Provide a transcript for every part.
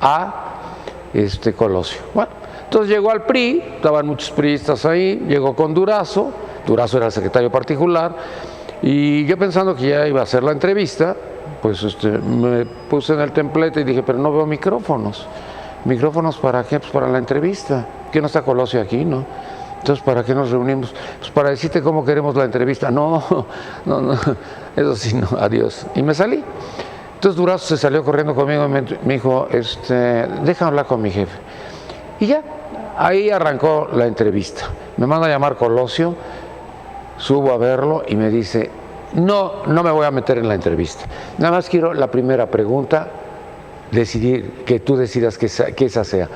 a Colosio. Bueno, entonces llegó al PRI, estaban muchos priistas ahí, llegó con Durazo era el secretario particular, y yo pensando que ya iba a hacer la entrevista, pues me puse en el templete y dije, pero no veo micrófonos. ¿Micrófonos para qué? Pues para la entrevista. ¿Qué no está Colosio aquí, no? Entonces, ¿para qué nos reunimos? Pues para decirte cómo queremos la entrevista. No, eso sí, no, adiós. Y me salí. Entonces Durazo se salió corriendo conmigo y me dijo, deja hablar con mi jefe. Y ya, ahí arrancó la entrevista. Me manda a llamar Colosio, subo a verlo y me dice, no me voy a meter en la entrevista. Nada más quiero la primera pregunta, decidir, que tú decidas que esa sea.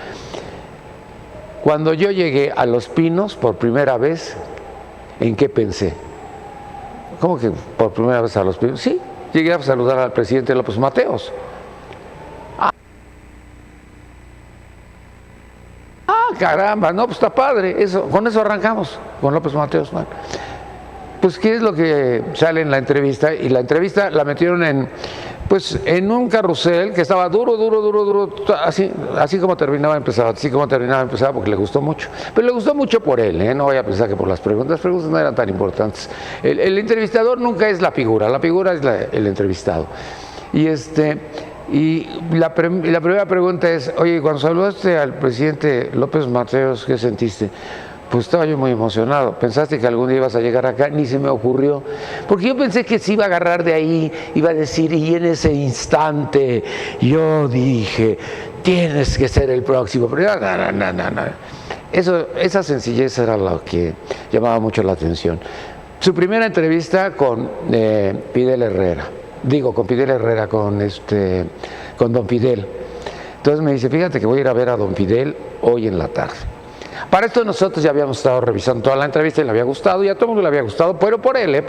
Cuando yo llegué a Los Pinos por primera vez, ¿en qué pensé? ¿Cómo que por primera vez a Los Pinos? Sí, llegué a saludar al presidente López Mateos. Caramba, no, pues está padre, con eso arrancamos, con López Mateos. Bueno, pues ¿qué es lo que sale en la entrevista? Y la entrevista la metieron en un carrusel que estaba duro, así como terminaba empezaba, porque le gustó mucho. Pero le gustó mucho por él, no voy a pensar que por las preguntas no eran tan importantes. El entrevistador nunca es la figura es el entrevistado. Y la primera pregunta es, oye, cuando saludaste al presidente López Mateos, ¿qué sentiste? Pues estaba yo muy emocionado. ¿Pensaste que algún día ibas a llegar acá? Ni se me ocurrió. Porque yo pensé que se iba a agarrar de ahí, iba a decir, y en ese instante yo dije, tienes que ser el próximo. Pero no. Esa sencillez era lo que llamaba mucho la atención. Su primera entrevista con Fidel Herrera. Con don Fidel. Entonces me dice, fíjate que voy a ir a ver a don Fidel hoy en la tarde. Para esto nosotros ya habíamos estado revisando toda la entrevista y le había gustado, y a todo el mundo le había gustado, pero por él.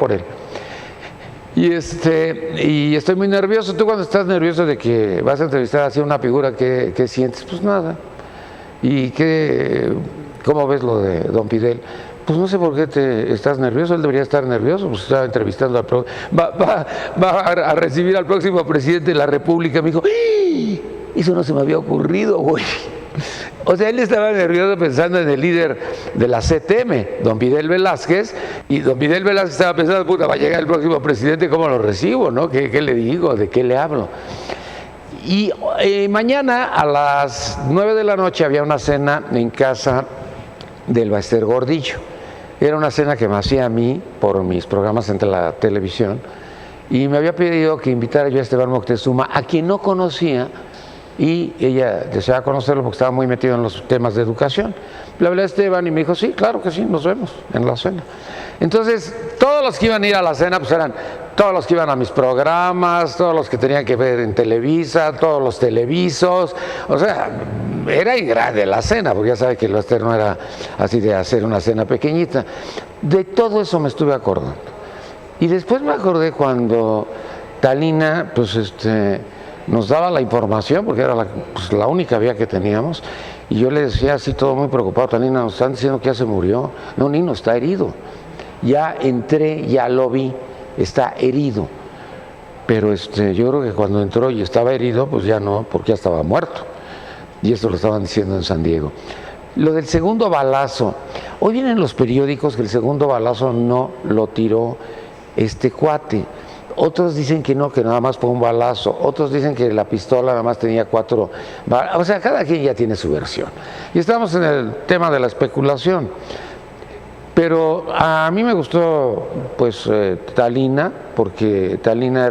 Y estoy muy nervioso. Tú cuando estás nervioso de que vas a entrevistar así a una figura, ¿qué sientes? Pues nada. ¿Y cómo ves lo de don Fidel? Pues no sé por qué te estás nervioso, él debería estar nervioso, pues estaba entrevistando va a recibir al próximo presidente de la República. Me dijo, eso no se me había ocurrido, güey. O sea, él estaba nervioso pensando en el líder de la CTM, don Fidel Velázquez, y don Fidel Velázquez estaba pensando, puta, va a llegar el próximo presidente, ¿cómo lo recibo, no? ¿Qué le digo? ¿De qué le hablo? Y mañana a las 9 de la noche había una cena en casa del Baester Gordillo. Era una cena que me hacía a mí por mis programas en la televisión, y me había pedido que invitara yo a Esteban Moctezuma, a quien no conocía, y ella deseaba conocerlo porque estaba muy metido en los temas de educación. Le hablé a Esteban y me dijo, sí, claro que sí, nos vemos en la cena. Entonces, todos los que iban a ir a la cena, pues eran todos los que iban a mis programas, todos los que tenían que ver en Televisa, todos los televisos, o sea, era grande la cena, porque ya sabe que el Baester no era así de hacer una cena pequeñita. De todo eso me estuve acordando. Y después me acordé cuando Talina, nos daba la información, porque era la única vía que teníamos, y yo le decía así todo muy preocupado, Talina, nos están diciendo que ya se murió. No, Nino, está herido. Ya entré, ya lo vi, está herido. Pero yo creo que cuando entró y estaba herido, pues ya no, porque ya estaba muerto. Y esto lo estaban diciendo en San Diego. Lo del segundo balazo, hoy vienen los periódicos que el segundo balazo no lo tiró este cuate. Otros dicen que no, que nada más fue un balazo. Otros dicen que la pistola nada más tenía 4 balas. O sea, cada quien ya tiene su versión. Y estamos en el tema de la especulación. Pero a mí me gustó, Talina, porque Talina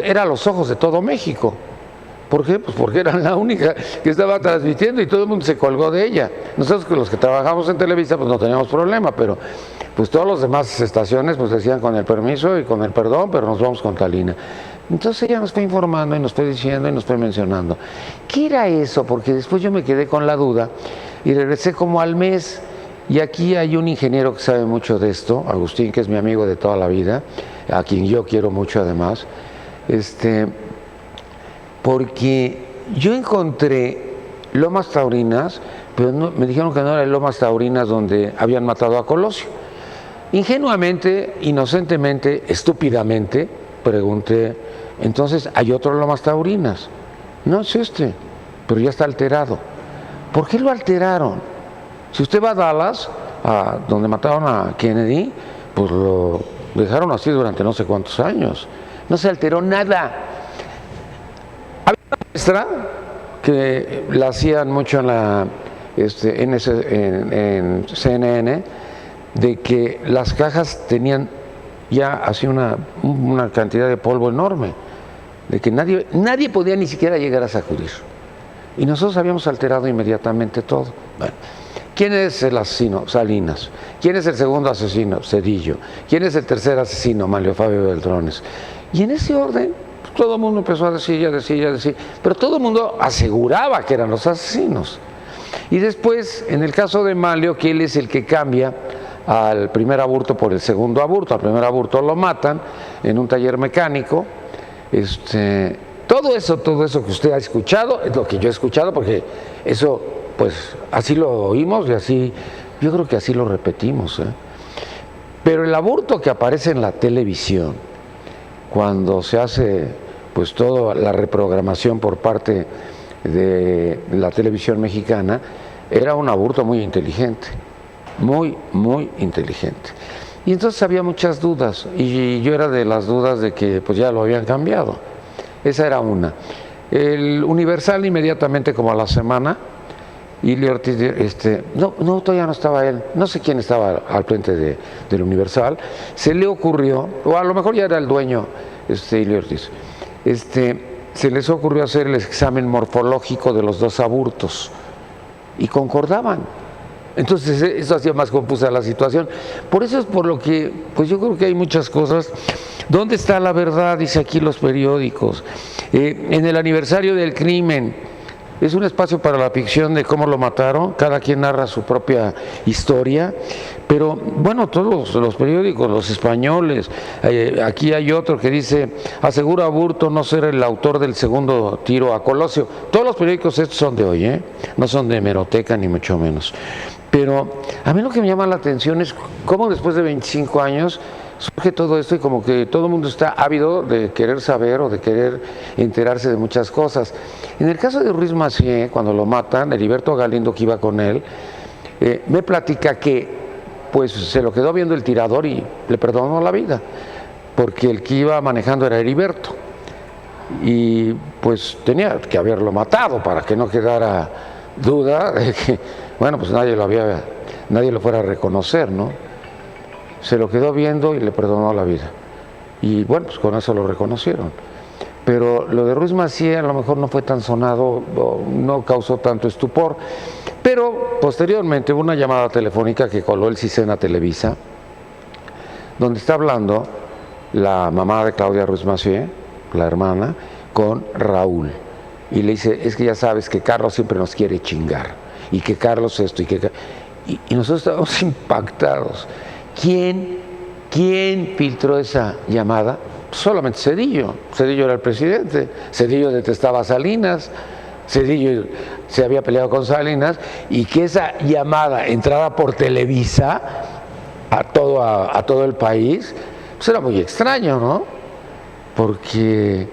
era los ojos de todo México. ¿Por qué? Pues porque era la única que estaba transmitiendo y todo el mundo se colgó de ella. Nosotros los que trabajamos en Televisa pues no teníamos problema, pero pues todas las demás estaciones pues decían con el permiso y con el perdón, pero nos vamos con Talina. Entonces ella nos fue informando y nos fue diciendo y nos fue mencionando. ¿Qué era eso? Porque después yo me quedé con la duda y regresé como al mes. Y aquí hay un ingeniero que sabe mucho de esto, Agustín, que es mi amigo de toda la vida, a quien yo quiero mucho además, porque yo encontré Lomas Taurinas, pero me dijeron que no era el Lomas Taurinas donde habían matado a Colosio. Ingenuamente, inocentemente, estúpidamente, pregunté, entonces, ¿hay otro Lomas Taurinas? No, es este. pero ya está alterado. ¿Por qué lo alteraron? Si usted va a Dallas, a donde mataron a Kennedy, pues lo dejaron así durante no sé cuántos años. No se alteró nada. Había una muestra que la hacían mucho en CNN, de que las cajas tenían ya así una cantidad de polvo enorme, de que nadie podía ni siquiera llegar a sacudir. Y nosotros habíamos alterado inmediatamente todo. Bueno, ¿quién es el asesino? Salinas. ¿Quién es el segundo asesino? Zedillo. ¿Quién es el tercer asesino? Manlio Fabio Beltrones. Y en ese orden, pues, todo el mundo empezó a decir, pero todo el mundo aseguraba que eran los asesinos. Y después, en el caso de Manlio, que él es el que cambia al primer aborto por el segundo aborto. Al primer aborto lo matan en un taller mecánico. Todo eso que usted ha escuchado es lo que yo he escuchado, porque eso, pues, así lo oímos y así, yo creo que así lo repetimos, ¿eh? Pero el aborto que aparece en la televisión, cuando se hace, pues, toda la reprogramación por parte de la televisión mexicana, era un aborto muy inteligente, muy, muy inteligente. Y entonces había muchas dudas, y yo era de las dudas de que, pues, ya lo habían cambiado. Esa era una. El Universal, inmediatamente como a la semana, Ilio Ortiz, todavía no estaba él, no sé quién estaba al frente del Universal, se le ocurrió, o a lo mejor ya era el dueño, Ilio Ortiz, se les ocurrió hacer el examen morfológico de los dos abortos, y concordaban. Entonces eso hacía más confusa la situación. Por eso es por lo que, pues yo creo que hay muchas cosas. ¿Dónde está la verdad? Dice aquí los periódicos. En el aniversario del crimen, es un espacio para la ficción de cómo lo mataron, cada quien narra su propia historia, pero bueno, todos los periódicos, los españoles, aquí hay otro que dice, asegura Aburto no ser el autor del segundo tiro a Colosio. Todos los periódicos estos son de hoy, no son de hemeroteca ni mucho menos. Pero a mí lo que me llama la atención es cómo después de 25 años surge todo esto y como que todo el mundo está ávido de querer saber o de querer enterarse de muchas cosas. En el caso de Ruiz Massieu, cuando lo matan, Heriberto Galindo, que iba con él, me platica que pues se lo quedó viendo el tirador y le perdonó la vida, porque el que iba manejando era Heriberto. Y pues tenía que haberlo matado para que no quedara duda de que, bueno, pues nadie lo fuera a reconocer, ¿no? Se lo quedó viendo y le perdonó la vida. Y bueno, pues con eso lo reconocieron. Pero lo de Ruiz Massieu a lo mejor no fue tan sonado, no causó tanto estupor. Pero posteriormente hubo una llamada telefónica que coló el Cicena Televisa, donde está hablando la mamá de Claudia Ruiz Massieu, la hermana, con Raúl. Y le dice, es que ya sabes que Carlos siempre nos quiere chingar. Y que Carlos esto, y nosotros estábamos impactados. ¿Quién filtró esa llamada? Solamente Zedillo. Zedillo era el presidente. Zedillo detestaba a Salinas. Zedillo se había peleado con Salinas. Y que esa llamada entrara por Televisa a todo el país, pues era muy extraño, ¿no? Porque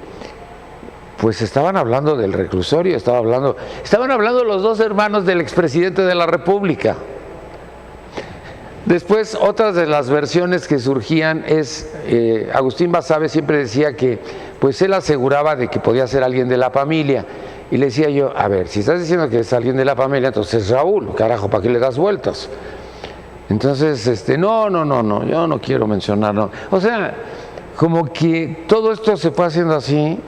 pues estaban hablando del reclusorio, estaban hablando los dos hermanos del expresidente de la República. Después, otras de las versiones que surgían es, Agustín Basabe siempre decía que, pues él aseguraba de que podía ser alguien de la familia. Y le decía yo, a ver, si estás diciendo que es alguien de la familia, entonces es Raúl, carajo, ¿para qué le das vueltas? Entonces, no, yo no quiero mencionarlo. O sea, como que todo esto se fue haciendo así,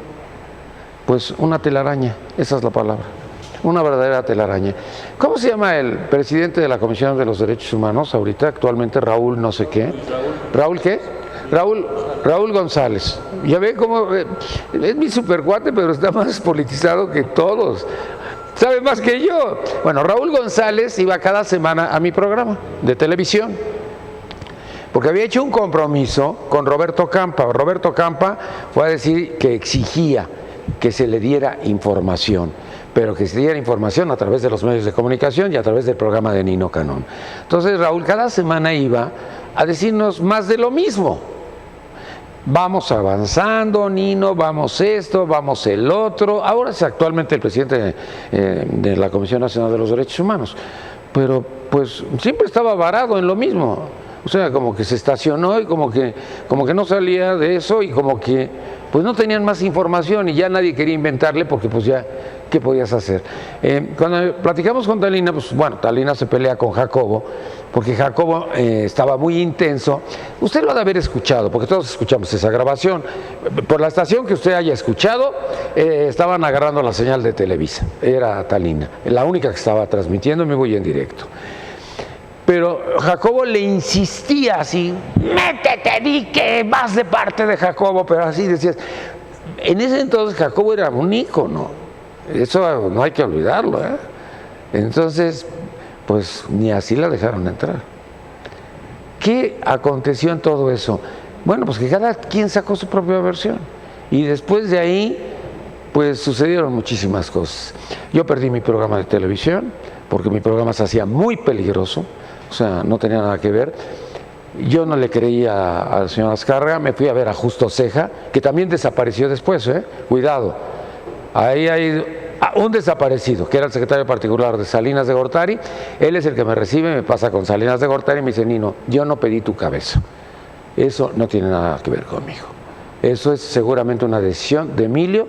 pues una telaraña, esa es la palabra. Una verdadera telaraña. ¿Cómo se llama el presidente de la Comisión de los Derechos Humanos ahorita? Actualmente Raúl no sé qué. ¿Raúl qué? Raúl González. Ya ve cómo es mi supercuate, pero está más politizado que todos. Sabe más que yo. Bueno, Raúl González iba cada semana a mi programa de televisión, porque había hecho un compromiso con Roberto Campa. Roberto Campa fue a decir que exigía que se le diera información, pero que se diera información a través de los medios de comunicación y a través del programa de Nino Canón. Entonces Raúl cada semana iba a decirnos más de lo mismo. vamos avanzando, Nino, vamos esto, vamos el otro. Ahora es actualmente el presidente de la Comisión Nacional de los Derechos Humanos, pero pues siempre estaba varado en lo mismo. O sea, como que se estacionó y como que no salía de eso y como que pues no tenían más información y ya nadie quería inventarle porque pues ya, ¿qué podías hacer? Cuando platicamos con Talina, pues bueno, Talina se pelea con Jacobo porque Jacobo estaba muy intenso. Usted lo ha de haber escuchado, porque todos escuchamos esa grabación. Por la estación que usted haya escuchado, estaban agarrando la señal de Televisa. Era Talina, la única que estaba transmitiendo en vivo y en directo. Pero Jacobo le insistía así, métete, di que vas de parte de Jacobo, pero así decías. En ese entonces Jacobo era un ícono, eso no hay que olvidarlo, ¿eh? Entonces, pues ni así la dejaron entrar. ¿Qué aconteció en todo eso? Bueno, pues que cada quien sacó su propia versión y después de ahí, pues sucedieron muchísimas cosas. Yo perdí mi programa de televisión porque mi programa se hacía muy peligroso. O sea, no tenía nada que ver. Yo no le creía al señor Azcárraga, me fui a ver a Justo Ceja, que también desapareció después, cuidado. Ahí hay un desaparecido, que era el secretario particular de Salinas de Gortari. Él es el que me recibe, me pasa con Salinas de Gortari y me dice, Nino, yo no pedí tu cabeza. Eso no tiene nada que ver conmigo. Eso es seguramente una decisión de Emilio,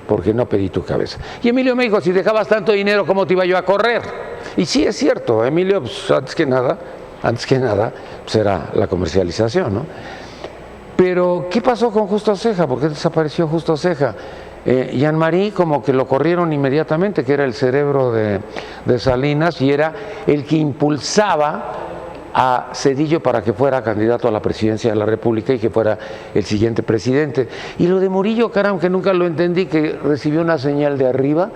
porque no pedí tu cabeza. Y Emilio me dijo, si dejabas tanto dinero, ¿cómo te iba yo a correr? Y sí, es cierto, Emilio, pues, antes que nada, pues era la comercialización, ¿no? Pero, ¿qué pasó con Justo Ceja? ¿Por qué desapareció Justo Ceja? Jean-Marie como que lo corrieron inmediatamente, que era el cerebro de Salinas y era el que impulsaba a Zedillo para que fuera candidato a la presidencia de la República y que fuera el siguiente presidente. Y lo de Murillo Karam, que nunca lo entendí, que recibió una señal de arriba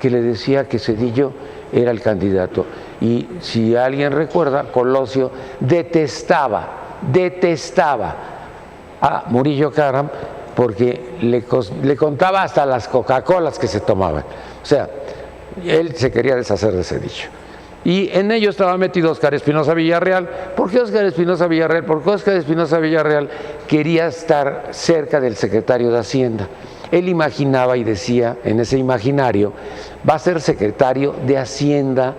que le decía que Zedillo era el candidato. Y si alguien recuerda, Colosio detestaba a Murillo Karam porque le contaba hasta las Coca-Colas que se tomaban. O sea, él se quería deshacer de Zedillo. Y en ello estaba metido Óscar Espinosa Villarreal. ¿Por qué Óscar Espinosa Villarreal? Porque Óscar Espinosa Villarreal quería estar cerca del secretario de Hacienda. Él imaginaba y decía en ese imaginario, va a ser secretario de Hacienda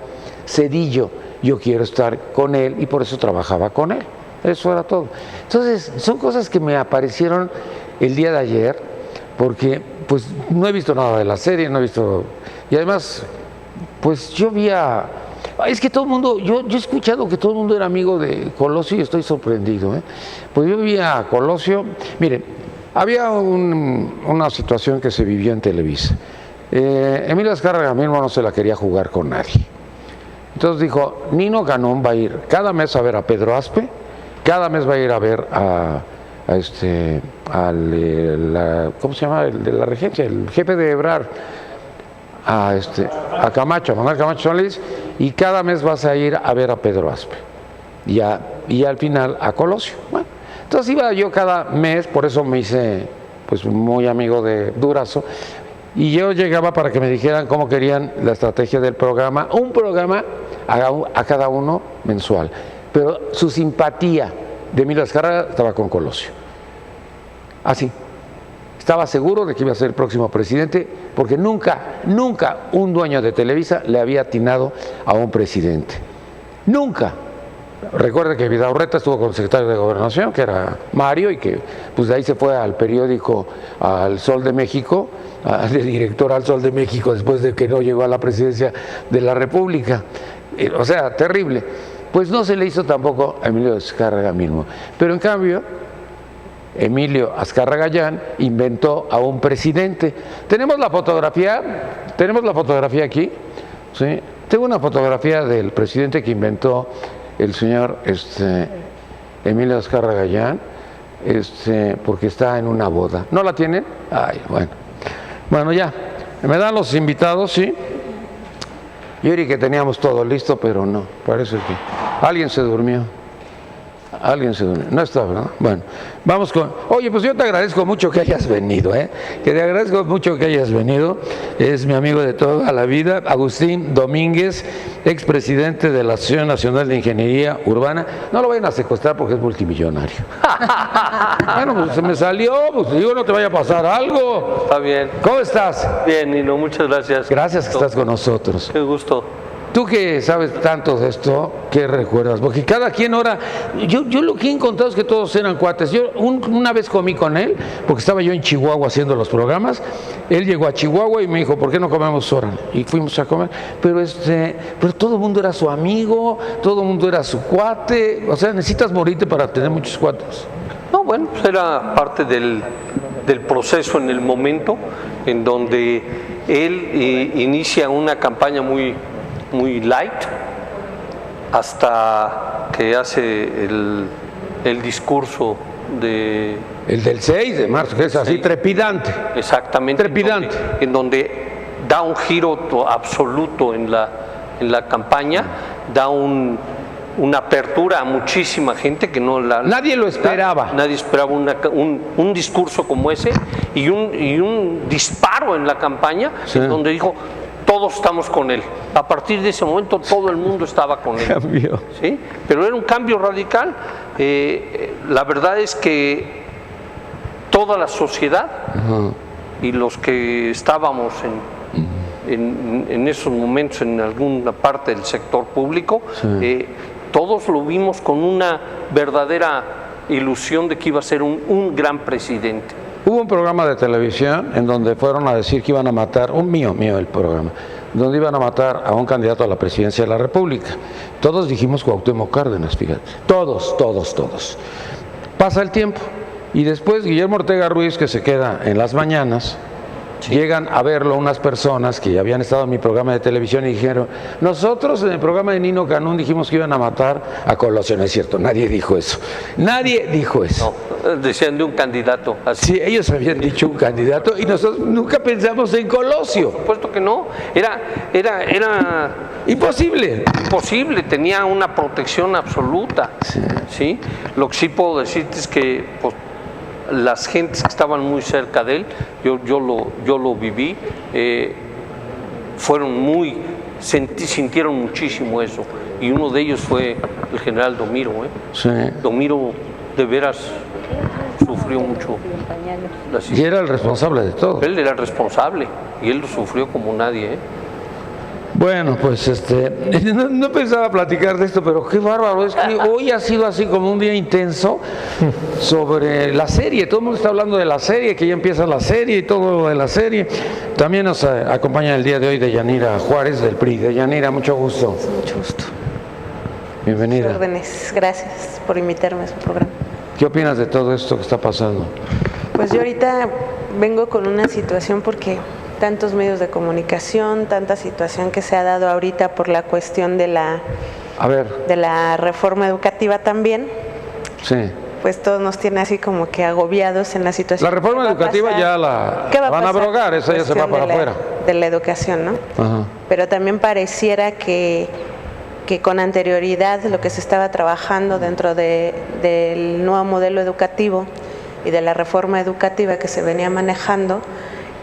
Zedillo. Yo quiero estar con él y por eso trabajaba con él. Eso era todo. Entonces, son cosas que me aparecieron el día de ayer, porque pues no he visto nada de la serie, no he visto... Y además, pues yo vi a... Es que todo el mundo, yo he escuchado que todo el mundo era amigo de Colosio y estoy sorprendido, Pues yo vi a Colosio, miren, había una situación que se vivió en Televisa. Emilio Azcárraga mismo no se la quería jugar con nadie. Entonces dijo, Nino Ganón va a ir cada mes a ver a Pedro Aspe, cada mes va a ir a ver ¿cómo se llama? El de la regencia, el jefe de Ebrard, a Camacho, a Manuel Camacho Solís, y cada mes vas a ir a ver a Pedro Aspe y al final a Colosio. Bueno, entonces iba yo cada mes, por eso me hice pues muy amigo de Durazo, y yo llegaba para que me dijeran cómo querían la estrategia del programa, un programa a cada uno mensual, pero su simpatía de Emilio Azcárraga estaba con Colosio. Así. Estaba seguro de que iba a ser el próximo presidente, porque nunca un dueño de Televisa le había atinado a un presidente. Nunca. Recuerde que Vidaurreta estuvo con el secretario de Gobernación, que era Mario, y que pues de ahí se fue al periódico Al Sol de México, de director al Sol de México, después de que no llegó a la presidencia de la República. O sea, terrible. Pues no se le hizo tampoco a Emilio Azcárraga mismo. Pero en cambio, Emilio Azcárraga Gallán inventó a un presidente. ¿Tenemos la fotografía aquí? ¿Sí? Tengo una fotografía del presidente que inventó el señor Emilio Azcárraga Gallán, porque está en una boda. ¿No la tienen? Ay, bueno. Bueno, ya. Me dan los invitados, ¿sí? Yo creí que teníamos todo listo, pero no. Parece que alguien se durmió. Alguien se une. No está, ¿verdad? Bueno, vamos con... Oye, pues yo te agradezco mucho que hayas venido, ¿eh? Que te agradezco mucho que hayas venido. Es mi amigo de toda la vida, Agustín Domínguez, expresidente de la Asociación Nacional de Ingeniería Urbana. No lo vayan a secuestrar porque es multimillonario. Bueno, pues se me salió, pues digo, no te vaya a pasar algo. Está bien. ¿Cómo estás? Bien, Nino, muchas gracias. Gracias que estás con nosotros. Qué gusto. Tú que sabes tanto de esto, ¿qué recuerdas? Porque cada quien ahora, yo lo que he encontrado es que todos eran cuates. Yo una vez comí con él, porque estaba yo en Chihuahua haciendo los programas. Él llegó a Chihuahua y me dijo, ¿por qué no comemos ahora? Y fuimos a comer. Pero todo el mundo era su amigo, todo el mundo era su cuate. O sea, necesitas morirte para tener muchos cuates. No, bueno, pues era parte del proceso en el momento en donde él inicia una campaña muy light hasta que hace el discurso de... El del 6 de marzo, que es así, trepidante. Exactamente. Trepidante. En donde da un giro absoluto en la campaña, da una apertura a muchísima gente que no la... Nadie lo esperaba. Nadie esperaba un discurso como ese y un disparo en la campaña, sí, en donde dijo... Todos estamos con él. A partir de ese momento todo el mundo estaba con él. Cambió. ¿Sí? Pero era un cambio radical. La verdad es que toda la sociedad y los que estábamos en esos momentos en alguna parte del sector público, sí, todos lo vimos con una verdadera ilusión de que iba a ser un gran presidente. Hubo un programa de televisión en donde fueron a decir que iban a matar, mío el programa, donde iban a matar a un candidato a la presidencia de la República. Todos dijimos Cuauhtémoc Cárdenas, fíjate. Todos. Pasa el tiempo y después Guillermo Ortega Ruiz, que se queda en las mañanas, sí, llegan a verlo unas personas que ya habían estado en mi programa de televisión y dijeron, nosotros en el programa de Nino Canún dijimos que iban a matar a Colosio. No es cierto, nadie dijo eso. Nadie dijo eso. No, decían de un candidato. Así. Sí, ellos habían dicho un candidato y nosotros nunca pensamos en Colosio. Por supuesto que no. Era imposible. Imposible, tenía una protección absoluta. Sí. ¿Sí? Lo que sí puedo decirte es que pues, las gentes que estaban muy cerca de él, yo lo viví, sintieron muchísimo eso, y uno de ellos fue el general Domiro. Sí. Domiro de veras sufrió mucho. Y era el responsable de todo. Él era el responsable y él lo sufrió como nadie. Bueno, pues no pensaba platicar de esto, pero qué bárbaro, es que hoy ha sido así como un día intenso sobre la serie. Todo el mundo está hablando de la serie, que ya empieza la serie y todo lo de la serie. También nos acompaña el día de hoy Deyanira Juárez del PRI. Deyanira, mucho gusto. Mucho gusto. Bienvenida. Sus órdenes. Gracias por invitarme a su programa. ¿Qué opinas de todo esto que está pasando? Pues yo ahorita vengo con una situación porque tantos medios de comunicación, tanta situación que se ha dado ahorita por la cuestión de la reforma educativa también. Sí. Pues todos nos tiene así como que agobiados en la situación. La reforma educativa ya la van a abrogar, esa ya se va para afuera. De la educación, ¿no? Ajá. Pero también pareciera que con anterioridad lo que se estaba trabajando dentro del nuevo modelo educativo y de la reforma educativa que se venía manejando,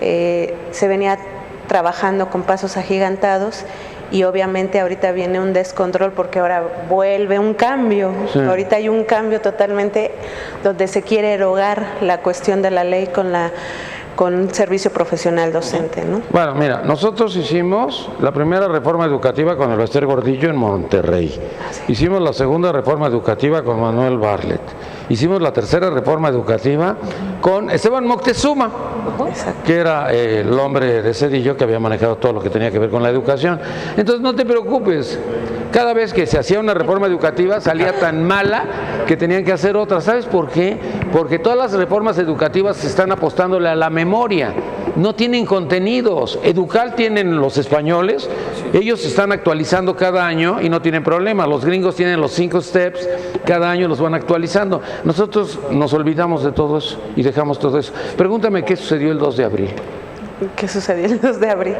se venía trabajando con pasos agigantados y obviamente ahorita viene un descontrol porque ahora vuelve un cambio. Sí. Ahorita hay un cambio totalmente donde se quiere erogar la cuestión de la ley con servicio profesional docente, ¿no? Bueno, mira, nosotros hicimos la primera reforma educativa con el Bester Gordillo en Monterrey. Sí. Hicimos la segunda reforma educativa con Manuel Bartlett. Hicimos la tercera reforma educativa con Esteban Moctezuma, que era el hombre de Cedillo que había manejado todo lo que tenía que ver con la educación. Entonces no te preocupes, cada vez que se hacía una reforma educativa salía tan mala que tenían que hacer otra. ¿Sabes por qué? Porque todas las reformas educativas están apostándole a la memoria, no tienen contenidos. Educal tienen los españoles, ellos están actualizando cada año y no tienen problema. Los gringos tienen los 5 steps, cada año los van actualizando. Nosotros nos olvidamos de todo eso y dejamos todo eso. Pregúntame qué sucedió el 2 de abril. ¿Qué sucedió el 2 de abril?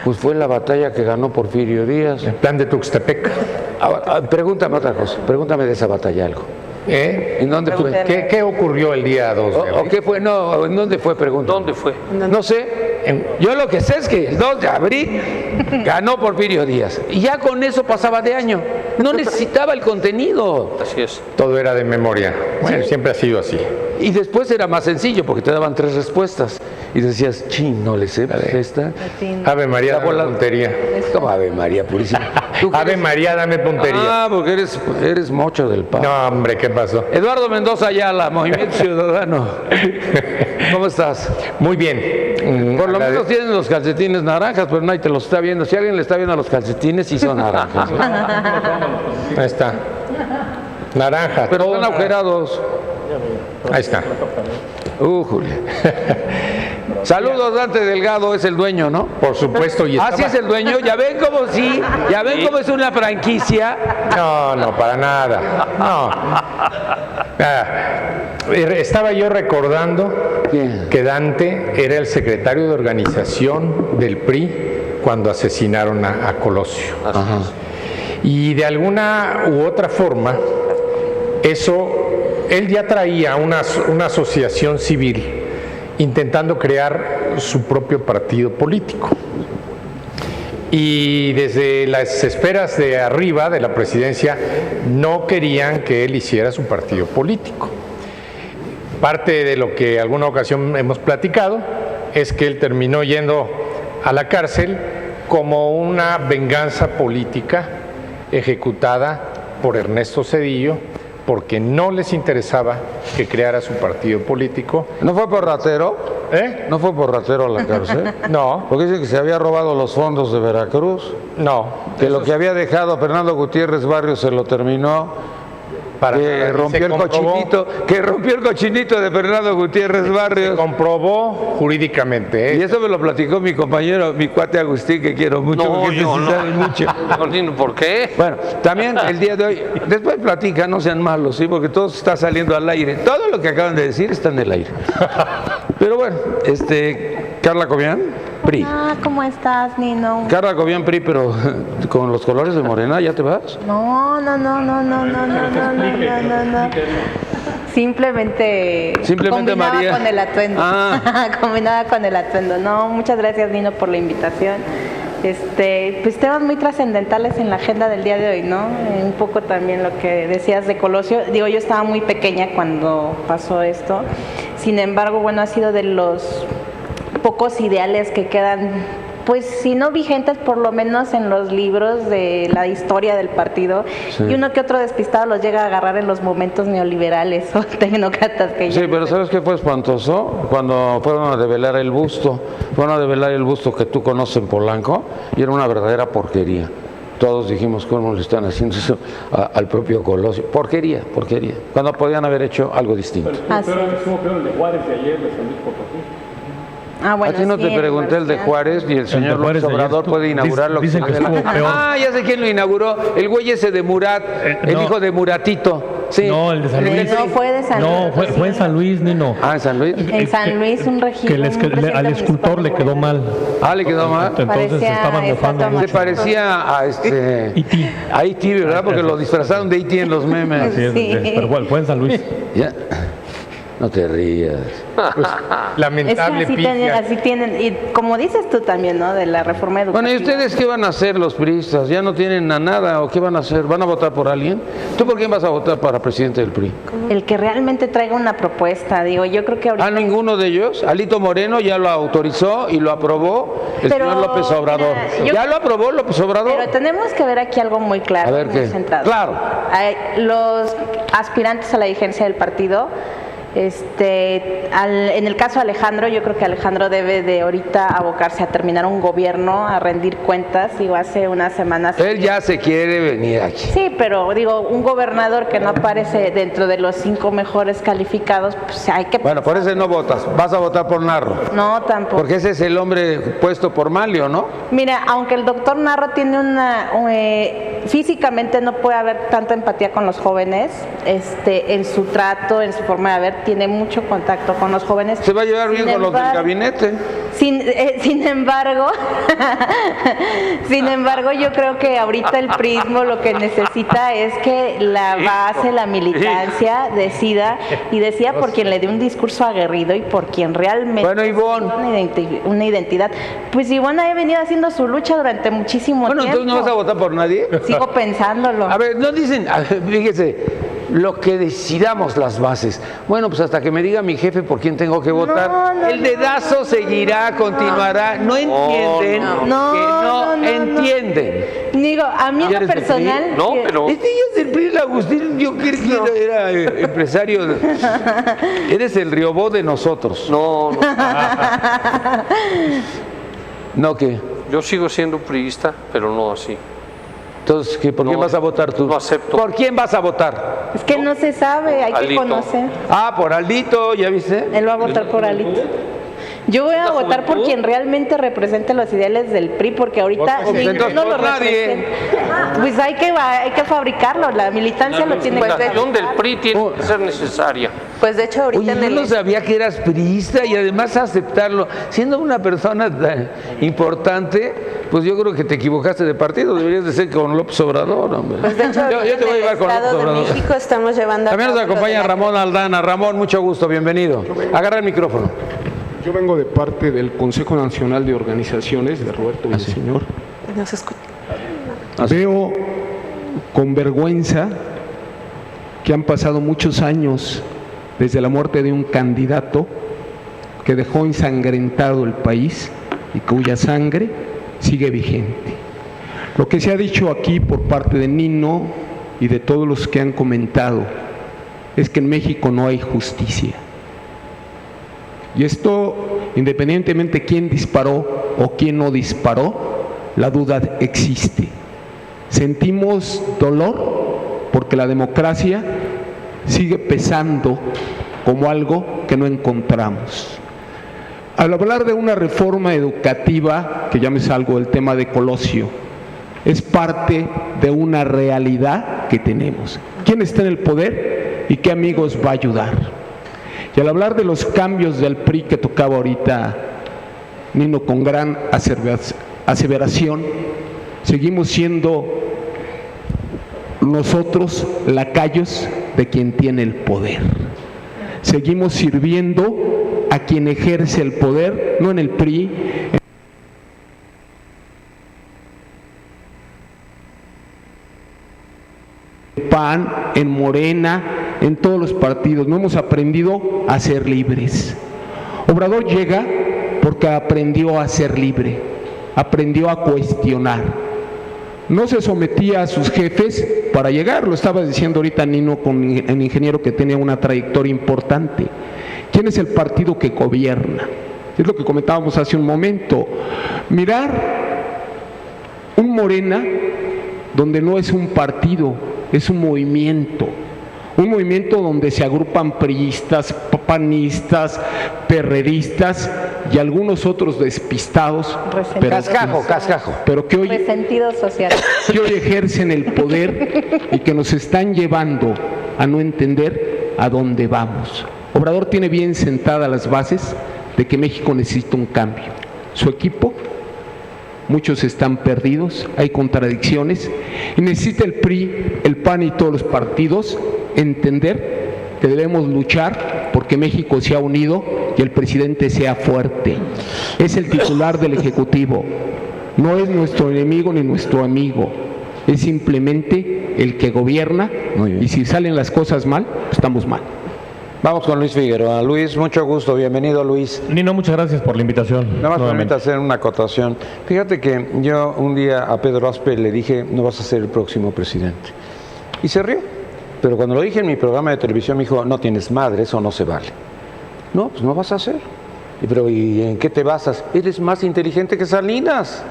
Pues fue la batalla que ganó Porfirio Díaz. El plan de Tuxtepec. Ahora, pregúntame otra cosa, pregúntame de esa batalla algo. ¿En dónde fue? ¿Qué ocurrió el día 2 de abril? ¿O qué fue? No, ¿en dónde fue? Pregunta. ¿Dónde fue? No sé. Yo lo que sé es que el 2 de abril ganó Porfirio Díaz. Y ya con eso pasaba de año. No necesitaba el contenido. Así es. Todo era de memoria. Bueno, siempre ha sido así. Y después era más sencillo porque te daban 3 respuestas. Y decías, chin, no le sé, esta. Ave María, dame puntería. ¿Cómo Ave María Purísima? Ave María, dame puntería. Ah, porque eres mocho del PAN. No, hombre, ¿qué pasó? Eduardo Mendoza Ayala, Movimiento Ciudadano. ¿Cómo estás? Muy bien. Por lo menos tienen los calcetines naranjas, pero nadie te los está viendo. Si alguien le está viendo a los calcetines, sí son naranjas. Ahí está. Naranja. Pero todo están agujerados. Ahí está. Julia. Saludos, Dante Delgado es el dueño, ¿no? Por supuesto. Y Así es el dueño. Ya ven cómo sí, ya ven cómo es una franquicia. No, para nada. No. Estaba yo recordando que Dante era el secretario de organización del PRI cuando asesinaron a Colosio. Ajá. Y de alguna u otra forma, él ya traía una asociación civil intentando crear su propio partido político. Y desde las esferas de arriba de la presidencia no querían que él hiciera su partido político. Parte de lo que alguna ocasión hemos platicado es que él terminó yendo a la cárcel como una venganza política ejecutada por Ernesto Zedillo, porque no les interesaba que creara su partido político. ¿No fue por ratero? ¿No fue por ratero a la cárcel? No. Porque dicen que se había robado los fondos de Veracruz. No. Que lo que había dejado Fernando Gutiérrez Barrios se lo terminó. Que rompió el cochinito de Fernando Gutiérrez Barrios. Se comprobó jurídicamente. Y eso me lo platicó mi compañero, mi cuate Agustín, que quiero mucho. No, porque yo no. sabe mucho. ¿Por qué? Bueno, también el día de hoy, después platican, no sean malos, ¿sí? Porque todo está saliendo al aire. Todo lo que acaban de decir está en el aire. Pero bueno, Carla Cobian, PRI. Ah, ¿cómo estás, Nino? Carla Cobian, PRI, pero con los colores de Morena, ¿ya te vas? No. Simplemente combinaba María. con el atuendo. Combinada con el atuendo. No, muchas gracias, Nino, por la invitación. Pues temas muy trascendentales en la agenda del día de hoy, ¿no? Un poco también lo que decías de Colosio. Digo, yo estaba muy pequeña cuando pasó esto. Sin embargo, bueno, ha sido de los pocos ideales que quedan, pues si no vigentes, por lo menos en los libros de la historia del partido. Sí. Y uno que otro despistado los llega a agarrar en los momentos neoliberales o tecnócratas que Sí, pero ¿sabes qué fue espantoso? Cuando fueron a develar el busto, que tú conoces en Polanco, y era una verdadera porquería. Todos dijimos, ¿cómo le están haciendo eso al propio Colosio? Porquería. Cuando podían haber hecho algo distinto. Pero estuvo peor el de Juárez de ayer, de San Luis Potosí. Bueno, a ti no te pregunté el de Juárez, ni el señor López Obrador puede inaugurar lo que se dicen que estuvo peor. Ya sé quién lo inauguró, el güey ese de Murat, el hijo de Muratito. Sí. No, el de San Luis. No, fue de San Luis. No, fue en San Luis, Nino. ¿En San Luis? En San Luis, un registro. Al escultor le quedó mal. ¿Le quedó mal? Entonces estaban mofando mucho. Se parecía a E.T. A E.T., ¿verdad? Porque lo disfrazaron de E.T. en los memes. Así es, sí. Pero bueno, fue en San Luis. Ya. No te rías. Pues, lamentable así tienen, y como dices tú también, ¿no? De la reforma educativa. Bueno, ¿y ustedes qué van a hacer los priistas? ¿Ya no tienen a nada o qué van a hacer? ¿Van a votar por alguien? ¿Tú por quién vas a votar para presidente del PRI? El que realmente traiga una propuesta, digo, yo creo que ahorita... ninguno de ellos. Alito Moreno ya lo autorizó y lo aprobó el señor López Obrador. ¿Ya lo aprobó López Obrador? Pero tenemos que ver aquí algo muy claro. A ver qué. Centrado. Claro. Los aspirantes a la dirigencia del partido... en el caso de Alejandro, yo creo que Alejandro debe de ahorita abocarse a terminar un gobierno, a rendir cuentas. Digo, hace unas semanas... Él ya se quiere venir aquí. Sí, pero digo, un gobernador que no aparece dentro de los 5 mejores calificados, pues hay que... Bueno, por ese no votas, vas a votar por Narro. No, tampoco. Porque ese es el hombre puesto por Manlio, ¿no? Mira, aunque el doctor Narro tiene físicamente no puede haber tanta empatía con los jóvenes, en su trato, en su forma de ver, tiene mucho contacto con los jóvenes. Se va a llevar bien con los del gabinete. Sin embargo, yo creo que ahorita el PRIismo lo que necesita es que la base, la militancia decida por quien le dé un discurso aguerrido y por quien realmente una identidad. Pues Ivonne ha venido haciendo su lucha durante muchísimo tiempo. Entonces no vas a votar por nadie. Sigo pensándolo. A ver, no dicen, fíjese, lo que decidamos las bases. Bueno, pues hasta que me diga mi jefe por quién tengo que votar. El dedazo seguirá, continuará. No entienden que no entienden. Digo, a mí en lo personal... No, pero... Este ya es el PRI, el Agustín, yo creo que era empresario. Eres el Riobó de nosotros. No. ¿No qué? Yo sigo siendo priista, pero no así. Entonces, ¿por quién vas a votar tú? No acepto. ¿Por quién vas a votar? Es que no se sabe, hay que Aldito. conocer. Por Aldito, ¿ya viste? Él va a votar por Aldito. Yo voy a votar por quien realmente represente los ideales del PRI, porque ahorita ninguno lo representa. Pues hay que fabricarlo, la militancia lo tiene que La hacer. acción del PRI tiene que ser necesaria. Pues de hecho ahorita Oye, yo no sabía que eras priista y además aceptarlo. Siendo una persona tan importante, pues yo creo que te equivocaste de partido. Deberías de ser con López Obrador, hombre. Pues de hecho, yo te voy a llevar con López Estado de Obrador. México estamos llevando También nos cabo lo acompaña de la- Ramón Aldana. Ramón, mucho gusto, bienvenido. Agarra el micrófono. Yo vengo de parte del Consejo Nacional de Organizaciones de Roberto Villaseñor. No se escucha. Veo con vergüenza que han pasado muchos años desde la muerte de un candidato que dejó ensangrentado el país y cuya sangre sigue vigente. Lo que se ha dicho aquí por parte de Nino y de todos los que han comentado es que en México no hay justicia. Y esto, independientemente de quién disparó o quién no disparó, la duda existe. Sentimos dolor porque la democracia sigue pesando como algo que no encontramos. Al hablar de una reforma educativa, que ya me salgo del tema de Colosio, es parte de una realidad que tenemos. ¿Quién está en el poder y qué amigos va a ayudar? Y al hablar de los cambios del PRI que tocaba ahorita Nino con gran aseveración, seguimos siendo nosotros lacayos de quien tiene el poder. Seguimos sirviendo a quien ejerce el poder, no en el PRI, en PAN, en Morena, en todos los partidos. No hemos aprendido a ser libres. Obrador llega porque aprendió a ser libre, aprendió a cuestionar. No se sometía a sus jefes para llegar, lo estaba diciendo ahorita Nino con el ingeniero que tenía una trayectoria importante. ¿Quién es el partido que gobierna? Es lo que comentábamos hace un momento. Mirar un Morena donde no es un partido, es un movimiento donde se agrupan priistas, panistas, perreristas y algunos otros despistados, pero que hoy Resentidos sociales. que hoy ejercen el poder y que nos están llevando a no entender a dónde vamos. Obrador tiene bien sentadas las bases de que México necesita un cambio. Su equipo, muchos están perdidos, hay contradicciones y necesita el PRI, el PAN y todos los partidos entender que debemos luchar porque México se ha unido y el presidente sea fuerte. Es el titular del Ejecutivo, no es nuestro enemigo ni nuestro amigo, es simplemente el que gobierna y si salen las cosas mal, estamos mal. Vamos con Luis Figueroa. Luis, mucho gusto, bienvenido Luis. Nino, muchas gracias por la invitación. Nada más nuevamente. permite hacer una acotación. Fíjate que yo un día a Pedro Aspe le dije, no vas a ser el próximo presidente. Y se rió. Pero cuando lo dije en mi programa de televisión me dijo, no tienes madre, eso no se vale. No, pues no vas a hacer. Pero ¿y en qué te basas? Eres más inteligente que Salinas.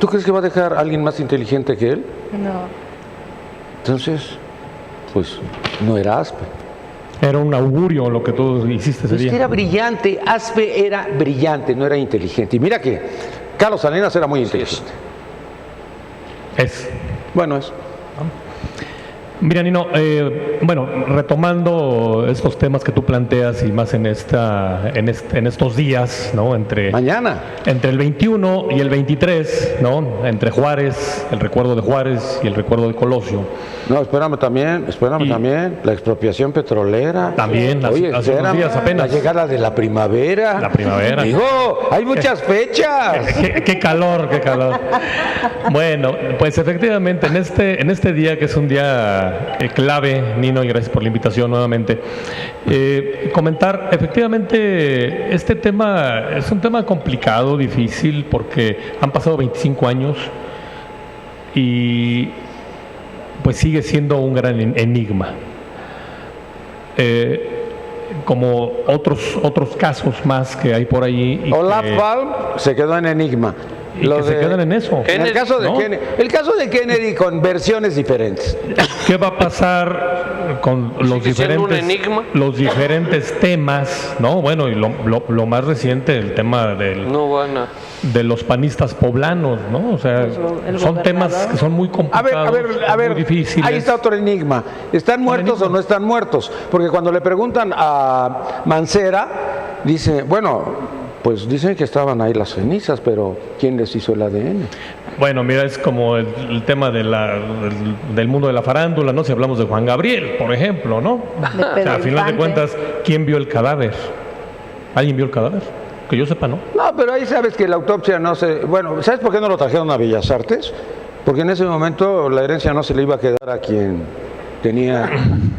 ¿Tú crees que va a dejar a alguien más inteligente que él? No. Entonces, pues no era Aspe. Era un augurio lo que tú hiciste ese Es que día. era brillante, Aspe era brillante, no era inteligente. Y mira que Carlos Salinas era muy inteligente. Es. Bueno, es. Mira, Nino, bueno, retomando estos temas que tú planteas y más en estos días, ¿no? Mañana. Entre el 21 y el 23, ¿no? Entre Juárez, el recuerdo de Juárez y el recuerdo de Colosio. No, espérame también, la expropiación petrolera. También, hace unos días apenas. La llegada de la primavera. La primavera. Digo, hay muchas fechas. Qué calor, qué calor. Bueno, pues efectivamente, en este día, que es un día clave, Nino, y gracias por la invitación nuevamente, comentar, efectivamente, este tema es un tema complicado, difícil, porque han pasado 25 años y pues sigue siendo un gran enigma. Como otros casos más que hay por ahí. Olaf Palme se quedó en enigma. Y que se quedan en eso. El caso de Kennedy con versiones diferentes. ¿Qué va a pasar con los diferentes temas, ¿no? Bueno, y lo más reciente, el tema de los panistas poblanos, ¿no? O sea, son temas que son muy complicados, muy difíciles. Ahí está otro enigma. ¿Están muertos o no están muertos? Porque cuando le preguntan a Mancera, dice, bueno, pues dicen que estaban ahí las cenizas, pero ¿quién les hizo el ADN? Bueno, mira, es como el tema del mundo de la farándula, ¿no? Si hablamos de Juan Gabriel, por ejemplo, ¿no? O sea, a final de cuentas, ¿quién vio el cadáver? ¿Alguien vio el cadáver? Que yo sepa, ¿no? No, pero ahí sabes que la autopsia no se... Bueno, ¿sabes por qué no lo trajeron a Bellas Artes? Porque en ese momento la herencia no se le iba a quedar a quien tenía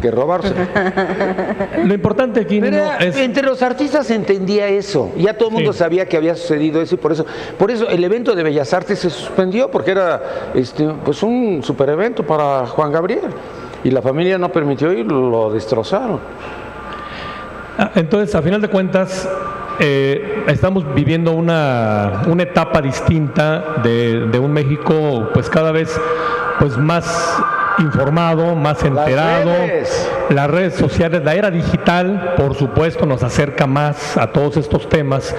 que robarse. Lo importante aquí no es... Entre los artistas se entendía eso. Ya todo el mundo sabía que había sucedido eso y por eso el evento de Bellas Artes se suspendió porque era pues un super evento para Juan Gabriel. Y la familia no permitió y lo destrozaron. Entonces, a final de cuentas, estamos viviendo una etapa distinta de un México pues cada vez pues más informado, más enterado. Las redes sociales, la era digital, por supuesto, nos acerca más a todos estos temas.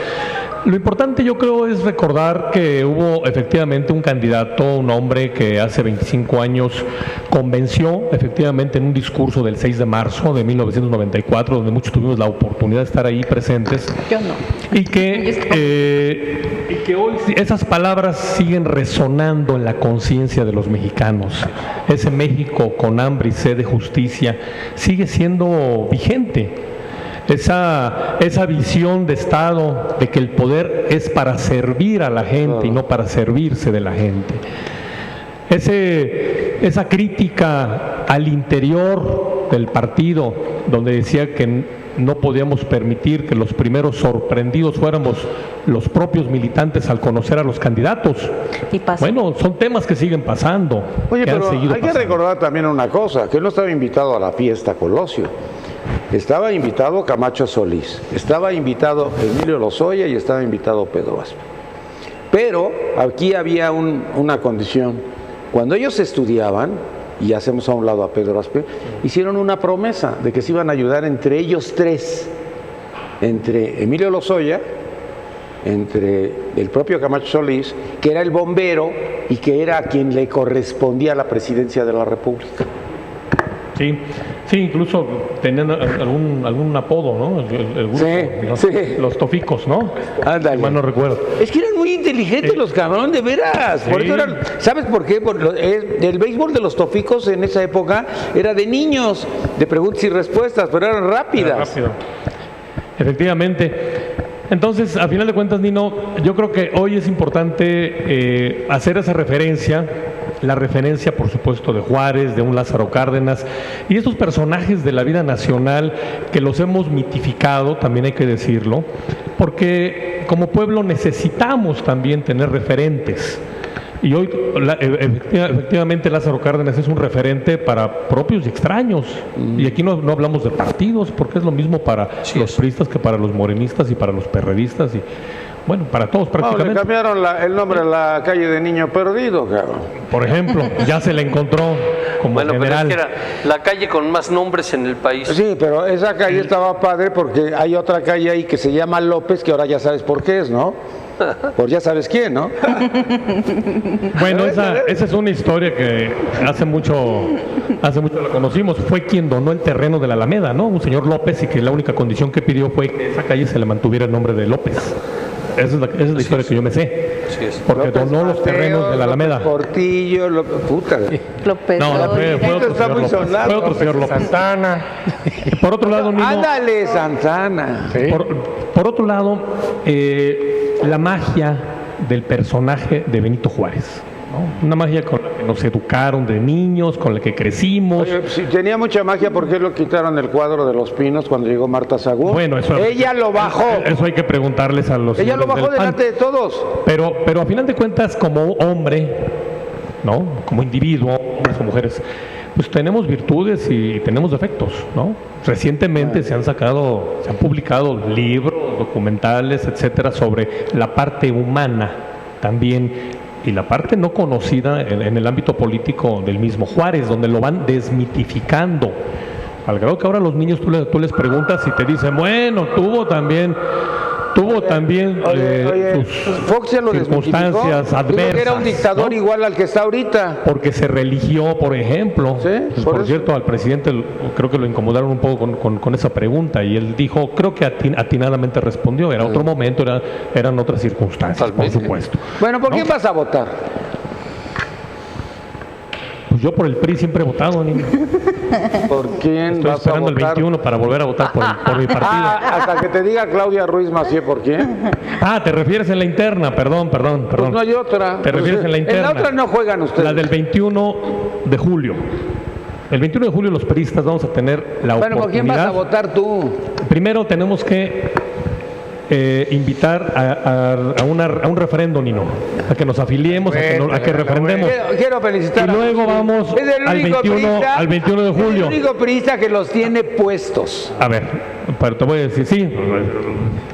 Lo importante, yo creo, es recordar que hubo efectivamente un candidato, un hombre que hace 25 años convenció efectivamente en un discurso del 6 de marzo de 1994, donde muchos tuvimos la oportunidad de estar ahí presentes. Yo no. Y que hoy esas palabras siguen resonando en la conciencia de los mexicanos. Ese México con hambre y sed de justicia sigue siendo vigente. Esa visión de Estado de que el poder es para servir a la gente y no para servirse de la gente. Esa crítica al interior del partido, donde decía que no podíamos permitir que los primeros sorprendidos fuéramos los propios militantes al conocer a los candidatos. Y pasa. Bueno, son temas que siguen pasando. Oye, pero hay que recordar también una cosa, que él no estaba invitado a la fiesta Colosio. Estaba invitado Camacho Solís, estaba invitado Emilio Lozoya y estaba invitado Pedro Aspe. Pero aquí había una condición. Cuando ellos estudiaban, y hacemos a un lado a Pedro Aspe, hicieron una promesa de que se iban a ayudar entre ellos tres, entre Emilio Lozoya, entre el propio Camacho Solís, que era el bombero y que era a quien le correspondía la presidencia de la República. Sí, incluso tenían algún apodo, ¿no? El grupo, los toficos, ¿no? Ándale. Si mal no recuerdo. Es que eran muy inteligentes los cabrones, de veras. Por eso eran, ¿sabes por qué? El béisbol de los toficos en esa época era de niños, de preguntas y respuestas, pero eran rápidas. Era rápido. Efectivamente. Entonces, a final de cuentas, Nino, yo creo que hoy es importante hacer esa referencia, la referencia, por supuesto, de Juárez, de un Lázaro Cárdenas, y estos personajes de la vida nacional que los hemos mitificado, también hay que decirlo, porque como pueblo necesitamos también tener referentes. Y hoy, efectivamente, Lázaro Cárdenas es un referente para propios y extraños. Y aquí no hablamos de partidos, porque es lo mismo para los priistas que para los morenistas y para los perredistas y, bueno, para todos prácticamente. Le cambiaron el nombre a la calle de Niño Perdido, cabrón. Por ejemplo, ya se le encontró como general. Pero es que era la calle con más nombres en el país. Sí, pero esa calle estaba padre porque hay otra calle ahí que se llama López, que ahora ya sabes por qué es, ¿no? Por ya sabes quién, ¿no? Bueno, esa es una historia que hace mucho la conocimos. Fue quien donó el terreno de la Alameda, ¿no? Un señor López, y que la única condición que pidió fue que esa calle se le mantuviera el nombre de López. Esa es la historia que yo me sé. Sí, es. Porque López donó los terrenos de la Alameda. Portillo, puta. López No, fue otro está señor muy López. sonado. Fue otro señor López. Santana. Por otro lado, Nino, Ándale, Santana. Sí. por otro lado, la magia del personaje de Benito Juárez, ¿no? Una magia con la que nos educaron de niños, con la que crecimos. Oye, si tenía mucha magia, ¿por qué lo quitaron del cuadro de los pinos cuando llegó Marta Sagún? Bueno, eso ella lo bajó. Eso hay que preguntarles a los Ella lo señores bajó del PAN. delante de todos. Pero a final de cuentas, como hombre, ¿no? Como individuo, hombres o mujeres, pues tenemos virtudes y tenemos defectos, ¿no? Recientemente se han publicado libros, documentales, etcétera, sobre la parte humana también y la parte no conocida en el ámbito político del mismo Juárez, donde lo van desmitificando. Al grado que ahora los niños tú les preguntas y te dicen, bueno, tuvo también sus Fox ya lo circunstancias desmitificó. adversas. Dijo que era un dictador, ¿no? igual al que está ahorita. Porque se religió, por ejemplo. Sí, Pues, por por eso. cierto, al presidente creo que lo incomodaron un poco con esa pregunta y él dijo, creo que atinadamente respondió, era otro momento, eran otras circunstancias, por supuesto. Bueno, ¿por ¿No? quién vas a votar? Pues yo por el PRI siempre he votado, niño. ¿Por quién Estoy vas a esperando el votar? 21 para volver a votar por mi partido. Hasta que te diga Claudia Ruiz Massieu, ¿por quién? Te refieres en la interna, perdón. Pues no hay otra. Te refieres en la interna. En la otra no juegan ustedes. La del 21 de julio. El 21 de julio los priistas vamos a tener la Bueno, ¿por quién vas a oportunidad. votar tú? Primero tenemos que invitar a un referendo, Nino, a que nos afiliemos, a que refrendemos. Quiero felicitar. Y luego vamos Es el al único 21 de julio. Es el único priista que los tiene puestos. A ver, pero te voy a decir, sí,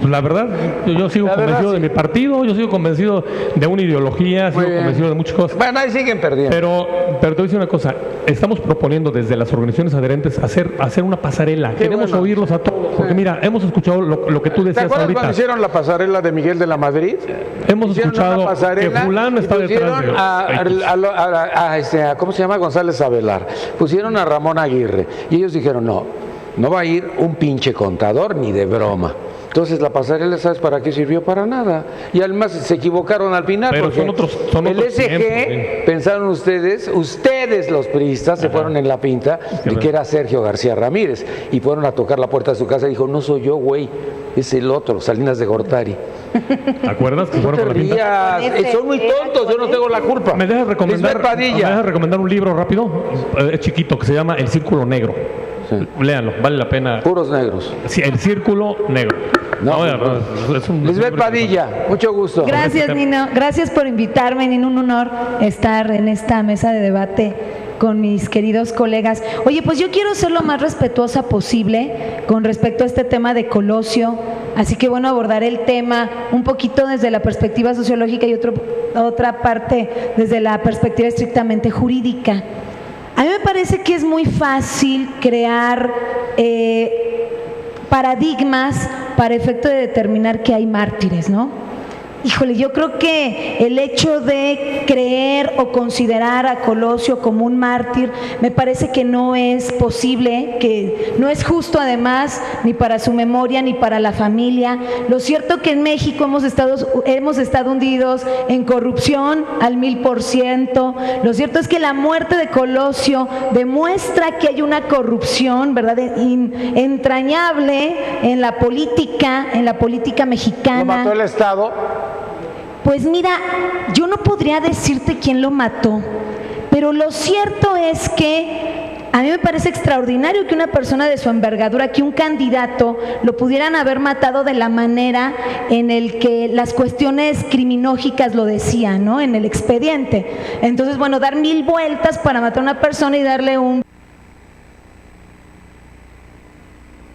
la verdad, yo sigo La verdad, convencido sí. de mi partido, yo sigo convencido de una ideología, sigo bien. convencido de muchas cosas. Bueno, ahí siguen perdiendo. Pero te voy a decir una cosa, estamos proponiendo desde las organizaciones adherentes hacer una pasarela. Queremos bueno. oírlos a todos, porque mira, hemos escuchado lo que tú ¿Te decías acuerdas ahorita. cuando hicieron la pasarela de Miguel de la Madrid? Hemos Hicieron escuchado una pasarela que fulano y está detrás pusieron de ¿cómo se llama? González Avelar. Pusieron a Ramón Aguirre. Y ellos dijeron, no va a ir un pinche contador ni de broma. Entonces la pasarela, ¿sabes para qué sirvió? Para nada. Y además se equivocaron al final. Pero porque son el otros SG, tiempos, pensaron ustedes los priistas, se fueron en la pinta de que era Sergio García Ramírez. Y fueron a tocar la puerta de su casa y dijo, no soy yo, güey, es el otro, Salinas de Gortari. ¿Te acuerdas que No fueron te con la pinta? rías, son muy tontos, yo no tengo la culpa. ¿Me dejas Lisbeth Padilla. recomendar un libro rápido? Es chiquito, que se llama El Círculo Negro. Sí. Léanlo, vale la pena. Puros negros. Sí, El Círculo Negro. Es un Lisbeth libro Padilla, mucho gusto. Gracias, Nino. Gracias por invitarme, Nino. Un honor estar en esta mesa de debate con mis queridos colegas. Oye, pues yo quiero ser lo más respetuosa posible con respecto a este tema de Colosio. Así que bueno, abordaré el tema un poquito desde la perspectiva sociológica y otra parte desde la perspectiva estrictamente jurídica. A mí me parece que es muy fácil crear paradigmas para efecto de determinar que hay mártires, ¿no? Híjole, yo creo que el hecho de creer o considerar a Colosio como un mártir me parece que no es posible, que no es justo además ni para su memoria ni para la familia. Lo cierto que en México hemos estado hundidos en corrupción al 1000%. Lo cierto es que la muerte de Colosio demuestra que hay una corrupción, ¿verdad?, entrañable en la política mexicana. ¿Lo mató el Estado? Pues mira, yo no podría decirte quién lo mató, pero lo cierto es que a mí me parece extraordinario que una persona de su envergadura, que un candidato, lo pudieran haber matado de la manera en el que las cuestiones criminológicas lo decían, ¿no?, en el expediente. Entonces, bueno, dar 1000 vueltas para matar a una persona y darle un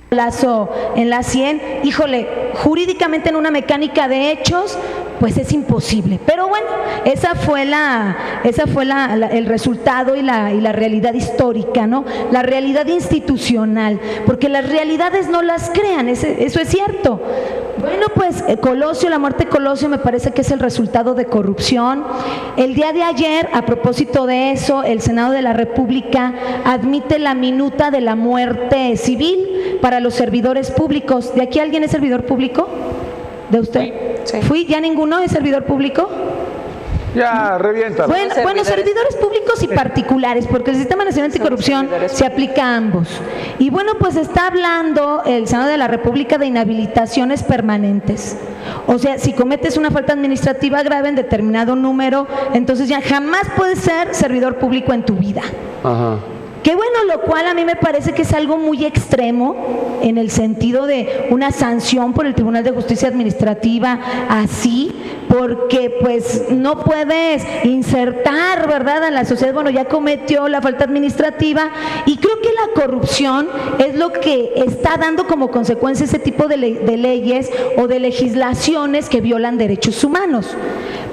lazo en la 100, híjole, jurídicamente en una mecánica de hechos, pues es imposible. Pero bueno, esa fue el resultado y la realidad histórica, ¿no? La realidad institucional, porque las realidades no las crean, eso es cierto. Bueno, pues Colosio, la muerte de Colosio me parece que es el resultado de corrupción. El día de ayer, a propósito de eso, el Senado de la República admite la minuta de la muerte civil para los servidores públicos. ¿De aquí alguien es servidor público? ¿De usted? Sí. ¿Fui? ¿Ya ninguno es servidor público? Ya, revienta. Bueno, servidores públicos y particulares, porque el Sistema Nacional Anticorrupción se aplica a ambos. Y bueno, pues está hablando el Senado de la República de inhabilitaciones permanentes. O sea, si cometes una falta administrativa grave en determinado número, entonces ya jamás puedes ser servidor público en tu vida. Ajá. Qué bueno, lo cual a mí me parece que es algo muy extremo en el sentido de una sanción por el Tribunal de Justicia Administrativa así, porque pues no puedes insertar, ¿verdad?, a la sociedad, bueno, ya cometió la falta administrativa, y creo que la corrupción es lo que está dando como consecuencia ese tipo de leyes o de legislaciones que violan derechos humanos.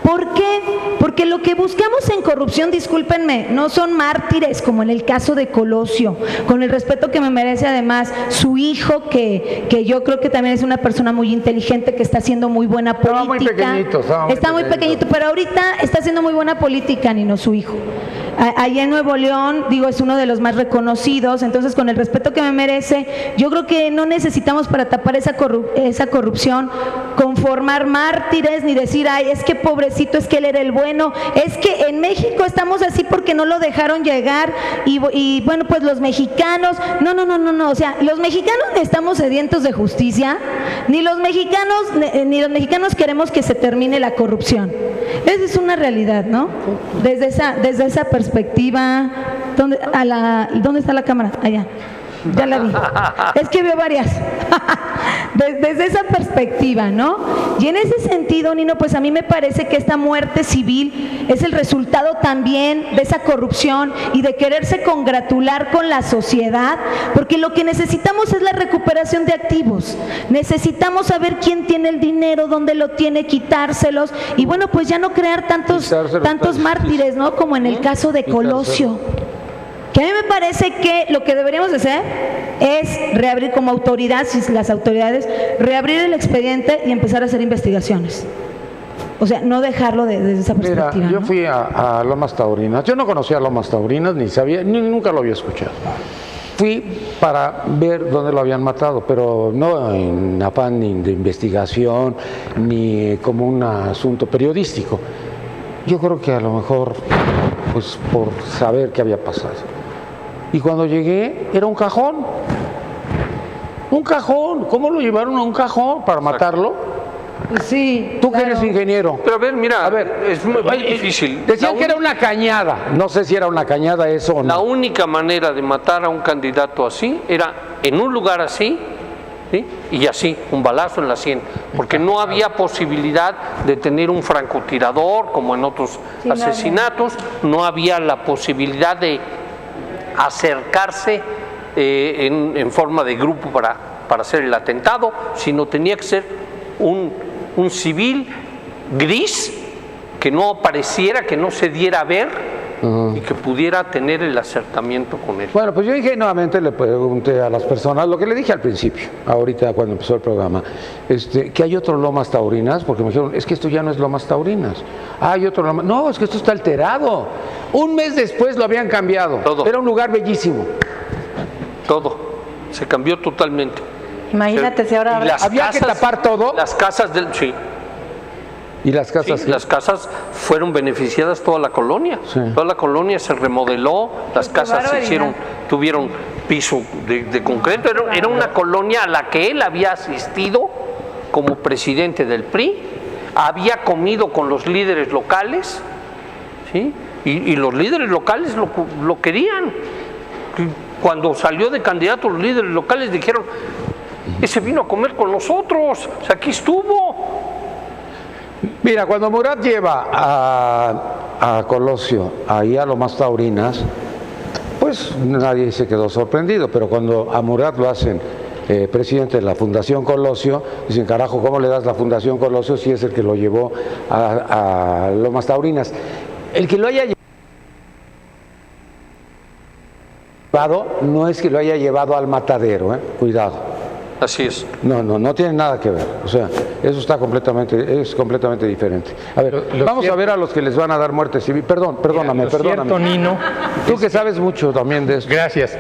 ¿Por qué? Porque lo que buscamos en corrupción, discúlpenme, no son mártires como en el caso de Colosio, con el respeto que me merece además su hijo, que yo creo que también es una persona muy inteligente, que está haciendo muy buena política. Está muy pequeñito, pero ahorita está haciendo muy buena política, Nino, su hijo. Allá en Nuevo León, digo, es uno de los más reconocidos, entonces con el respeto que me merece, yo creo que no necesitamos para tapar esa corrupción conformar mártires, ni decir, ay, es que pobrecito, es que él era el bueno, es que en México estamos así porque no lo dejaron llegar, y bueno, pues los mexicanos, no, o sea, los mexicanos estamos sedientos de justicia, ni los mexicanos queremos que se termine la corrupción. Esa es una realidad, ¿no? Desde esa perspectiva, ¿dónde está la cámara? Allá. Ya la vi. Es que veo varias. Desde esa perspectiva, ¿no? Y en ese sentido, Nino, pues a mí me parece que esta muerte civil es el resultado también de esa corrupción y de quererse congratular con la sociedad, porque lo que necesitamos es la recuperación de activos. Necesitamos saber quién tiene el dinero, dónde lo tiene, quitárselos, y bueno, pues ya no crear tantos mártires, ¿no? Como en el caso de Colosio. Que a mí me parece que lo que deberíamos hacer es reabrir como autoridad, si las autoridades, reabrir el expediente y empezar a hacer investigaciones. O sea, no dejarlo desde esa perspectiva. Mira, yo ¿no? fui a Lomas Taurinas. Yo no conocía Lomas Taurinas, ni sabía, nunca lo había escuchado. Fui para ver dónde lo habían matado, pero no en afán ni de investigación, ni como un asunto periodístico. Yo creo que a lo mejor, pues por saber qué había pasado. Y cuando llegué, era un cajón. Un cajón. ¿Cómo lo llevaron a un cajón para matarlo? Sí. Tú que eres ingeniero. Pero a ver, mira, A ver, es muy difícil. Decían que era una cañada. No sé si era una cañada eso o no. La única manera de matar a un candidato así era en un lugar así, ¿sí? Y así, un balazo en la sien, porque no había posibilidad de tener un francotirador como en otros asesinatos, no había la posibilidad de acercarse en forma de grupo para hacer el atentado, sino tenía que ser un civil gris, que no apareciera, que no se diera a ver y que pudiera tener el acercamiento con él. Bueno, pues yo ingenuamente le pregunté a las personas lo que le dije al principio, ahorita cuando empezó el programa, que hay otro Lomas Taurinas, porque me dijeron, es que esto ya no es Lomas Taurinas. Hay otro Lomas. No, es que esto está alterado. Un mes después lo habían cambiado. Todo. Era un lugar bellísimo. Todo. Se cambió totalmente. Imagínate si ahora ¿Había que tapar todo? Las casas del... Sí. ¿Y las casas? Sí, las casas fueron beneficiadas toda la colonia. Sí. Toda la colonia se remodeló, las casas tuvieron piso de concreto. Era una colonia a la que él había asistido como presidente del PRI, había comido con los líderes locales, ¿sí? Y los líderes locales lo querían. Cuando salió de candidato, los líderes locales dijeron, ese vino a comer con nosotros, o sea, aquí estuvo. Mira, cuando Murat lleva a Colosio ahí a Lomas Taurinas, pues nadie se quedó sorprendido, pero cuando a Murat lo hacen presidente de la Fundación Colosio. Dicen, carajo, ¿cómo le das la Fundación Colosio si es el que lo llevó a Lomas Taurinas? El que lo haya llevado no es que lo haya llevado al matadero, cuidado. Así es. No tiene nada que ver. O sea, eso es completamente diferente. A ver, vamos a ver a los que les van a dar muerte civil. Perdóname. Cierto, Nino, tú que sabes mucho también de esto. Gracias.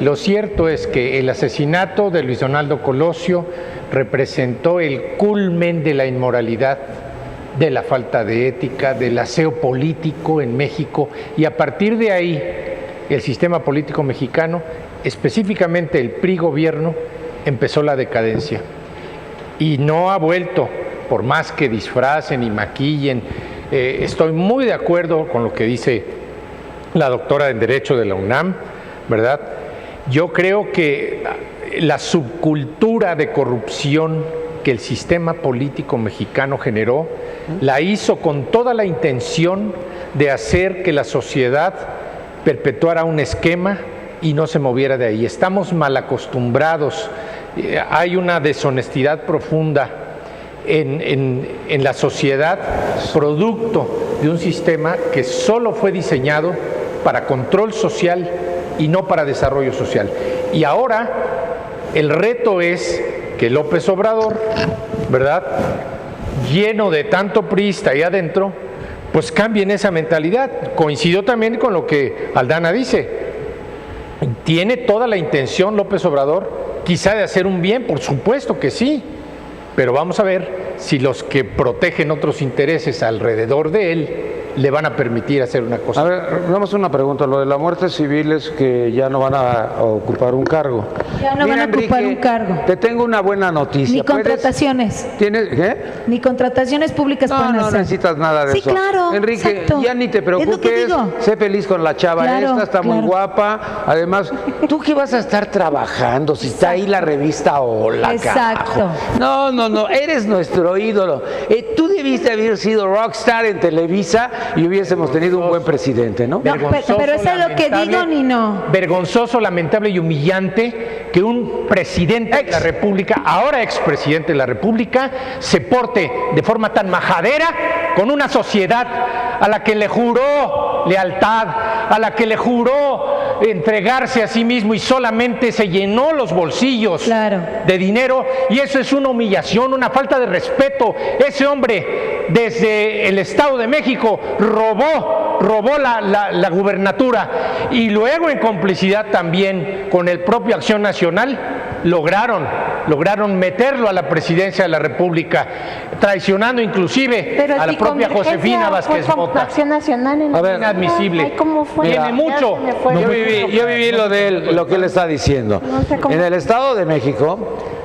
Lo cierto es que el asesinato de Luis Donaldo Colosio representó el culmen de la inmoralidad, de la falta de ética, del aseo político en México, y a partir de ahí el sistema político mexicano, específicamente el PRI gobierno, empezó la decadencia y no ha vuelto, por más que disfracen y maquillen. Estoy muy de acuerdo con lo que dice la doctora en Derecho de la UNAM, ¿verdad? Yo creo que la subcultura de corrupción que el sistema político mexicano generó, la hizo con toda la intención de hacer que la sociedad perpetuara un esquema y no se moviera de ahí. Estamos mal acostumbrados, hay una deshonestidad profunda en la sociedad, producto de un sistema que solo fue diseñado para control social y no para desarrollo social. Y ahora el reto es que López Obrador, ¿verdad?, lleno de tanto priista ahí adentro, pues cambien esa mentalidad. Coincidió también con lo que Aldana dice. ¿Tiene toda la intención López Obrador quizá de hacer un bien? Por supuesto que sí, pero vamos a ver si los que protegen otros intereses alrededor de él le van a permitir hacer una cosa. A ver, vamos a una pregunta. Lo de la muerte civil es que ya no van a ocupar un cargo. Ya no van a ocupar un cargo. Te tengo una buena noticia. Ni contrataciones. ¿Tienes qué? Ni contrataciones públicas pueden hacer. No necesitas nada de eso. Sí, claro. Enrique, exacto. ya ni te preocupes. Sé feliz con la chava esta, está muy guapa. Además, ¿tú qué vas a estar trabajando si está ahí la revista Hola? Exacto. Carajo? No, eres nuestro ídolo. Tú debiste haber sido rockstar en Televisa y hubiésemos tenido un buen presidente, ¿no? Pero eso es lo que digo, Nino. Vergonzoso, lamentable y humillante que un presidente de la República, ahora expresidente de la República, se porte de forma tan majadera con una sociedad a la que le juró lealtad, a la que le juró entregarse a sí mismo y solamente se llenó los bolsillos de dinero, y eso es una humillación, una falta de respeto. Ese hombre desde el Estado de México robó la gubernatura, y luego en complicidad también con el propio Acción Nacional lograron meterlo a la presidencia de la República, traicionando inclusive a la propia Josefina Vázquez Mota. Acción Nacional a ver, inadmisible. Ay, ¿cómo fue? Tiene mucho. Yo viví lo que él está diciendo. No sé cómo. En el Estado de México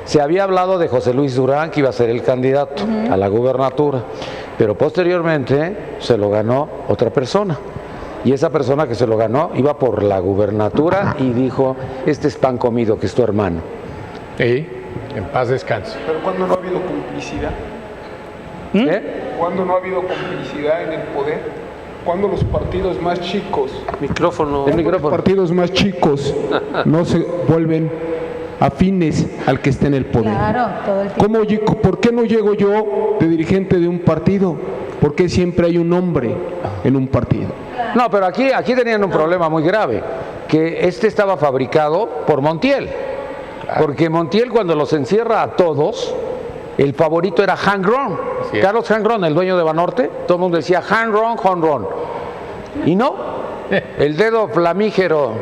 se había hablado de José Luis Durán, que iba a ser el candidato a la gubernatura, pero posteriormente se lo ganó otra persona. Y esa persona que se lo ganó iba por la gubernatura y dijo, este es pan comido, que es tu hermano. Sí, en paz descanse. Pero ¿cuándo no ha habido complicidad? ¿Cuándo no ha habido complicidad en el poder? ¿Cuándo los partidos más chicos? Los partidos más chicos no se vuelven afines al que esté en el poder. Claro, todo el tiempo. ¿Por qué no llego yo de dirigente de un partido? ¿Por qué siempre hay un hombre en un partido? No, pero aquí tenían un problema muy grave, que estaba fabricado por Montiel. Porque Montiel, cuando los encierra a todos, el favorito era Hank Ron. Carlos Hank Ron, el dueño de Banorte, todo el mundo decía Hank Ron. Y no, el dedo flamígero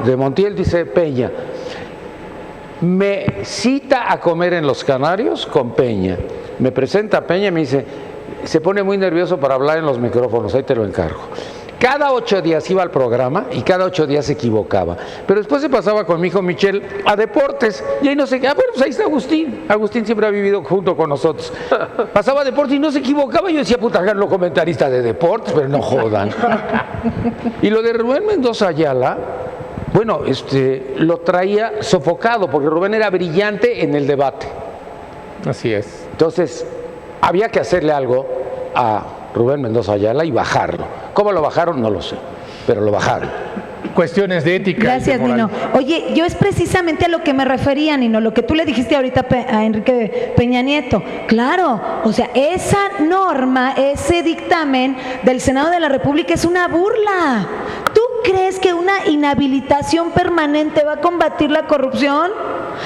de Montiel dice Peña. Me cita a comer en Los Canarios con Peña. Me presenta a Peña y me dice, se pone muy nervioso para hablar en los micrófonos, ahí te lo encargo. Cada 8 días iba al programa y cada 8 días se equivocaba. Pero después se pasaba con mi hijo Michel a deportes y ahí no sé qué. Bueno, pues ahí está Agustín. Agustín siempre ha vivido junto con nosotros. Pasaba a deportes y no se equivocaba. Yo decía, puta, háganlo comentarista de deportes, pero no jodan. Y lo de Rubén Mendoza Ayala, bueno, lo traía sofocado porque Rubén era brillante en el debate. Así es. Entonces, había que hacerle algo a Rubén Mendoza Ayala y bajarlo. ¿Cómo lo bajaron? No lo sé, pero lo bajaron. cuestiones de ética. Gracias, y de moral. Nino. Oye, yo es precisamente a lo que me refería, Nino, lo que tú le dijiste ahorita a Enrique Peña Nieto. Claro, o sea, esa norma, ese dictamen del Senado de la República es una burla. ¿Tú crees que una inhabilitación permanente va a combatir la corrupción?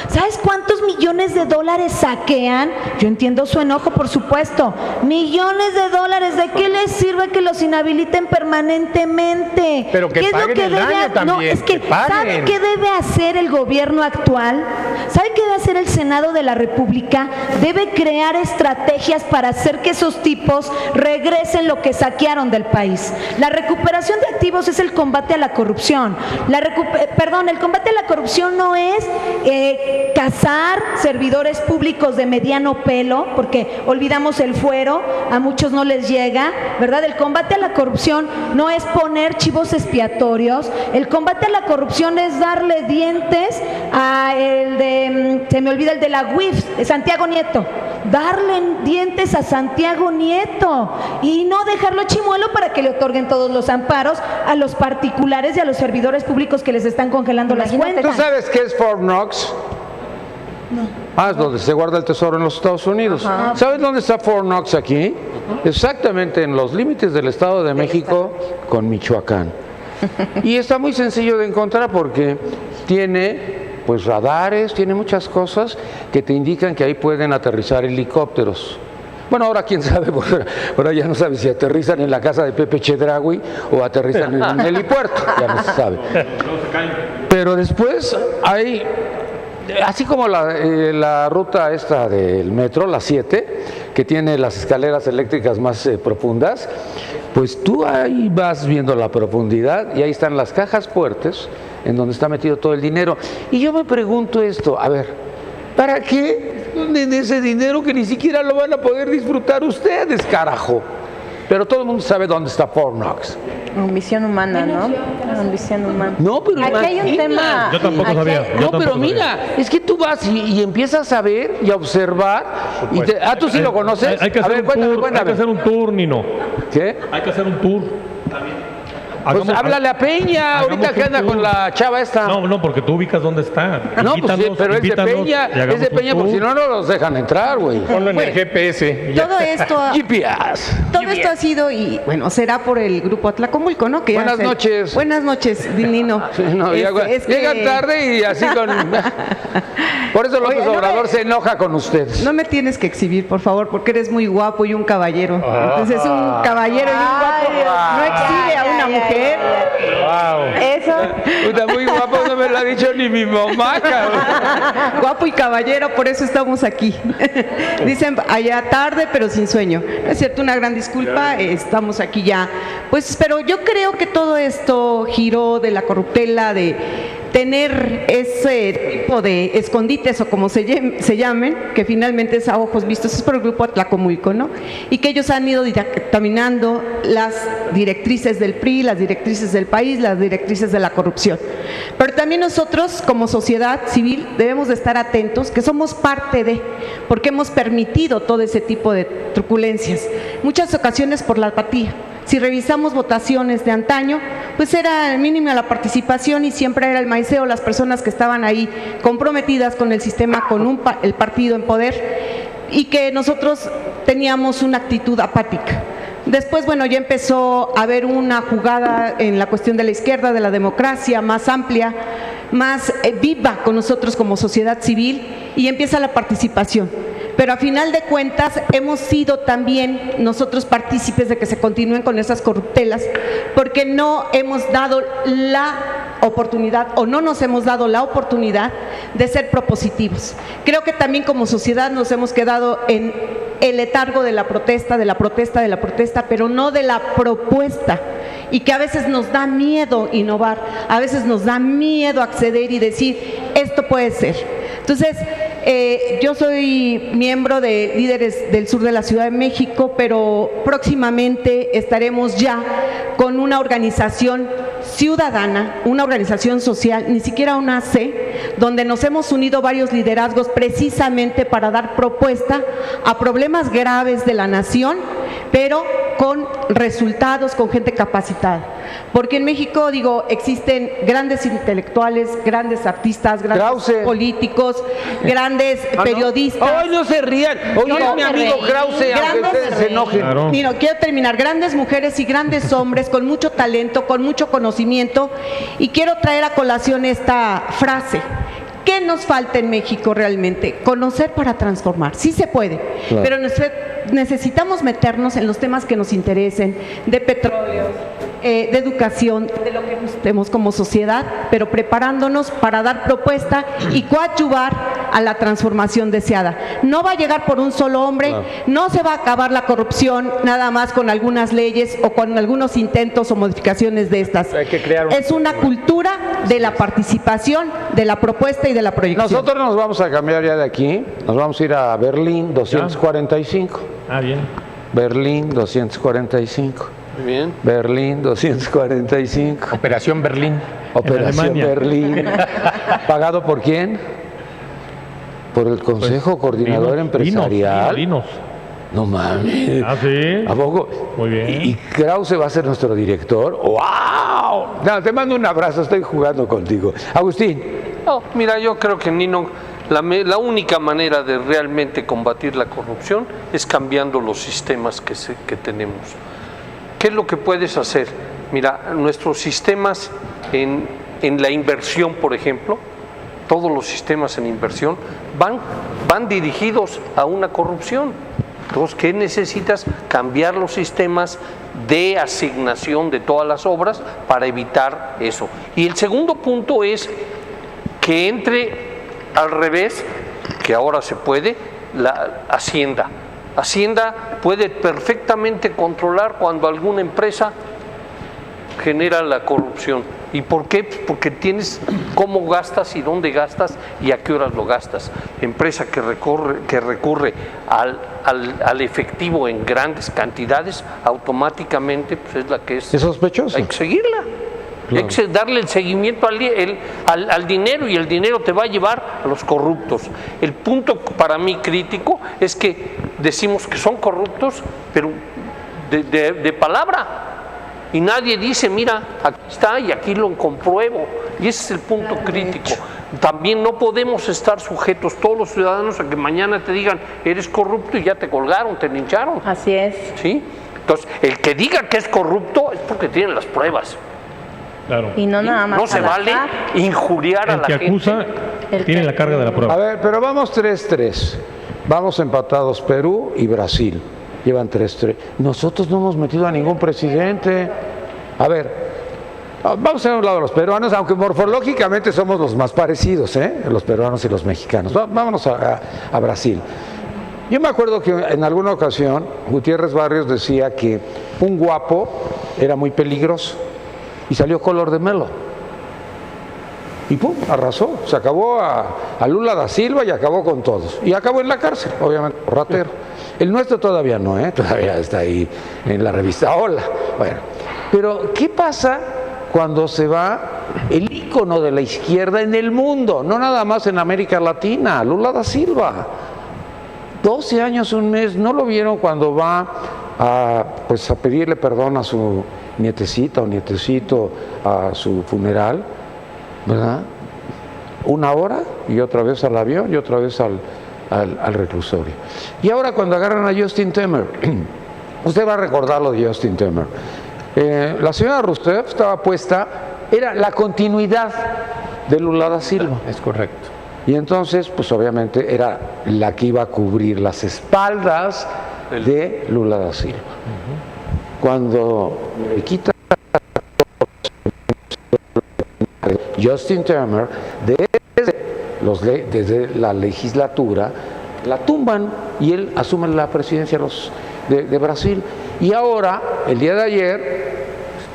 ¿Sabes cuántos millones de dólares saquean? Yo entiendo su enojo, por supuesto. Millones de dólares, ¿de qué les sirve que los inhabiliten permanentemente? Pero que ¿Qué es lo paguen que el debe daño también, No, es que que paguen. ¿sabe qué debe hacer el gobierno actual? ¿Sabe qué debe hacer el Senado de la República? Debe crear estrategias para hacer que esos tipos regresen lo que saquearon del país. La recuperación de activos es el combate a la corrupción. El combate a la corrupción no es cazar servidores públicos de mediano pelo, porque olvidamos el fuero, a muchos no les llega, ¿verdad? El combate a la corrupción no es poner chivos expiatorios, el combate a la corrupción es darle dientes a el de la UIF, Santiago Nieto, darle dientes a Santiago Nieto y no dejarlo chimuelo para que le otorguen todos los amparos a los particulares y a los servidores públicos que les están congelando las cuentas. ¿Tú sabes qué es Fort Knox? No. Es donde se guarda el tesoro en los Estados Unidos. Ajá. ¿Sabes dónde está Fort Knox aquí? Exactamente en los límites del Estado de México con Michoacán. Y está muy sencillo de encontrar porque tiene pues radares, tiene muchas cosas que te indican que ahí pueden aterrizar helicópteros. Bueno, ahora quién sabe, porque ahora ya no sabe si aterrizan en la casa de Pepe Chedraui o aterrizan en el helipuerto, ya no se sabe. Pero después hay, así como la ruta esta del metro, la 7, que tiene las escaleras eléctricas más profundas, pues tú ahí vas viendo la profundidad y ahí están las cajas fuertes en donde está metido todo el dinero. Y yo me pregunto esto, a ver, ¿para qué esconden ese dinero que ni siquiera lo van a poder disfrutar ustedes, carajo? Pero todo el mundo sabe dónde está Fort Knox. Ambición humana, ¿no? Ambición humana. No, pero aquí hay un tema. Yo tampoco sabía. No, pero mira, es que tú vas y empiezas a ver y a observar. Y ¿tú sí lo conoces? Hay que hacer Hay que hacer un tour, Nino. ¿Qué? Hay que hacer un tour. Pues háblale a Peña, ahorita que anda con la chava esta. No, porque tú ubicas dónde está. No, pues sí, pero es de Peña, porque si no, no los dejan entrar, güey. Ponlo en el GPS. Todo esto, GPS. Todo esto ha sido, y bueno, será por el grupo Atlacomulco, ¿no? Que buenas noches. Buenas noches, Nino. Sí, no, llegan tarde y así con... Por eso López Obrador se enoja con ustedes. No me tienes que exhibir, por favor, porque eres muy guapo y un caballero. Entonces, un caballero y un guapo no exhibe a una mujer. Wow. Eso. Está muy guapo, no me lo ha dicho ni mi mamá, cabrón. Guapo y caballero, por eso estamos aquí. Dicen allá tarde, pero sin sueño. Es cierto, una gran disculpa, estamos aquí ya. Pues, pero yo creo que todo esto giró de la corruptela, de tener ese tipo de escondites o como se llamen, que finalmente es a ojos vistos, es por el grupo Atlacomulco, ¿no? Y que ellos han ido dictaminando las directrices del PRI, las directrices del país, las directrices de la corrupción. Pero también nosotros, como sociedad civil, debemos de estar atentos, que somos parte de, porque hemos permitido todo ese tipo de truculencias. Muchas ocasiones por la apatía. Si revisamos votaciones de antaño, pues era mínima la participación y siempre era el maiceo, las personas que estaban ahí comprometidas con el sistema, con el partido en poder, y que nosotros teníamos una actitud apática. Después, bueno, ya empezó a haber una jugada en la cuestión de la izquierda, de la democracia más amplia, más viva con nosotros como sociedad civil, y empieza la participación. Pero a final de cuentas hemos sido también nosotros partícipes de que se continúen con esas corruptelas, porque no hemos dado la oportunidad o no nos hemos dado la oportunidad de ser propositivos. Creo que también como sociedad nos hemos quedado en el letargo de la protesta, pero no de la propuesta, y que a veces nos da miedo innovar, a veces nos da miedo acceder y decir, esto puede ser. Entonces, yo soy miembro de Líderes del Sur de la Ciudad de México, pero próximamente estaremos ya con una organización ciudadana, una organización social, ni siquiera una AC, donde nos hemos unido varios liderazgos precisamente para dar propuesta a problemas graves de la nación, pero con resultados, con gente capacitada. porque en México, digo, existen grandes intelectuales, grandes artistas, grandes Krause. políticos, grandes periodistas. Hoy no se rían. Hoy No, es mi amigo Krause, aunque ustedes se enojen. Claro. Nino, quiero terminar. Grandes mujeres y grandes hombres con mucho talento, con mucho conocimiento. Y quiero traer a colación esta frase. ¿Qué nos falta en México realmente? Conocer para transformar. Sí se puede, Claro. pero necesitamos meternos en los temas que nos interesen, de petróleo, de educación, de lo que necesitemos como sociedad, pero preparándonos para dar propuesta y coadyuvar a la transformación deseada. No va a llegar por un solo hombre, no se va a acabar la corrupción nada más con algunas leyes o con algunos intentos o modificaciones de estas. Hay que crear Es una cultura de la participación, de la propuesta y de la proyección. Nosotros nos vamos a cambiar ya de aquí, nos vamos a ir a Berlín 245. Ah, bien. Berlín 245. Muy bien. Berlín 245. Operación Berlín. Operación Alemania. Berlín. ¿Pagado por quién? Por el Consejo Coordinador Empresarial. Dinos. No mames. Ah, sí. ¿A poco? Muy bien. ¿Y Krause va a ser nuestro director? ¡Wow! No, te mando un abrazo, estoy jugando contigo. Agustín. No, mira, yo creo que Nino, la única manera de realmente combatir la corrupción es cambiando los sistemas que tenemos. ¿Qué es lo que puedes hacer? Mira, nuestros sistemas en la inversión, por ejemplo, todos los sistemas en inversión van dirigidos a una corrupción. Entonces, ¿qué necesitas? Cambiar los sistemas de asignación de todas las obras para evitar eso. Y el segundo punto es que entre al revés, que ahora se puede, la Hacienda. Hacienda puede perfectamente controlar cuando alguna empresa genera la corrupción. ¿Y por qué? Pues porque tienes cómo gastas y dónde gastas y a qué horas lo gastas. Empresa que recurre al efectivo en grandes cantidades, automáticamente pues es la que es. ¿Es sospechoso? Hay que seguirla. Hay que darle el seguimiento al dinero y el dinero te va a llevar a los corruptos. El punto para mí crítico es que decimos que son corruptos, pero de palabra. Y nadie dice, mira, aquí está y aquí lo compruebo. Y ese es el punto crítico. También no podemos estar sujetos todos los ciudadanos a que mañana te digan, eres corrupto y ya te colgaron, te lincharon. Así es. ¿Sí? Entonces, el que diga que es corrupto es porque tiene las pruebas. Claro. Y no nada más. No se al vale azar. injuriar a El la que acusa gente. tiene la carga de la A prueba. ver, pero vamos 3-3. Vamos empatados Perú y Brasil. Llevan 3-3. Nosotros no hemos metido a ningún presidente. A ver, vamos a un lado de los peruanos, aunque morfológicamente somos los más parecidos, los peruanos y los mexicanos. Vámonos a Brasil. Yo me acuerdo que en alguna ocasión Gutiérrez Barrios decía que un guapo era muy peligroso y salió Collor de Mello. Y pum, arrasó, se acabó a Lula da Silva y acabó con todos. Y acabó en la cárcel, obviamente, por ratero. El nuestro todavía no, todavía está ahí en la revista Hola. Bueno, pero ¿qué pasa cuando se va el ícono de la izquierda en el mundo? No nada más en América Latina, Lula da Silva. 12 años, un mes, ¿no lo vieron cuando va a pedirle perdón a su nietecita o nietecito a su funeral? ¿Verdad? Una hora y otra vez al avión y otra vez al reclusorio. Y ahora cuando agarran a Justin Temer, usted va a recordar lo de Justin Temer. La señora Rousseff estaba puesta, era la continuidad de Lula da Silva. Es correcto. Y entonces, pues obviamente era la que iba a cubrir las espaldas de Lula da Silva. Cuando le quita Justin Temer, desde la legislatura, la tumban y él asume la presidencia de Brasil. Y ahora, el día de ayer,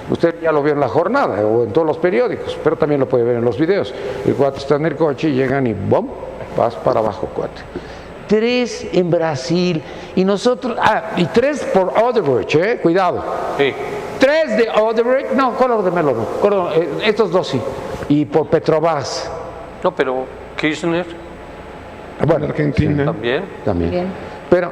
usted ya lo vio en la jornada o en todos los periódicos, pero también lo puede ver en los videos. El cuate está en el coche y llegan y ¡bum! Vas para abajo, cuate. 3 en Brasil y nosotros, y 3 por Odebrecht, cuidado. Sí. 3 de Odebrecht, no, Collor de Mello no, estos 2 sí, y por Petrobras. No, pero Kirchner Bueno, Argentina. también. también. Bien. Pero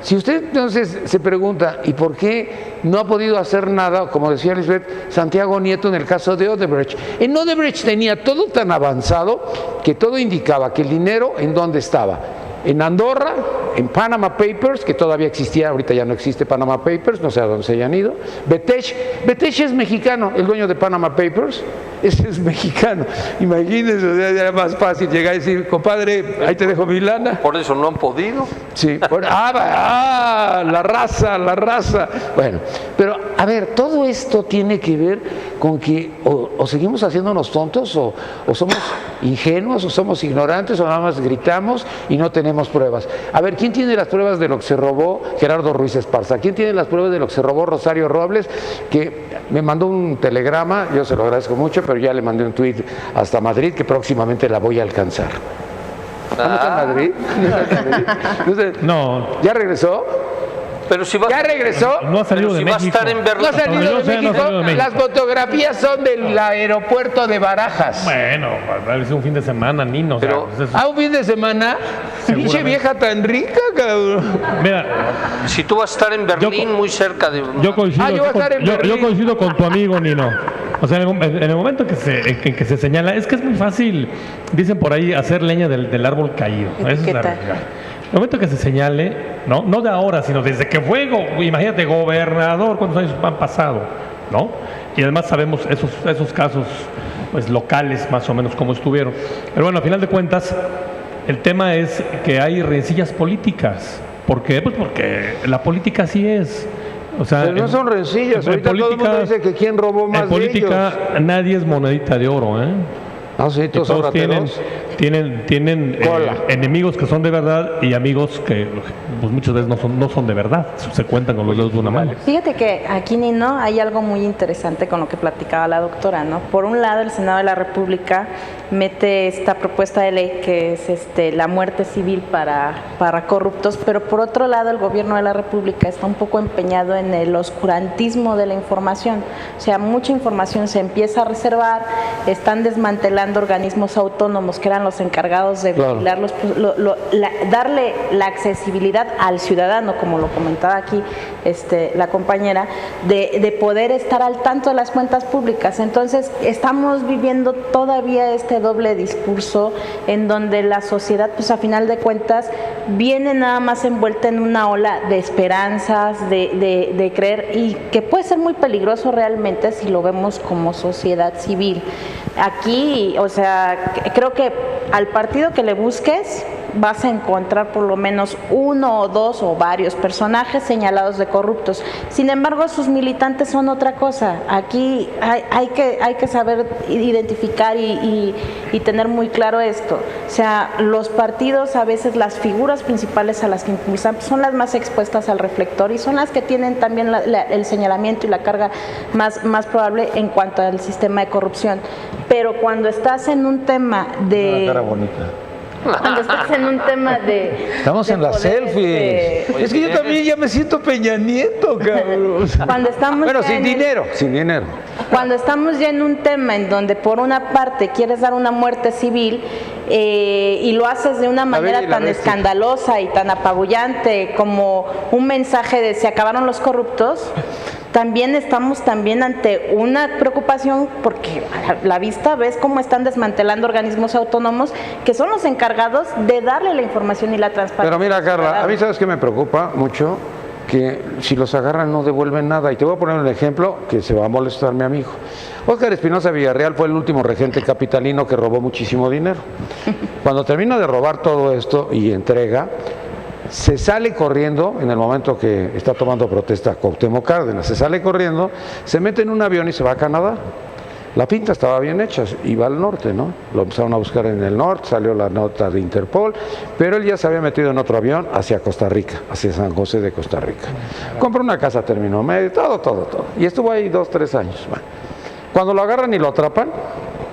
si usted entonces se pregunta, ¿y por qué no ha podido hacer nada, como decía Lisbeth, Santiago Nieto en el caso de Odebrecht. En Odebrecht tenía todo tan avanzado que todo indicaba que el dinero en dónde estaba. En Andorra, en Panama Papers, que todavía existía, ahorita ya no existe Panama Papers, no sé a dónde se hayan ido. Betech es mexicano, el dueño de Panama Papers, ese es mexicano. Imagínense, era más fácil llegar y decir, compadre, ahí te dejo mi lana. Por eso no han podido. Sí, la raza. Bueno, pero a ver, todo esto tiene que ver con que o seguimos haciéndonos tontos o somos ingenuos o somos ignorantes o nada más gritamos y no tenemos pruebas. A ver, ¿quién tiene las pruebas de lo que se robó Gerardo Ruiz Esparza? ¿Quién tiene las pruebas de lo que se robó Rosario Robles? Que me mandó un telegrama, yo se lo agradezco mucho, pero ya le mandé un tuit hasta Madrid que próximamente la voy a alcanzar. ¿No está en Madrid? No. ¿Ya regresó? Pero si ¿Ya regresó? No ha salido de va a México. estar en Berlín. No ha salido de México. Las fotografías son del aeropuerto de Barajas. Bueno, es un fin de semana, Nino. Pero, un fin de semana. Pinche vieja tan rica, cabrón. Mira, si tú vas a estar en Berlín, muy cerca de... Yo coincido, yo voy a estar en Berlín. yo coincido con tu amigo, Nino. O sea, en el momento en que se señala, es que es muy fácil, dicen por ahí, hacer leña del árbol caído. Esa es la realidad. En el momento que se señale, no de ahora, sino desde que fue, imagínate, gobernador, ¿cuántos años han pasado? ¿No? Y además sabemos esos casos pues locales más o menos cómo estuvieron. Pero bueno, a final de cuentas, el tema es que hay rencillas políticas. ¿Por qué? Pues porque la política así es. O sea, pero no son rencillas, ahorita todo el mundo dice que quién robó más de ellos. En política nadie es monedita de oro, ¿eh? Ah, sí, todos tienen enemigos que son de verdad y amigos que pues muchas veces no son de verdad, se cuentan con los dedos de una mano. Fíjate que aquí, Nino, hay algo muy interesante con lo que platicaba la doctora, ¿no? Por un lado, el Senado de la República mete esta propuesta de ley que es la muerte civil para corruptos, pero por otro lado, el gobierno de la República está un poco empeñado en el oscurantismo de la información. O sea, mucha información se empieza a reservar, están desmantelando organismos autónomos que eran los encargados de vigilar darle la accesibilidad al ciudadano, como lo comentaba aquí la compañera, de poder estar al tanto de las cuentas públicas. Entonces, estamos viviendo todavía este doble discurso en donde la sociedad, pues a final de cuentas, viene nada más envuelta en una ola de esperanzas, de creer, y que puede ser muy peligroso realmente si lo vemos como sociedad civil. Aquí, o sea, creo que al partido que le busques vas a encontrar por lo menos uno o dos o varios personajes señalados de corruptos. Sin embargo, sus militantes son otra cosa. Aquí hay que saber identificar y tener muy claro esto. O sea, los partidos, a veces las figuras principales a las que impulsan son las más expuestas al reflector y son las que tienen también el señalamiento y la carga más probable en cuanto al sistema de corrupción. Pero cuando estás en un tema de... Una cara bonita. Cuando estás en un tema de... Estamos en las selfies. Es que yo también ya me siento Peña Nieto, cabrón. Cuando estamos bueno, sin dinero. Cuando estamos ya en un tema en donde por una parte quieres dar una muerte civil y lo haces de una manera tan escandalosa y tan apabullante como un mensaje de se acabaron los corruptos, también estamos ante una preocupación porque a la vista ves cómo están desmantelando organismos autónomos que son los encargados de darle la información y la transparencia. Pero mira, Carla, a mí sabes que me preocupa mucho que si los agarran no devuelven nada. Y te voy a poner un ejemplo que se va a molestar mi amigo. Óscar Espinosa Villarreal fue el último regente capitalino que robó muchísimo dinero. Cuando termina de robar todo esto y entrega, se sale corriendo, en el momento que está tomando protesta Cuauhtémoc Cárdenas, se sale corriendo, se mete en un avión y se va a Canadá. La pinta estaba bien hecha, iba al norte, ¿no? Lo empezaron a buscar en el norte, salió la nota de Interpol, pero él ya se había metido en otro avión hacia Costa Rica, hacia San José de Costa Rica. Compró una casa, terminó medio, todo. Y estuvo ahí 2-3 años. Bueno, cuando lo agarran y lo atrapan,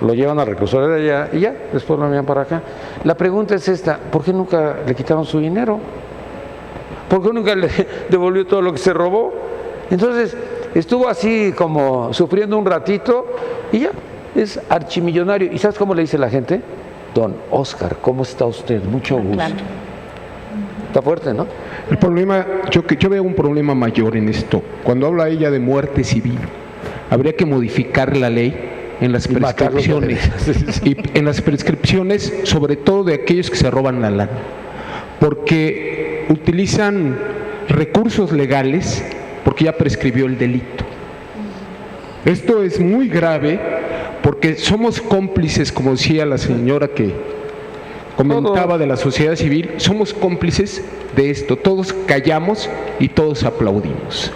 lo llevan al reclusorio de allá y ya, después lo envían para acá. La pregunta es esta, ¿por qué nunca le quitaron su dinero? ¿Por qué nunca le devolvió todo lo que se robó? Entonces, estuvo así como sufriendo un ratito y ya, es archimillonario. ¿Y sabes cómo le dice la gente? Don Óscar, ¿cómo está usted? Mucho gusto. Claro. Está fuerte, ¿no? El problema, yo veo un problema mayor en esto. Cuando habla ella de muerte civil, habría que modificar la ley en las prescripciones. Y en las prescripciones, sobre todo de aquellos que se roban la lana. Porque utilizan recursos legales porque ya prescribió el delito. Esto es muy grave porque somos cómplices, como decía la señora que comentaba de la sociedad civil, somos cómplices de esto. Todos callamos y todos aplaudimos.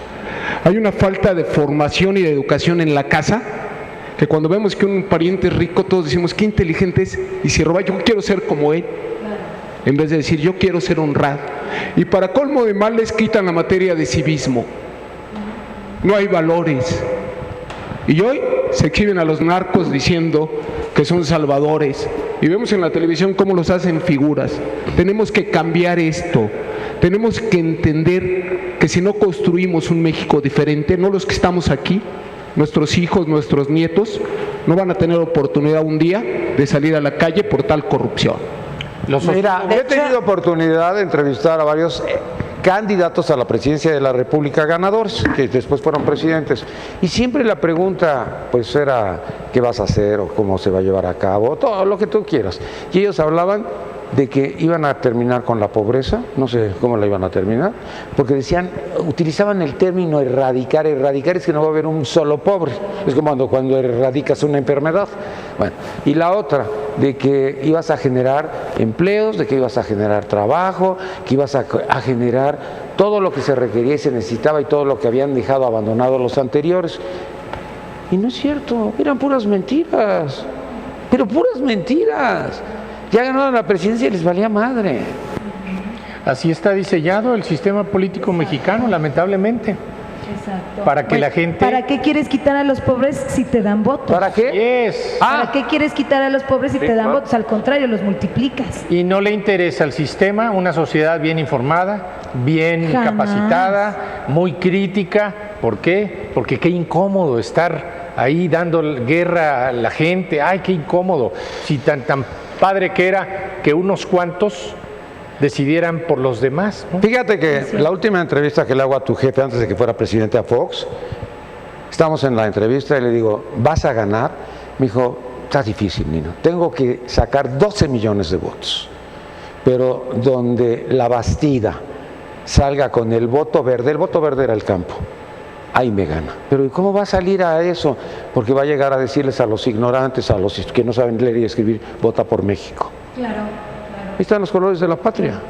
Hay una falta de formación y de educación en la casa, que cuando vemos que un pariente es rico, todos decimos qué inteligente es, y si roba, yo quiero ser como él, en vez de decir yo quiero ser honrado. Y para colmo de males quitan la materia de civismo. No hay valores. Y hoy se exhiben a los narcos diciendo que son salvadores. Y vemos en la televisión cómo los hacen figuras. Tenemos que cambiar esto. Tenemos que entender que si no construimos un México diferente, no los que estamos aquí, nuestros hijos, nuestros nietos, no van a tener oportunidad un día de salir a la calle por tal corrupción. Mira, he tenido oportunidad de entrevistar a varios candidatos a la presidencia de la República ganadores, que después fueron presidentes, y siempre la pregunta pues era ¿qué vas a hacer? O cómo se va a llevar a cabo, todo lo que tú quieras, y ellos hablaban de que iban a terminar con la pobreza, no sé cómo la iban a terminar, porque decían, utilizaban el término erradicar es que no va a haber un solo pobre, es como cuando erradicas una enfermedad. Bueno, y la otra, de que ibas a generar empleos, de que ibas a generar trabajo, que ibas a generar todo lo que se requería y se necesitaba y todo lo que habían dejado abandonado los anteriores. Y no es cierto, eran puras mentiras, pero puras mentiras. Ya ganaron la presidencia y les valía madre. Así está diseñado el sistema político mexicano, lamentablemente. Exacto. Para que la gente... ¿Para qué quieres quitar a los pobres si te dan votos? ¿Para qué? Yes. ¿Para qué quieres quitar a los pobres si te dan votos? Al contrario, los multiplicas. Y no le interesa al sistema una sociedad bien informada, bien capacitada, muy crítica. ¿Por qué? Porque qué incómodo estar ahí dando guerra a la gente. Ay, qué incómodo. Si tan padre que era que unos cuantos decidieran por los demás, ¿no? Fíjate que la última entrevista que le hago a tu jefe antes de que fuera presidente a Fox, estamos en la entrevista y le digo, ¿vas a ganar? Me dijo, está difícil, Nino, tengo que sacar 12 millones de votos, pero donde la Bastida salga con el voto verde era el campo, ahí me gana. Pero ¿y cómo va a salir a eso? Porque va a llegar a decirles a los ignorantes, a los que no saben leer y escribir, vota por México. Claro. Ahí están los colores de la patria.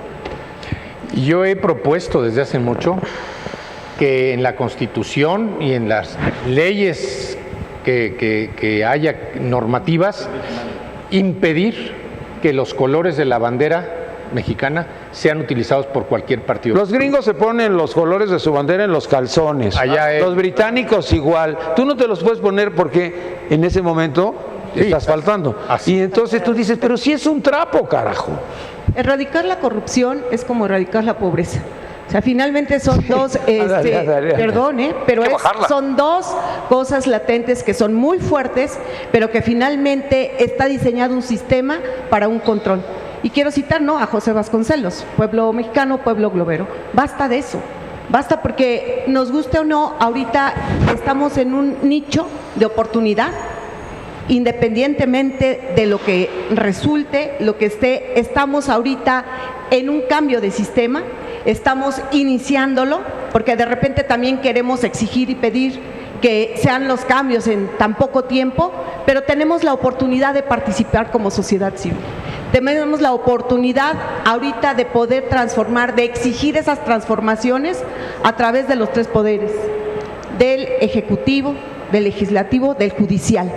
Yo he propuesto desde hace mucho que en la Constitución y en las leyes que haya normativas, impedir que los colores de la bandera mexicana sean utilizados por cualquier partido. Los gringos se ponen los colores de su bandera en los calzones. Los británicos igual. Tú no te los puedes poner porque en ese momento estás faltando. Y entonces tú dices, pero si es un trapo, carajo. Erradicar la corrupción es como erradicar la pobreza. O sea, finalmente son dos, pero son dos cosas latentes que son muy fuertes, pero que finalmente está diseñado un sistema para un control. Y quiero citar a José Vasconcelos, pueblo mexicano, pueblo globero. Basta de eso, basta porque nos guste o no, ahorita estamos en un nicho de oportunidad, independientemente de lo que resulte, lo que esté, estamos ahorita en un cambio de sistema, estamos iniciándolo, porque de repente también queremos exigir y pedir que sean los cambios en tan poco tiempo, pero tenemos la oportunidad de participar como sociedad civil. Tenemos la oportunidad ahorita de poder transformar, de exigir esas transformaciones a través de los tres poderes, del Ejecutivo, del Legislativo, del Judicial.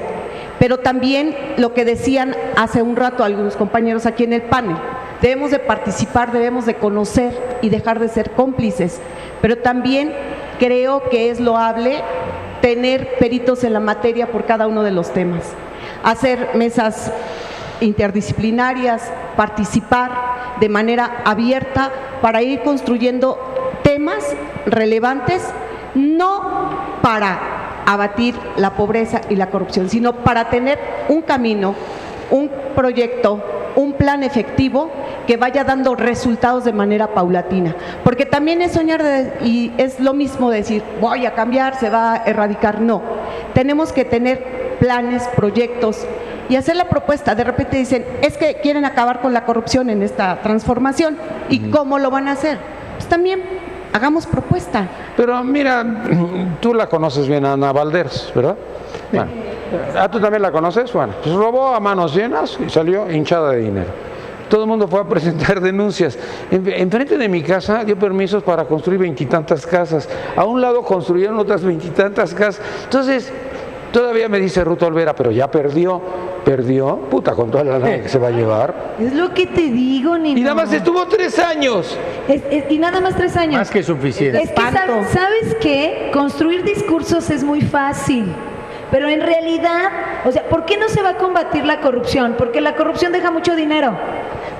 Pero también lo que decían hace un rato algunos compañeros aquí en el panel, debemos de participar, debemos de conocer y dejar de ser cómplices, pero también creo que es loable tener peritos en la materia por cada uno de los temas, hacer mesas interdisciplinarias, participar de manera abierta para ir construyendo temas relevantes, no para abatir la pobreza y la corrupción, sino para tener un camino, un proyecto, un plan efectivo que vaya dando resultados de manera paulatina. Porque también es soñar y es lo mismo decir, voy a cambiar, se va a erradicar. No, tenemos que tener planes, proyectos y hacer la propuesta. De repente dicen, es que quieren acabar con la corrupción en esta transformación. ¿Y cómo lo van a hacer? Pues también hagamos propuesta. Pero mira, tú la conoces bien, Ana Valderas, ¿verdad? Bueno, ¿tú también la conoces? Bueno, pues robó a manos llenas y salió hinchada de dinero. Todo el mundo fue a presentar denuncias. Enfrente de mi casa dio permisos para construir 20 y tantas casas. A un lado construyeron otras 20 y tantas casas. Entonces, todavía me dice Ruth Olvera, pero ya perdió, puta, con toda la lana que se va a llevar. Es lo que te digo, Nino. Y nada más estuvo 3 años. Y nada más 3 años. Más que suficiente. Es que, ¿sabes qué? Construir discursos es muy fácil. Pero en realidad, o sea, ¿por qué no se va a combatir la corrupción? Porque la corrupción deja mucho dinero.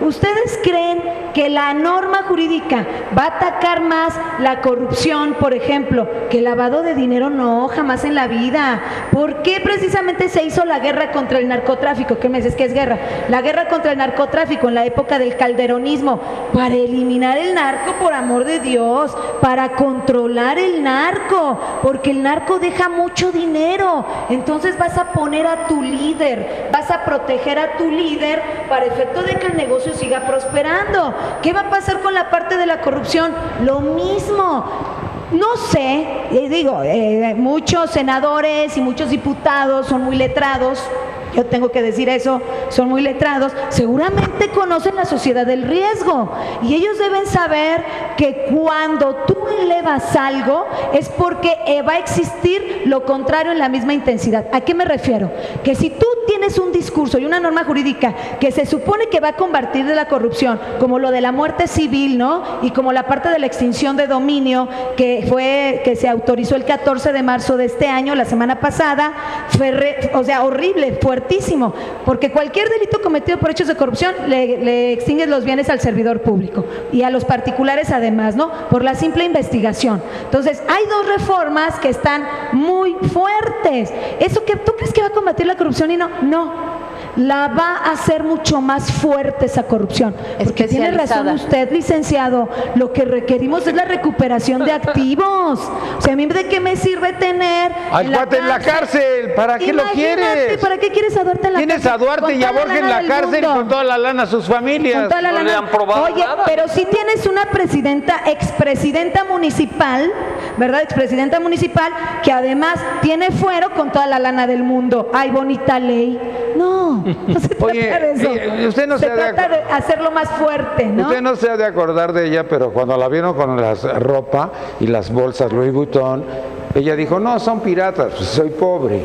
¿Ustedes creen que la norma jurídica va a atacar más la corrupción, por ejemplo, que el lavado de dinero? No, jamás en la vida. ¿Por qué precisamente se hizo la guerra contra el narcotráfico? ¿Qué me dices que es guerra? La guerra contra el narcotráfico en la época del calderonismo, para eliminar el narco, por amor de Dios, para controlar el narco, porque el narco deja mucho dinero. Entonces vas a poner a tu líder, vas a proteger a tu líder para efecto de que el negocio siga prosperando. ¿Qué va a pasar con la parte de la corrupción? Lo mismo. No sé, muchos senadores y muchos diputados son muy letrados. Yo tengo que decir eso, son muy letrados, seguramente conocen la sociedad del riesgo y ellos deben saber que cuando tú elevas algo es porque va a existir lo contrario en la misma intensidad. ¿A qué me refiero? Que si tú tienes un discurso y una norma jurídica que se supone que va a combatir de la corrupción, como lo de la muerte civil, ¿no? Y como la parte de la extinción de dominio que se autorizó el 14 de marzo de este año, la semana pasada, fue horrible, fuertísimo, porque cualquier delito cometido por hechos de corrupción le extingues los bienes al servidor público y a los particulares además, ¿no? Por la simple investigación. Entonces, hay 2 reformas que están muy fuertes. ¿Eso que tú crees que va a combatir la corrupción y no? La va a hacer mucho más fuerte esa corrupción. Porque tiene razón usted, licenciado, lo que requerimos es la recuperación de activos. O sea, a mí ¿de qué me sirve tener al cuate en la cárcel? ¿Para qué lo quieres? ¿Para qué quieres a Duarte en la cárcel? Tienes a Duarte y a Borges en la cárcel con toda la lana a sus familias. Con toda la lana. No le han probado Oye, nada. pero si tienes una expresidenta municipal, ¿verdad? Expresidenta municipal, que además tiene fuero con toda la lana del mundo. ¡Ay, bonita ley! No se trata de eso. Usted no se trata de hacerlo más fuerte, ¿no? Usted no se ha de acordar de ella, pero cuando la vieron con la ropa y las bolsas Louis Vuitton, ella dijo, no, son piratas, pues soy pobre.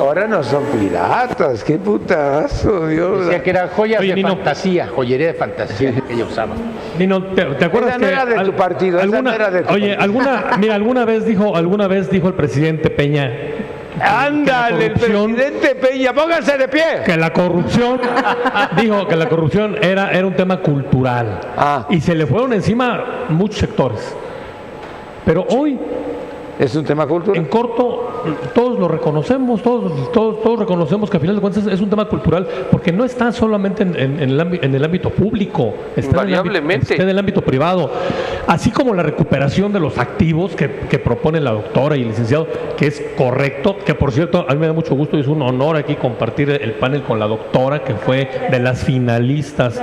Ahora no son piratas, qué putazo, Dios. Decía que eran joyas de fantasía, joyería de fantasía que ella usaba. Nino, ¿te acuerdas esa no era de tu partido, esa no era de tu partido. alguna vez dijo el presidente Peña. Ándale, el presidente Peña, pónganse de pie. Que la corrupción, dijo que la corrupción era un tema cultural. Y se le fueron encima muchos sectores. Pero hoy es un tema cultural. En corto, todos lo reconocemos, todos reconocemos que al final de cuentas es un tema cultural, porque no está solamente en el ámbito público, está en el ámbito privado. Así como la recuperación de los activos que propone la doctora y el licenciado, que es correcto, que por cierto, a mí me da mucho gusto y es un honor aquí compartir el panel con la doctora, que fue de las finalistas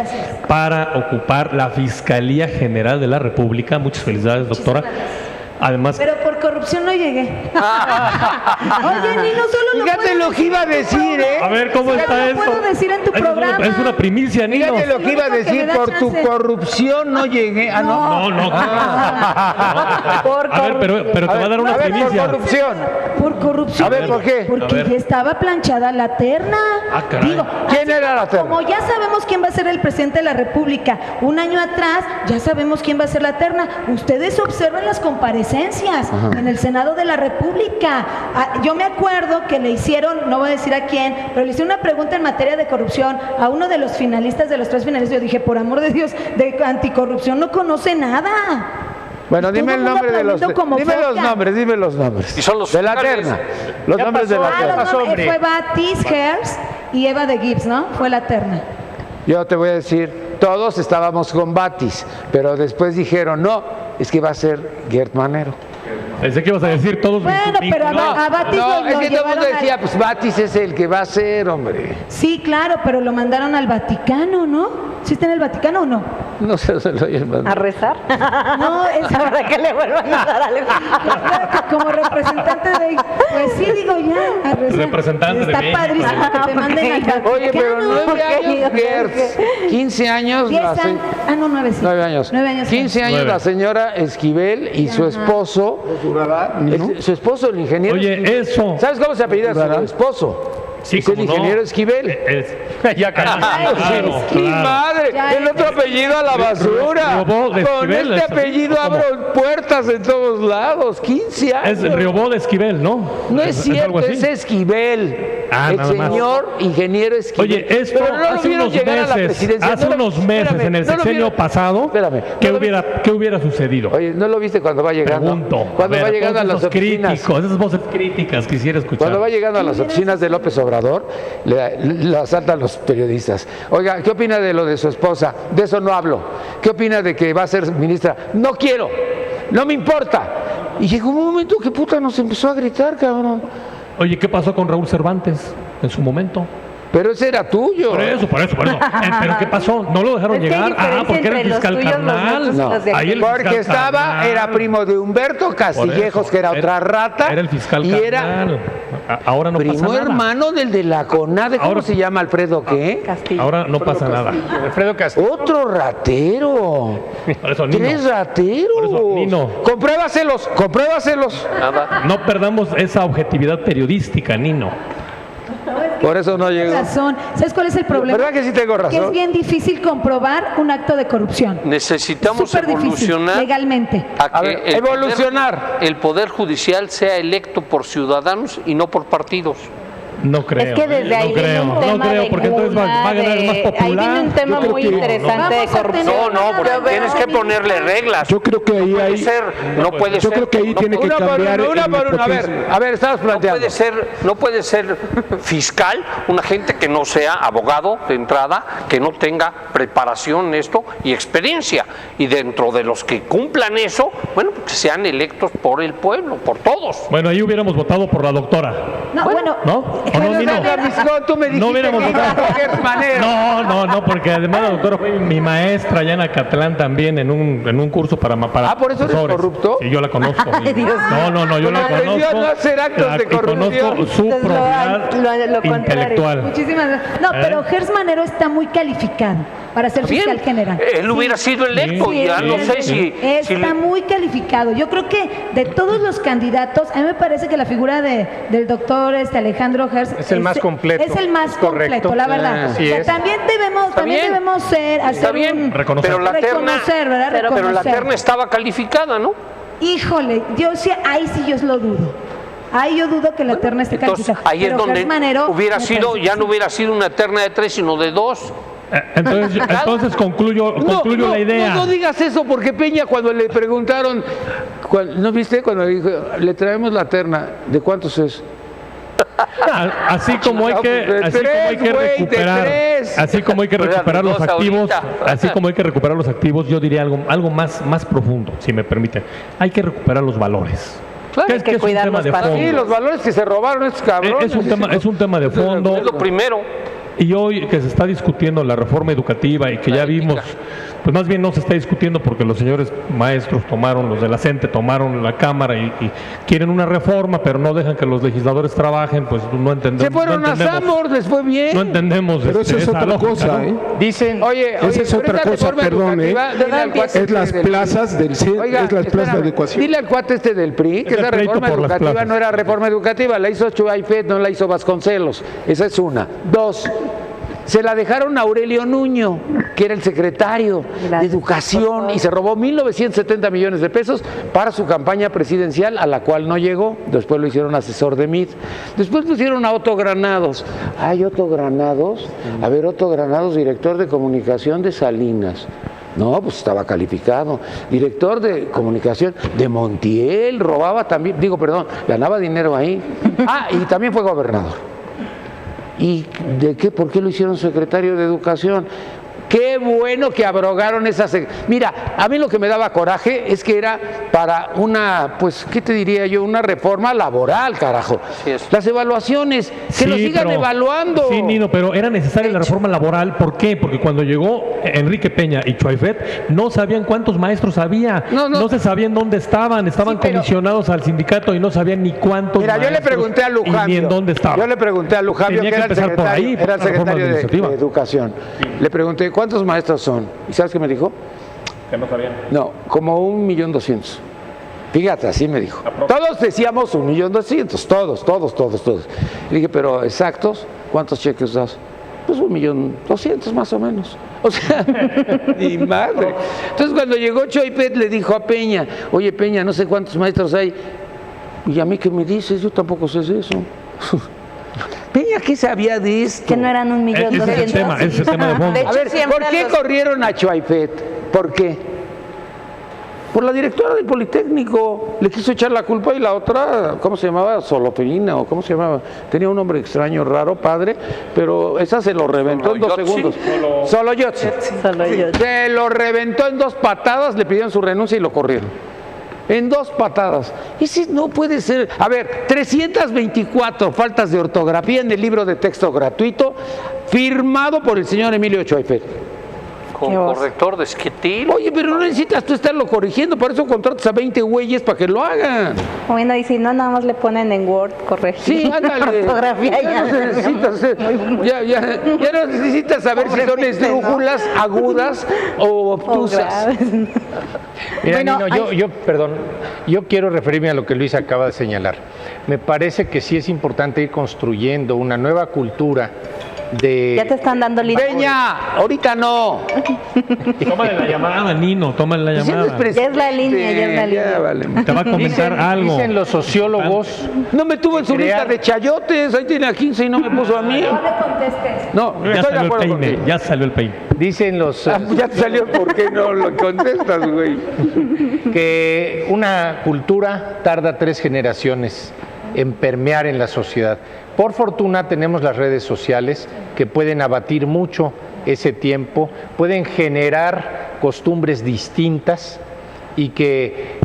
para ocupar la Fiscalía General de la República. Muchas felicidades, doctora. Además, pero por corrupción no llegué. Oye, Nino, solo fíjate lo que iba a decir, ¿eh? A ver, ¿cómo está eso? Lo puedo decir en tu programa. Es una primicia, Nino. Fíjate lo que iba a decir, por tu corrupción no llegué. Ah, no. No. A ver, pero te va a dar una primicia. Por corrupción. Por corrupción. A ver, ¿por qué? Porque ya estaba planchada la terna. Ah, caray. Digo, ¿quién era la terna? Como ya sabemos quién va a ser el presidente de la República, un año atrás ya sabemos quién va a ser la terna. Ustedes observan las comparecencias en el Senado de la República. Yo me acuerdo que le hicieron, no voy a decir a quién, pero le hicieron una pregunta en materia de corrupción a uno de los finalistas, de los 3 finalistas. Yo dije, por amor de Dios, de anticorrupción no conoce nada. Bueno, dime el nombre de los dime los nombres. Y son los de la terna. Los nombres de la terna. Fue Batis, Hers y Eva de Gibbs, ¿no? Fue la terna. Yo te voy a decir, todos estábamos con Batis, pero después dijeron, no, es que va a ser Gert Manero. Pensé que ibas a decir todos. Bueno, pero a Batis No, lo es que todo el llevaron mundo decía, pues Batis es el que va a ser, hombre. Sí, claro, pero lo mandaron al Vaticano, ¿no? ¿Sí está en el Vaticano o no? No sé, se lo llevan. ¿A rezar? No, es ¿Para que le vuelvan a dar algo? como representante de... Pues sí, digo ya, a rezar. Representante de Está México. padrísimo que te manden al Vaticano. Oye, pero 9 años, Gertz. 15 años. 10 la se- años. Ah, no, 9 sí. 9 años. 9 años. 15 años 9. la señora Esquivel y su esposo. Su esposo, el ingeniero. Oye, Esquivel. eso. ¿Sabes cómo se apellida su esposo? Sí, es el cómo no. ingeniero Esquivel. Ya claro, ¡Mi madre! Ya El otro apellido a la basura. Riobó de Con Esquivel, este es- apellido ¿cómo? abro puertas en todos lados. 15 años. Es Riobó de Esquivel, ¿no? No es cierto, algo así? es Esquivel. Ah, el nada más. señor ingeniero Esquivel. Oye, esto Pero no lo hace vieron unos llegar a la meses, presidencia. hace No lo- unos meses espérame, en el no lo sexenio vieron- pasado, Espérame. ¿qué hubiera sucedido? Oye, ¿no lo viste cuando va llegando? Pregunto. Cuando A va ver, llegando a todos las esos oficinas. críticos, esas voces críticas quisiera escuchar. Cuando va llegando a las oficinas de López Obrador, le asaltan los periodistas. Oiga, ¿qué opina de lo de su esposa? De eso no hablo. ¿Qué opina de que va a ser ministra? No quiero, no me importa. Y llegó un momento que puta nos empezó a gritar, cabrón. Oye, ¿qué pasó con Raúl Cervantes en su momento? Pero ese era tuyo. Por eso. ¿Pero qué pasó? ¿No lo dejaron Es que hay llegar? Ah, diferencia porque era el entre los fiscal tuyos, los carnal. nuestros y los de Ahí el Porque fiscal estaba, carnal. era primo de Humberto Castillejos, Por eso, que era otra rata. Era el fiscal y carnal. Ahora no primo pasa nada. hermano del de la CONADE. ¿Cómo Ahora- se llama? ¿Alfredo qué? Castillo. Ahora no pasa nada. Alfredo Castillo. Otro ratero. Por eso, Nino, 3 rateros. Por eso, Nino. Compruébaselos. Nada. no perdamos esa objetividad periodística, Nino. Por eso no llegó. Razón. ¿Sabes cuál es el problema? ¿Verdad que sí tengo Que es razón? bien difícil comprobar un acto de corrupción. Necesitamos Súper difícil, evolucionar legalmente. A ver, evolucionar. El poder judicial sea electo por ciudadanos y no por partidos. No creo. Es que desde ahí no viene creo, un tema no creo, de porque entonces va a ganar el más popular. Ahí viene un tema Yo creo muy que- interesante de Vamos a tener- corrupción. No, porque tienes que ponerle reglas. Yo creo que ahí puede hay... ser, no puede Yo ser. creo que ahí no tiene que puede- Una por cambiar una, una el por una. nepotismo. A ver, estamos planteando. no puede ser fiscal una gente que no sea abogado de entrada, que no tenga preparación en esto y experiencia. Y dentro de los que cumplan eso, bueno, que sean electos por el pueblo, por todos. Bueno, ahí hubiéramos votado por la doctora. No, bueno, ¿no? ¿O no, pero Nino? a ver, No, tú me dijiste No hubiéramos que votado. iba a ser manera. No, porque además la doctora fue mi maestra allá en Acatlán también en un curso para Ah, ¿por eso eres profesores. corrupto? Sí, yo la conozco. Ay, Dios No, yo la Aprendió a conozco. no hacer actos de Y conozco corrupción. su Entonces, probidad lo contrario. intelectual. muchísimas gracias. No, pero Gers Manero está muy calificado para ser Bien, fiscal general. él hubiera sido electo, Sí, ya no sé evidentemente. si Está muy calificado. Yo creo que de todos los candidatos, a mí me parece que la figura del doctor Alejandro Gers Es el más completo. Es el más Es correcto. completo, la verdad. Así O sea, es. también bien. debemos Está hacer bien, Reconocer. pero la terna, reconocer, ¿verdad? pero la Reconocer. terna estaba calificada, ¿no? Híjole, yo sí, ahí sí yo lo dudo. Ahí yo dudo que la terna esté Entonces calificada. ahí es Pero donde Gers Manero hubiera me sido, parece ya que no sí. hubiera sido una terna de 3, sino de 2. Entonces concluyo No, la idea. No digas eso porque Peña cuando le preguntaron, ¿no viste? Cuando dijo, le traemos la terna, ¿de cuántos es? Así como hay que, De así como hay que tres, güey, de recuperar, tres. así como hay que Pero recuperar eran los dos activos, ahorita. así como hay que recuperar los activos, yo diría algo más profundo, si me permiten. Hay que recuperar los valores. Claro, hay que es un cuidar tema los de patrimonios. Sí, fondo. los valores que se robaron estos cabrones. Es un tema de fondo. Es lo primero. Y hoy que se está discutiendo la reforma educativa y que ya vimos, pues más bien no se está discutiendo porque los señores maestros los de la CENTE tomaron la Cámara y quieren una reforma, pero no dejan que los legisladores trabajen, pues no entendemos. Se fueron a Zamor, les fue bien. No entendemos Pero eso es esa otra lógica, cosa, ¿no? ¿eh? Dicen, Oye, Esa es pero otra esta cosa, reforma perdón, educativa, dile al cuate Es las este del plazas del CEN, Oiga, es las plazas espérame, de educación. Dile al cuate este del PRI que Es el esa pleito reforma por las educativa plazas. no era reforma educativa, la hizo Chuaifet, no la hizo Vasconcelos. Esa es una. Dos, se la dejaron a Aurelio Nuño, que era el secretario de Educación, y se robó 1.970 millones de pesos para su campaña presidencial, a la cual no llegó. Después lo hicieron asesor de MIT. Después pusieron a Otto Granados. ¿Hay Otto Granados? A ver, Otto Granados, director de comunicación de Salinas. No, pues estaba calificado. Director de comunicación de Montiel, robaba también, ganaba dinero ahí. Y también fue gobernador. ¿Y de qué? ¿Por qué lo hicieron secretario de Educación? Qué bueno que abrogaron esas. Mira, a mí lo que me daba coraje es que era para una, pues, ¿qué te diría yo? Una reforma laboral, carajo. Así es. Las evaluaciones, que lo sigan evaluando. Sí, Nino, pero era necesaria la reforma laboral. ¿Por qué? Porque cuando llegó Enrique Peña y Choaifet, no sabían cuántos maestros había. No se sabían dónde estaban comisionados al sindicato y no sabían ni cuántos. Mira, yo le pregunté a Lujambio. Ni en dónde estaba. Yo le pregunté a Lujambio, que era el secretario de Educación. Le pregunté, ¿cuántos maestros son? ¿Y sabes qué me dijo? Que no sabían. No, como 1.200.000. Fíjate, así me dijo. Todos decíamos 1.200.000, todos. Le dije, pero exactos, ¿cuántos cheques das? Pues 1.200.000 más o menos. O sea, ni madre. Entonces cuando llegó Choaifet le dijo a Peña, oye Peña, no sé cuántos maestros hay. ¿Y a mí qué me dices? Yo tampoco sé eso. Peña, ¿qué sabía de esto? Que no eran 1.200.000. Ese es el tema de fondo. A ver, ¿por qué corrieron a Choaifet? ¿Por qué? Por la directora del Politécnico. Le quiso echar la culpa y la otra, ¿cómo se llamaba? Solopelina, o ¿cómo se llamaba? Tenía un nombre extraño, raro, padre, pero esa se lo reventó en 2 segundos. Soloyotzi. Se lo reventó en 2 patadas, le pidieron su renuncia y lo corrieron. En 2 patadas. Ese no puede ser. A ver, 324 faltas de ortografía en el libro de texto gratuito, firmado por el señor Emilio Choaifet. Con corrector de esquitil. Oye, pero no necesitas tú estarlo corrigiendo, por eso contratas a 20 güeyes para que lo hagan. Bueno, y si no, nada más le ponen en Word corregir. Sí, ándale. Ortografía ya no necesitas, ya no necesitas saber si son esdrújulas, agudas o obtusas. Mira, bueno, Nino, yo quiero referirme a lo que Luis acaba de señalar. Me parece que sí es importante ir construyendo una nueva cultura de... Ya te están dando línea. Peña, ahorita no. Tómale la llamada, Nino, tómale la llamada. Ya es la línea, Vale. Te va a comentar algo. Dicen los sociólogos... No me tuvo en su lista de chayotes, ahí tiene a 15 y no me puso a mí. No le contestes. No, estoy de acuerdo contigo. Ya salió el peine. Dicen los... ya te salió, ¿por qué no lo contestas, güey? Que una cultura tarda 3 generaciones en permear en la sociedad. Por fortuna tenemos las redes sociales que pueden abatir mucho ese tiempo, pueden generar costumbres distintas y que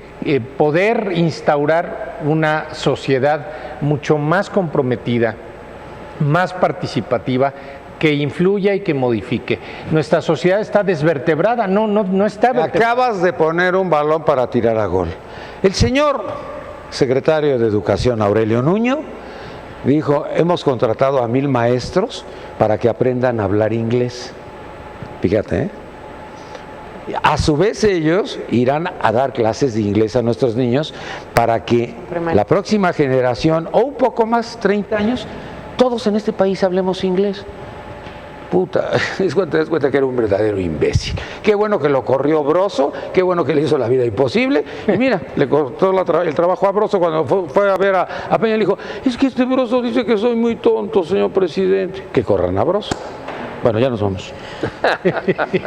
poder instaurar una sociedad mucho más comprometida, más participativa, que influya y que modifique. Nuestra sociedad está desvertebrada, no está vertebrada. Acabas de poner un balón para tirar a gol. El señor secretario de Educación, Aurelio Nuño, dijo, hemos contratado a 1,000 maestros para que aprendan a hablar inglés. Fíjate, ¿eh? A su vez ellos irán a dar clases de inglés a nuestros niños para que la próxima generación, o un poco más, 30 años, todos en este país hablemos inglés. Puta, te das cuenta que era un verdadero imbécil. Qué bueno que lo corrió Broso, qué bueno que le hizo la vida imposible. Y mira, le costó el trabajo a Broso cuando fue a ver a Peña, le dijo, es que este Broso dice que soy muy tonto, señor presidente. Que corran a Broso. Bueno, ya nos vamos.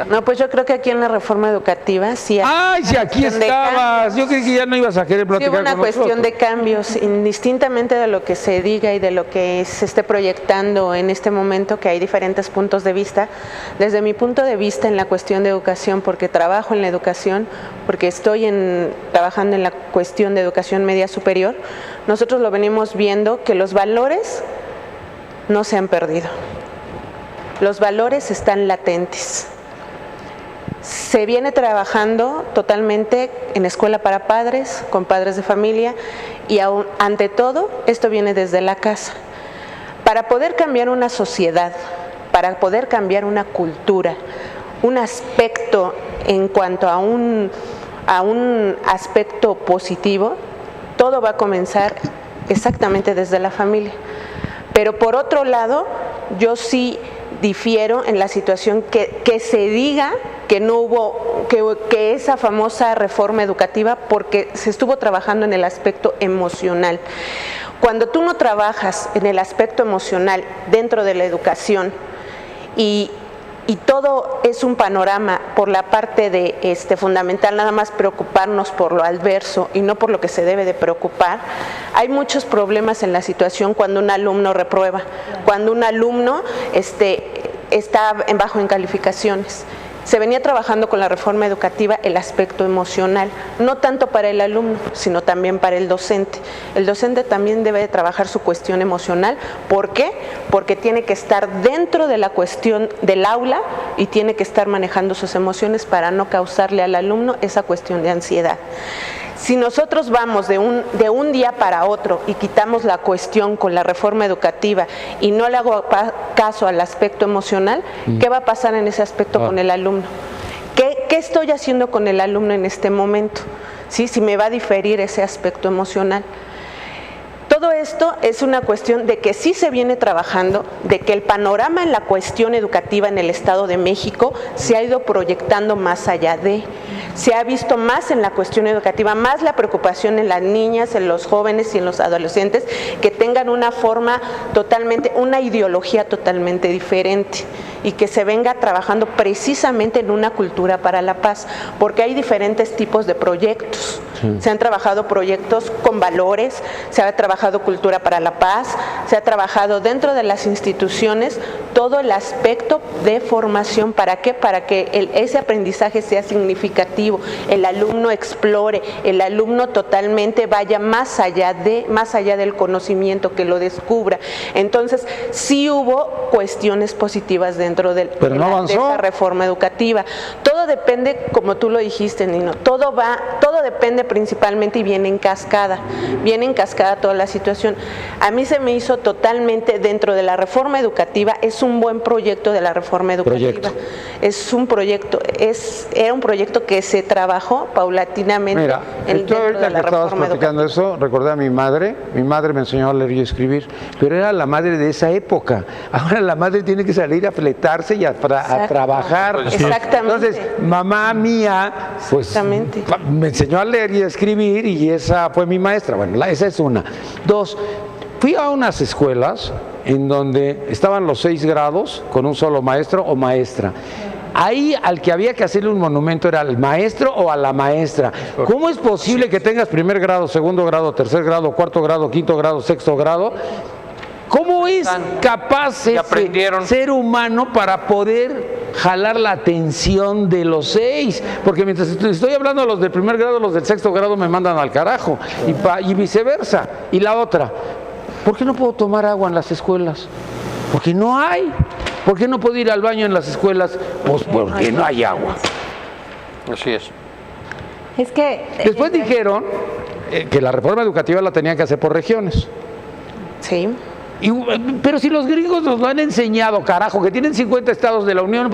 No, pues yo creo que aquí en la reforma educativa sí hay... ¡Ay, si aquí estabas! Yo creí que ya no ibas a querer platicar con nosotros. Sí, hubo una cuestión de cambios, indistintamente de lo que se diga y de lo que se esté proyectando en este momento, que hay diferentes puntos de vista. Desde mi punto de vista en la cuestión de educación, porque trabajo en la educación, porque estoy trabajando en la cuestión de educación media superior, nosotros lo venimos viendo que los valores no se han perdido. Los valores están latentes. Se viene trabajando totalmente en escuela para padres, con padres de familia y ante todo esto viene desde la casa. Para poder cambiar una sociedad, para poder cambiar una cultura, un aspecto en cuanto a un aspecto positivo, todo va a comenzar exactamente desde la familia. Pero por otro lado, yo sí difiero en la situación que se diga que no hubo, que esa famosa reforma educativa, porque se estuvo trabajando en el aspecto emocional. Cuando tú no trabajas en el aspecto emocional dentro de la educación y todo es un panorama por la parte de fundamental, nada más preocuparnos por lo adverso y no por lo que se debe de preocupar. Hay muchos problemas en la situación cuando un alumno reprueba, cuando un alumno está bajo en calificaciones. Se venía trabajando con la reforma educativa el aspecto emocional, no tanto para el alumno, sino también para el docente. El docente también debe de trabajar su cuestión emocional. ¿Por qué? Porque tiene que estar dentro de la cuestión del aula y tiene que estar manejando sus emociones para no causarle al alumno esa cuestión de ansiedad. Si nosotros vamos de un día para otro y quitamos la cuestión con la reforma educativa y no le hago caso al aspecto emocional, ¿qué va a pasar en ese aspecto con el alumno? ¿Qué estoy haciendo con el alumno en este momento? ¿Sí? Si me va a diferir ese aspecto emocional. Todo esto es una cuestión de que sí se viene trabajando, de que el panorama en la cuestión educativa en el Estado de México se ha ido proyectando más allá de, se ha visto más en la cuestión educativa, más la preocupación en las niñas, en los jóvenes y en los adolescentes, que tengan una forma totalmente, una ideología totalmente diferente y que se venga trabajando precisamente en una cultura para la paz, porque hay diferentes tipos de proyectos. Se han trabajado proyectos con valores, se ha trabajado cultura para la paz, se ha trabajado dentro de las instituciones todo el aspecto de formación. ¿Para qué? Para que ese aprendizaje sea significativo, el alumno explore, el alumno totalmente vaya más allá del conocimiento, que lo descubra. Entonces, sí hubo cuestiones positivas dentro de esa reforma educativa. Todo depende, como tú lo dijiste, Nino, todo depende principalmente y viene en cascada toda la situación. A mí se me hizo totalmente dentro de la reforma educativa, es un buen proyecto de la reforma educativa. Es un proyecto, era un proyecto que se trabajó paulatinamente. Mira, dentro de la que estabas platicando eso, recordé a mi madre me enseñó a leer y escribir, pero era la madre de esa época. Ahora la madre tiene que salir a fletarse y a trabajar. Exactamente. Entonces, mamá mía, pues me enseñó a leer y a escribir y esa fue mi maestra. Bueno, esa es una. Dos, fui a unas escuelas en donde estaban los 6 grados con un solo maestro o maestra. Ahí al que había que hacerle un monumento era al maestro o a la maestra. ¿Cómo es posible que tengas primer grado, segundo grado, tercer grado, cuarto grado, quinto grado, sexto grado? ¿Cómo es capaz ese ser humano para poder jalar la atención de los 6? Porque mientras estoy hablando de los del primer grado, los del sexto grado me mandan al carajo y viceversa. Y la otra, ¿por qué no puedo tomar agua en las escuelas? Porque no hay. ¿Por qué no puedo ir al baño en las escuelas? Pues porque no hay agua. Así es. Es que después dijeron que la reforma educativa la tenían que hacer por regiones. Sí. Pero si los gringos nos lo han enseñado, carajo, que tienen 50 estados de la Unión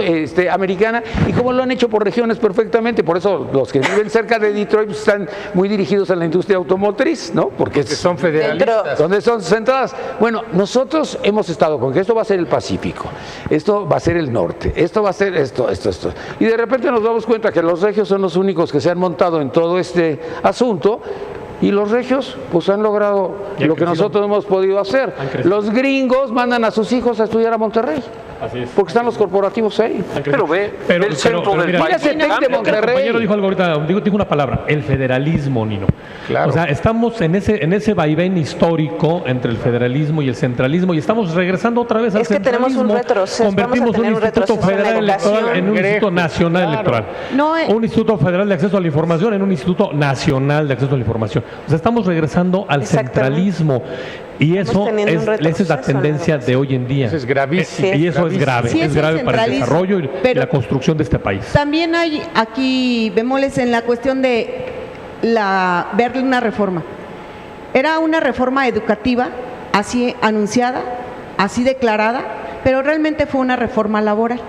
Americana y como lo han hecho por regiones perfectamente, por eso los que viven cerca de Detroit están muy dirigidos a la industria automotriz, ¿no? Porque son federalistas. Donde son centradas. Bueno, nosotros hemos estado con que esto va a ser el Pacífico, esto va a ser el norte, esto va a ser esto. Y de repente nos damos cuenta que los regios son los únicos que se han montado en todo este asunto. Y los regios, pues han logrado lo que nosotros hemos podido hacer. Los gringos mandan a sus hijos a estudiar a Monterrey. Así es. Porque están los corporativos ahí. Pero el centro del mira, país. Ese TEC de Monterrey. El compañero dijo algo ahorita, dijo una palabra, el federalismo, Nino. Claro. O sea, estamos en ese vaivén histórico entre el federalismo y el centralismo y estamos regresando otra vez al centralismo. Tenemos un retroceso. Convertimos un instituto federal electoral en un instituto nacional electoral. Un instituto federal de acceso a la información en un instituto nacional de acceso a la información. O sea, estamos regresando al centralismo. Y esa es la tendencia de hoy en día. Eso es gravísimo. Y eso es grave. Sí, es grave para el desarrollo y la construcción de este país. También hay aquí bemoles en la cuestión de verle una reforma. Era una reforma educativa, así anunciada, así declarada, pero realmente fue una reforma laboral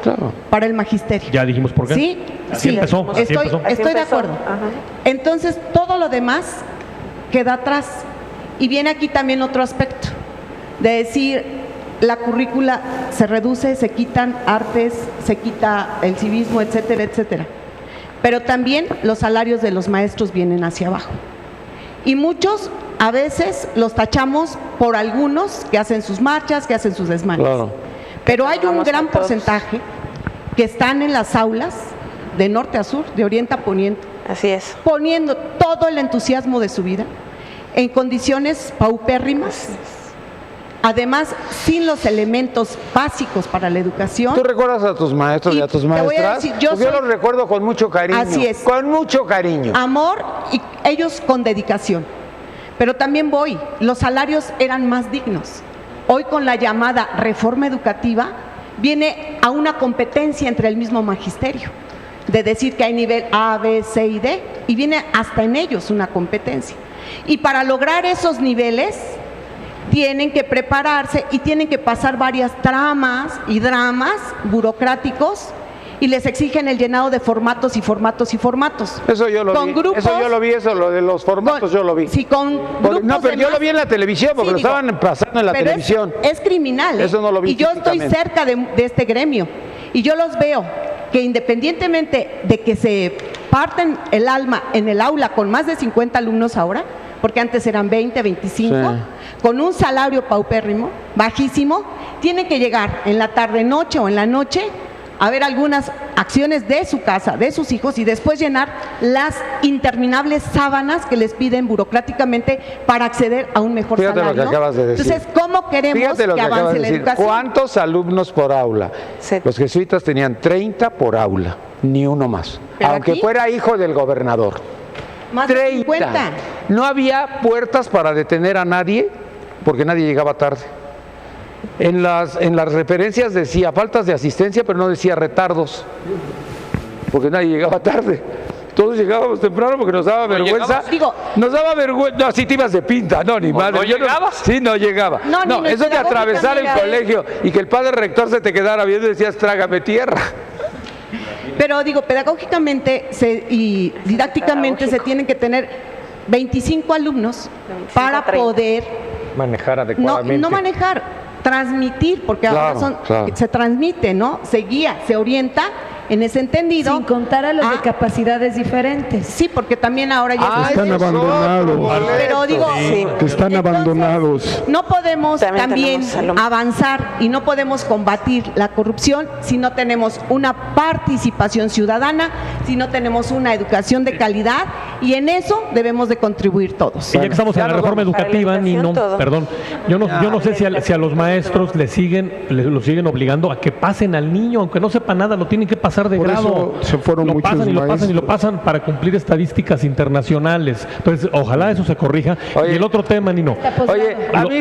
para el magisterio. Ya dijimos por qué. Sí, así empezó. Estoy de acuerdo. Ajá. Entonces, todo lo demás queda atrás. Y viene aquí también otro aspecto, de decir, la currícula se reduce, se quitan artes, se quita el civismo, etcétera, etcétera. Pero también los salarios de los maestros vienen hacia abajo. Y muchos, a veces, los tachamos por algunos que hacen sus marchas, que hacen sus desmanes. Claro. Pero hay un gran porcentaje que están en las aulas, de norte a sur, de oriente a poniente. Así es. Poniendo todo el entusiasmo de su vida en condiciones paupérrimas, además sin los elementos básicos para la educación. ¿Tú recuerdas a tus maestros y a tus te voy a maestras? decir, yo Porque yo los recuerdo con mucho cariño. Así es. Con mucho cariño. Amor y ellos con dedicación. Pero también los salarios eran más dignos. Hoy con la llamada reforma educativa viene a una competencia entre el mismo magisterio, de decir que hay nivel A, B, C y D, y viene hasta en ellos una competencia. Y para lograr esos niveles tienen que prepararse y tienen que pasar varias tramas y dramas burocráticos y les exigen el llenado de formatos y formatos y formatos. Eso yo lo vi. Lo de los formatos yo lo vi. Sí, con grupos no, pero yo lo vi en la televisión, porque lo estaban pasando en la televisión. Es criminal. Eso no lo vi. Y yo estoy cerca de este gremio. Y yo los veo que independientemente de que se parten el alma en el aula con más de 50 alumnos ahora, porque antes eran 20, 25, sí, con un salario paupérrimo, bajísimo, tienen que llegar en la tarde-noche o en la noche a ver algunas acciones de su casa, de sus hijos, y después llenar las interminables sábanas que les piden burocráticamente para acceder a un mejor salario. Fíjate lo que acabas de decir. Entonces, ¿cómo queremos que avance la educación? ¿Cuántos alumnos por aula? Sí. Los jesuitas tenían 30 por aula, ni uno más. Aunque aquí fuera hijo del gobernador. Más 30. De 50. No había puertas para detener a nadie, porque nadie llegaba tarde. En las referencias decía faltas de asistencia, pero no decía retardos, porque nadie llegaba tarde. Todos llegábamos temprano porque nos daba vergüenza. Nos daba vergüenza. No, si te ibas de pinta, no, ni madre. ¿No llegabas? Sí, no llegaba. No, eso de atravesar el colegio y que el padre rector se te quedara viendo y decías, trágame tierra. Pero pedagógicamente y didácticamente se tienen que tener 25 alumnos para poder manejar adecuadamente. No manejar, transmitir, porque ahora se transmite, ¿no? Se guía, se orienta en ese entendido. Sin contar a los de capacidades diferentes. Sí, porque también ahora ya están abandonados. Pero digo, que están abandonados. No podemos también avanzar y no podemos combatir la corrupción si no tenemos una participación ciudadana, si no tenemos una educación de calidad, y en eso debemos de contribuir todos. Y ya que estamos en la reforma educativa, Nino, perdón, yo no sé si a los maestros lo siguen obligando a que pasen al niño, aunque no sepa nada, lo tienen que pasar de por grado. Eso se fueron muchos maestros. Lo pasan para cumplir estadísticas internacionales. Entonces, ojalá eso se corrija. Oye, y el otro tema, Nino. Oye, a mí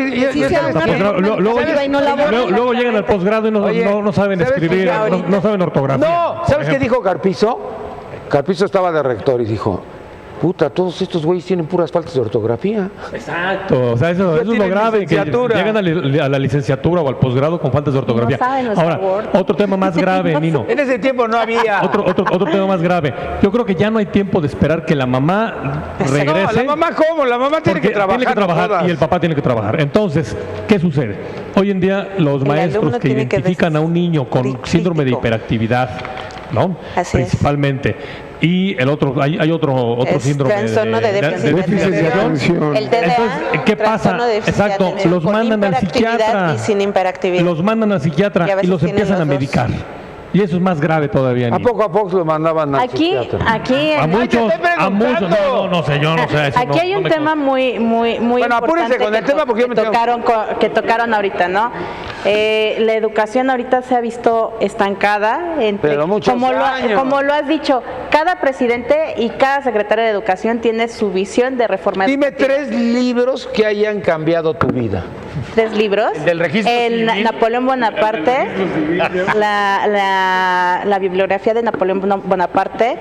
luego llegan al posgrado y no saben escribir, no saben ortografía. No, ¿sabes qué dijo Carpizo? Carpizo estaba de rector y dijo: puta, todos estos güeyes tienen puras faltas de ortografía. Exacto, o sea, eso es lo grave, que llegan a la licenciatura o al posgrado con faltas de ortografía. Ahora, otro tema más grave, Nino. En ese tiempo no había. Otro tema más grave. Yo creo que ya no hay tiempo de esperar que la mamá regrese. No, la mamá ¿cómo? La mamá tiene que trabajar y el papá tiene que trabajar. Entonces, ¿qué sucede? Hoy en día los maestros que identifican a un niño con síndrome de hiperactividad, ¿no? Principalmente. Y el otro, hay otro síndrome de déficit de atención. El TDA, entonces, ¿qué pasa? Exacto, los mandan al psiquiatra. Y sin hiperactividad. Los mandan al psiquiatra y los empiezan a medicar. Y eso es más grave todavía. ¿A poco lo mandaban al psiquiatra? A muchos, no sé, yo no sé. Aquí hay un tema muy bueno, apúrense con el tema porque yo me que tocaron ahorita, ¿no? La educación ahorita se ha visto estancada, pero como lo has dicho, cada presidente y cada secretario de educación tiene su visión de reforma educativa. Dime 3 educativa. libros que hayan cambiado tu vida. 3 libros. El del registro civil. Napoleón Bonaparte, la bibliografía de Napoleón Bonaparte,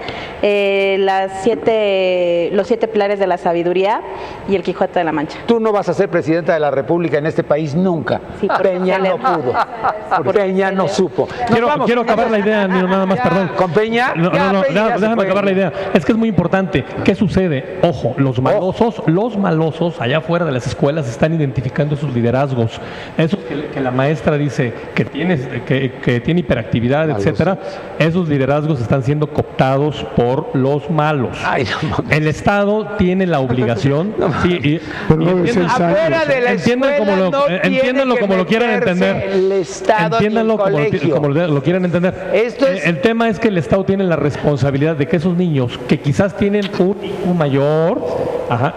los 7 pilares de la sabiduría y el Quijote de la Mancha. Tú no vas a ser presidenta de la República en este país nunca. Sí, Peña no pudo. Peña no supo. Quiero acabar la idea, Nino, nada más, perdón. ¿Con Peña? Déjame acabar la idea. Es que es muy importante. ¿Qué sucede? Ojo, los malosos allá afuera de las escuelas están identificando sus liderazgos. Esos que la maestra dice que tiene hiperactividad, etcétera, esos liderazgos están siendo cooptados por por los malos. Ay, no mames. El Estado tiene la obligación, sí, Pero no de 6 años. Afuera de la entiéndanlo escuela como lo quieran entender. El Estado Entiéndanlo ni el colegio. como lo quieran entender. Esto es- El tema es que el Estado tiene la responsabilidad de que esos niños que quizás tienen un IQ mayor,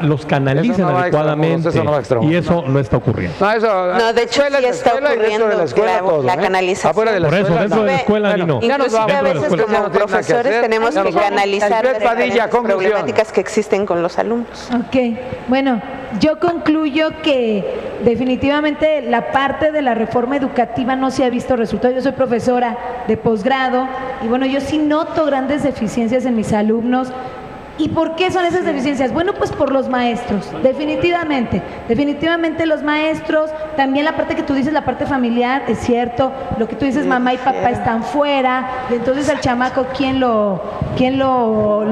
los canalicen Eso no va a adecuadamente. extramuros, eso no va a extramuros. Y eso no está ocurriendo. No, eso, No, de hecho escuela sí es está escuela y dentro de ocurriendo la escuela todo, la canalización. Afuera de la Por eso, escuela, dentro de la no. escuela, Bueno, Nino. ya nos Inclusive vamos. a Dentro de la veces escuela. Ya no como tiene nada que profesores hacer. tenemos Ya que nos vamos. canalizar Lisbeth Padilla, las conclusión. problemáticas que existen con los alumnos. Ok, bueno, yo concluyo que definitivamente la parte de la reforma educativa no se ha visto resultado. Yo soy profesora de posgrado y bueno, yo sí noto grandes deficiencias en mis alumnos. ¿Y por qué son esas deficiencias? Bueno, pues por los maestros, definitivamente los maestros, también la parte que tú dices, la parte familiar, es cierto, lo que tú dices, mamá y papá están fuera, y entonces el chamaco, ¿quién lo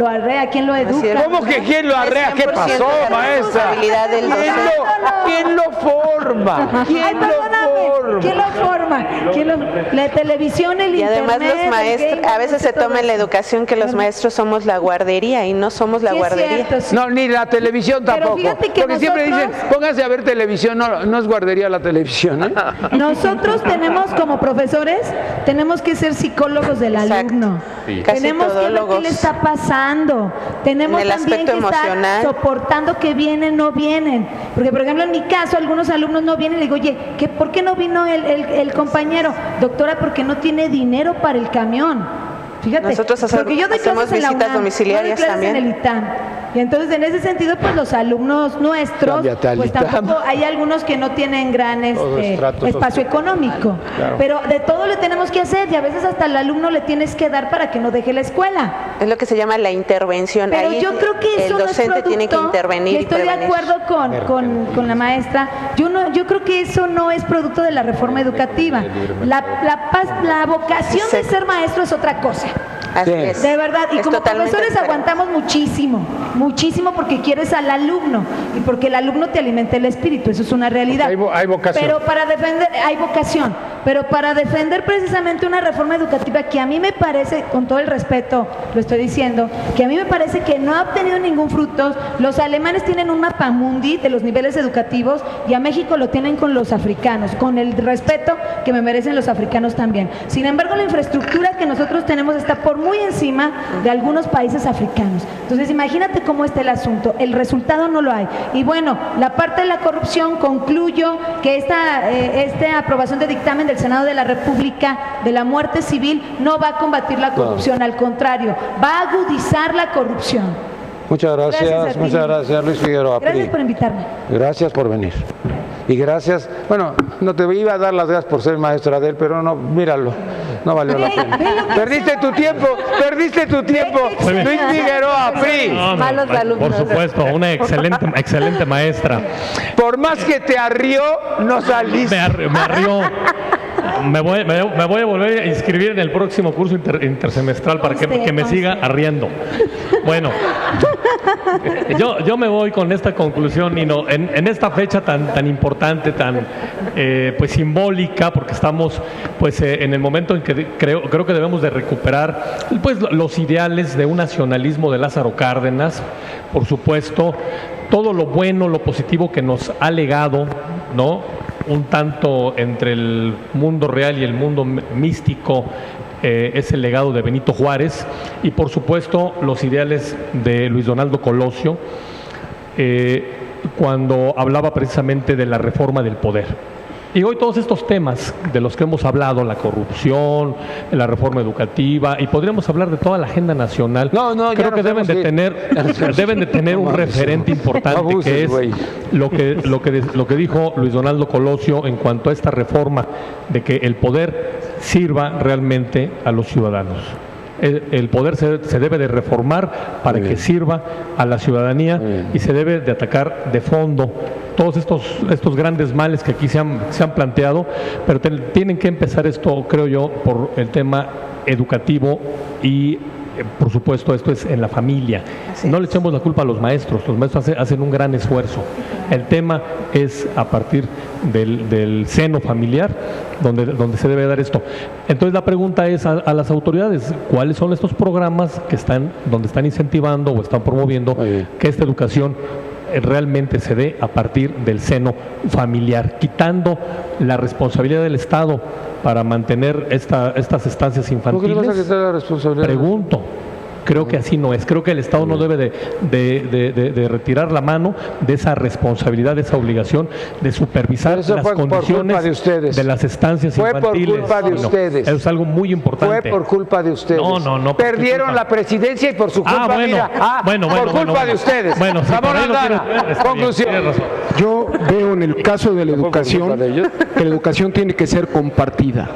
arrea, quién lo educa? ¿Cómo que quién lo arrea? ¿Qué pasó, maestra? Responsabilidad del docente. ¿Quién lo forma? Ay, ¿Quién lo perdóname, forma? ¿quién lo forma? La televisión, el Y además internet, los maestros, el game, a veces se todo toma en la eso. educación que los maestros somos la guardería y no somos la Sí, es guardería. cierto, sí. No, ni la televisión Pero tampoco. fíjate que Porque siempre dicen, nosotros- pónganse a ver televisión, no es guardería la televisión, ¿eh? Nosotros tenemos como profesores, tenemos que ser psicólogos del Exacto. alumno. Casi Tenemos que ver qué todólogos. le está pasando. Tenemos En el también aspecto que estar emocional. soportando que vienen, no vienen. Porque, por ejemplo, en mi caso, algunos alumnos no vienen y le digo, oye, ¿por qué no vino el compañero? Doctora, porque no tiene dinero para el camión. Fíjate, Nosotros porque yo doy hacemos clases en la visitas UNAM, domiciliarias yo doy clases también. en el ITAM. Y entonces, en ese sentido, pues los alumnos nuestros, Cámbiate al pues ITAM. tampoco, hay algunos que no tienen gran estrato espacio económico. Claro. Pero de todo le tenemos que hacer y a veces hasta al alumno le tienes que dar para que no deje la escuela. Es lo que se llama la intervención. Pero Ahí yo creo que el eso no es docente producto, tiene que intervenir y y estoy de prevenir. acuerdo con la maestra. Yo creo que eso no es producto de la reforma educativa. La vocación de ser maestro es otra cosa. Así Sí. es. De verdad, y Es como totalmente profesores diferente. aguantamos muchísimo porque quieres al alumno y porque el alumno te alimenta el espíritu, eso es una realidad. Hay vocación. Pero para defender, hay vocación, pero para defender precisamente una reforma educativa que a mí me parece, con todo el respeto lo estoy diciendo, que a mí me parece que no ha obtenido ningún fruto. Los alemanes tienen un mapamundi de los niveles educativos y a México lo tienen con los africanos, con el respeto que me merecen los africanos también. Sin embargo, la infraestructura que nosotros tenemos está por muy encima de algunos países africanos. Entonces, imagínate cómo está el asunto. El resultado no lo hay. Y bueno, la parte de la corrupción, concluyo que esta aprobación de dictamen del Senado de la República de la muerte civil no va a combatir la corrupción, al contrario, va a agudizar la corrupción. Muchas Gracias a gracias, ti. muchas gracias, Luis Figueroa. Gracias por invitarme. Gracias por venir. Y gracias, bueno, no te iba a dar las gracias por ser maestra de él, pero no, míralo, no valió la pena. ve lo que Perdiste tu tiempo, Muy bien. Luis Figueroa, PRI. No, Malos alumnos. por supuesto, una excelente maestra. Por más que te arrió, no saliste. Me arrió. Me voy a volver a inscribir en el próximo curso intersemestral para que me siga arriendo. Bueno, yo me voy con esta conclusión, Nino, en esta fecha tan importante, tan pues simbólica, porque estamos pues en el momento en que creo que debemos de recuperar pues los ideales de un nacionalismo de Lázaro Cárdenas, por supuesto, todo lo bueno, lo positivo que nos ha legado, ¿no? Un tanto entre el mundo real y el mundo místico, es el legado de Benito Juárez y por supuesto los ideales de Luis Donaldo Colosio, cuando hablaba precisamente de la reforma del poder. Y hoy todos estos temas de los que hemos hablado, la corrupción, la reforma educativa, y podríamos hablar de toda la agenda nacional, No, ya creo nos que deben de tener un referente importante, No abuses, que es güey. lo que dijo Luis Donaldo Colosio en cuanto a esta reforma de que el poder sirva realmente a los ciudadanos. El poder se debe de reformar para que sirva a la ciudadanía y se debe de atacar de fondo todos estos grandes males que aquí se han planteado, pero tienen que empezar esto, creo yo, por el tema educativo y por supuesto, esto es en la familia. No le echemos la culpa a los maestros hacen un gran esfuerzo. El tema es a partir del seno familiar donde se debe dar esto. Entonces la pregunta es a las autoridades, ¿cuáles son estos programas donde están incentivando o están promoviendo que esta educación realmente se dé a partir del seno familiar, quitando la responsabilidad del Estado para mantener estas estancias infantiles? ¿Por qué le vas a quitar la responsabilidad? Pregunto. Creo que así no es. Creo que el Estado no debe de retirar la mano de esa responsabilidad, de esa obligación de supervisar las condiciones de las estancias infantiles. Fue por culpa de ustedes. Es algo muy importante. Fue por culpa de ustedes. No. Perdieron la presidencia y por su culpa, por culpa de ustedes. Bueno, Ramón Aldana, conclusión. Yo veo en el caso de la educación que la educación tiene que ser compartida.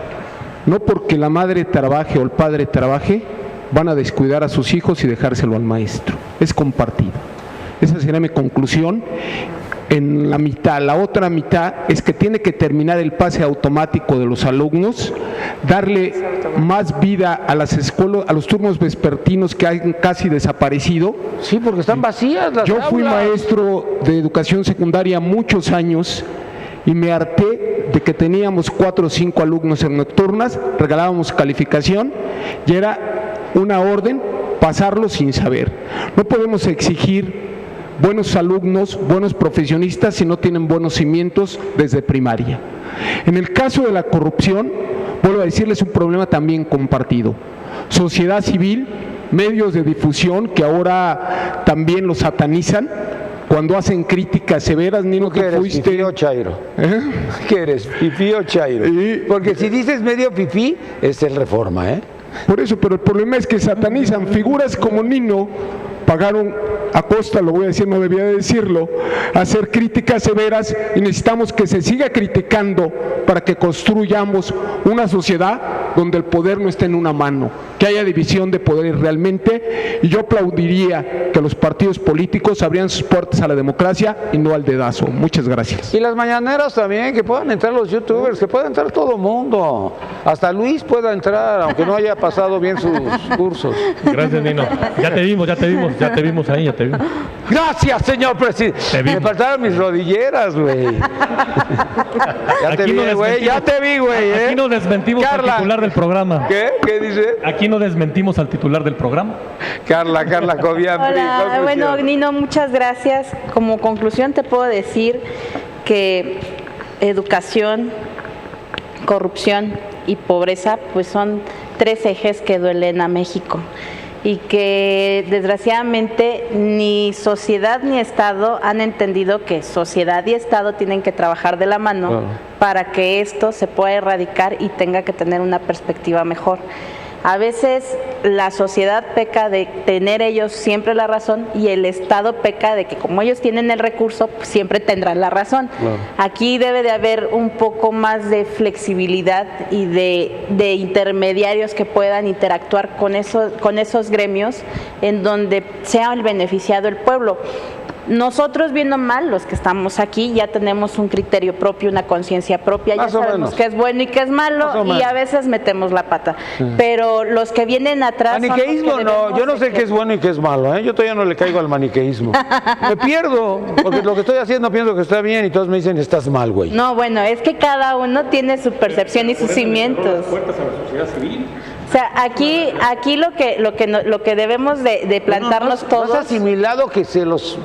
No porque la madre trabaje o el padre trabaje, van a descuidar a sus hijos y dejárselo al maestro. Es compartido. Esa sería mi conclusión. En la mitad, la otra mitad es que tiene que terminar el pase automático de los alumnos, darle más vida a las escuelas, a los turnos vespertinos que han casi desaparecido. Sí, porque están vacías las Yo fui aulas. maestro de educación secundaria muchos años y me harté de que teníamos 4 o 5 alumnos en nocturnas, regalábamos calificación y era una orden pasarlo sin saber. No podemos exigir buenos alumnos, buenos profesionistas si no tienen buenos cimientos desde primaria. En el caso de la corrupción, vuelvo a decirles, un problema también compartido. Sociedad civil, medios de difusión que ahora también lo satanizan cuando hacen críticas severas. Nino, ¿Qué que eres, fuiste fifí o chairo? ¿Qué eres, fifí o chairo? Porque si dices medio fifí, es el Reforma, ¿eh? Por eso, pero el problema es que satanizan figuras como Nino. Pagaron a costa, lo voy a decir, no debía de decirlo, hacer críticas severas, y necesitamos que se siga criticando para que construyamos una sociedad donde el poder no esté en una mano, que haya división de poderes realmente. Y yo aplaudiría que los partidos políticos abrieran sus puertas a la democracia y no al dedazo. Muchas gracias. Y las mañaneras también, que puedan entrar los youtubers, que pueda entrar todo el mundo. Hasta Luis pueda entrar, aunque no haya pasado bien sus cursos. Gracias, Nino. Ya te vimos ahí, ya te vimos. Gracias, señor presidente. Me faltaron mis rodilleras, güey. Ya te vi, güey, ya te vi, güey. Aquí no desmentimos al titular del programa. ¿Qué? ¿Qué dice? Aquí no desmentimos al titular del programa. Carla Cobian. Hola, bueno, Nino, muchas gracias. Como conclusión te puedo decir que educación, corrupción y pobreza pues son 3 ejes que duelen a México, y que desgraciadamente ni sociedad ni Estado han entendido que sociedad y Estado tienen que trabajar de la mano para que esto se pueda erradicar y tenga que tener una perspectiva mejor. A veces la sociedad peca de tener ellos siempre la razón, y el Estado peca de que como ellos tienen el recurso, pues siempre tendrán la razón. Aquí debe de haber un poco más de flexibilidad y de intermediarios que puedan interactuar con esos gremios en donde sea el beneficiado el pueblo. Nosotros, viendo mal, los que estamos aquí, ya tenemos un criterio propio, una conciencia propia, ya sabemos qué es bueno y qué es malo, y a veces metemos la pata. Pero los que vienen atrás... Maniqueísmo no, yo no sé qué es bueno y qué es malo, ¿eh? Yo todavía no le caigo al maniqueísmo. Me pierdo, porque lo que estoy haciendo pienso que está bien y todos me dicen, estás mal, güey. No, bueno, es que cada uno tiene su percepción y sus cimientos. O sea, aquí lo que debemos de plantarnos todos... ¿No has asimilado que se los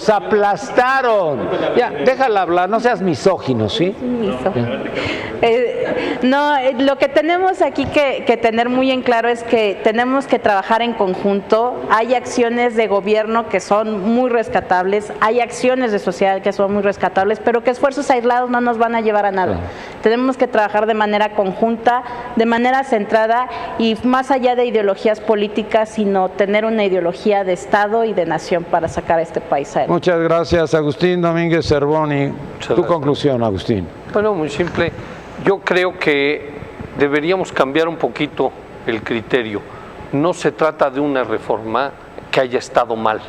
aplastaron? Ya, déjala hablar, no seas misógino, ¿sí? No, lo que tenemos aquí que tener muy en claro es que tenemos que trabajar en conjunto. Hay acciones de gobierno que son muy rescatables, hay acciones de sociedad que son muy rescatables, pero que esfuerzos aislados no nos van a llevar a nada. Tenemos que trabajar de manera conjunta, de manera centrada y más allá de ideologías políticas, sino tener una ideología de Estado y de nación para sacar a este país adelante. Muchas gracias, Agustín Domínguez Cervoni. Tu conclusión, Agustín. Bueno, muy simple. Yo creo que deberíamos cambiar un poquito el criterio. No se trata de una reforma que haya estado mal.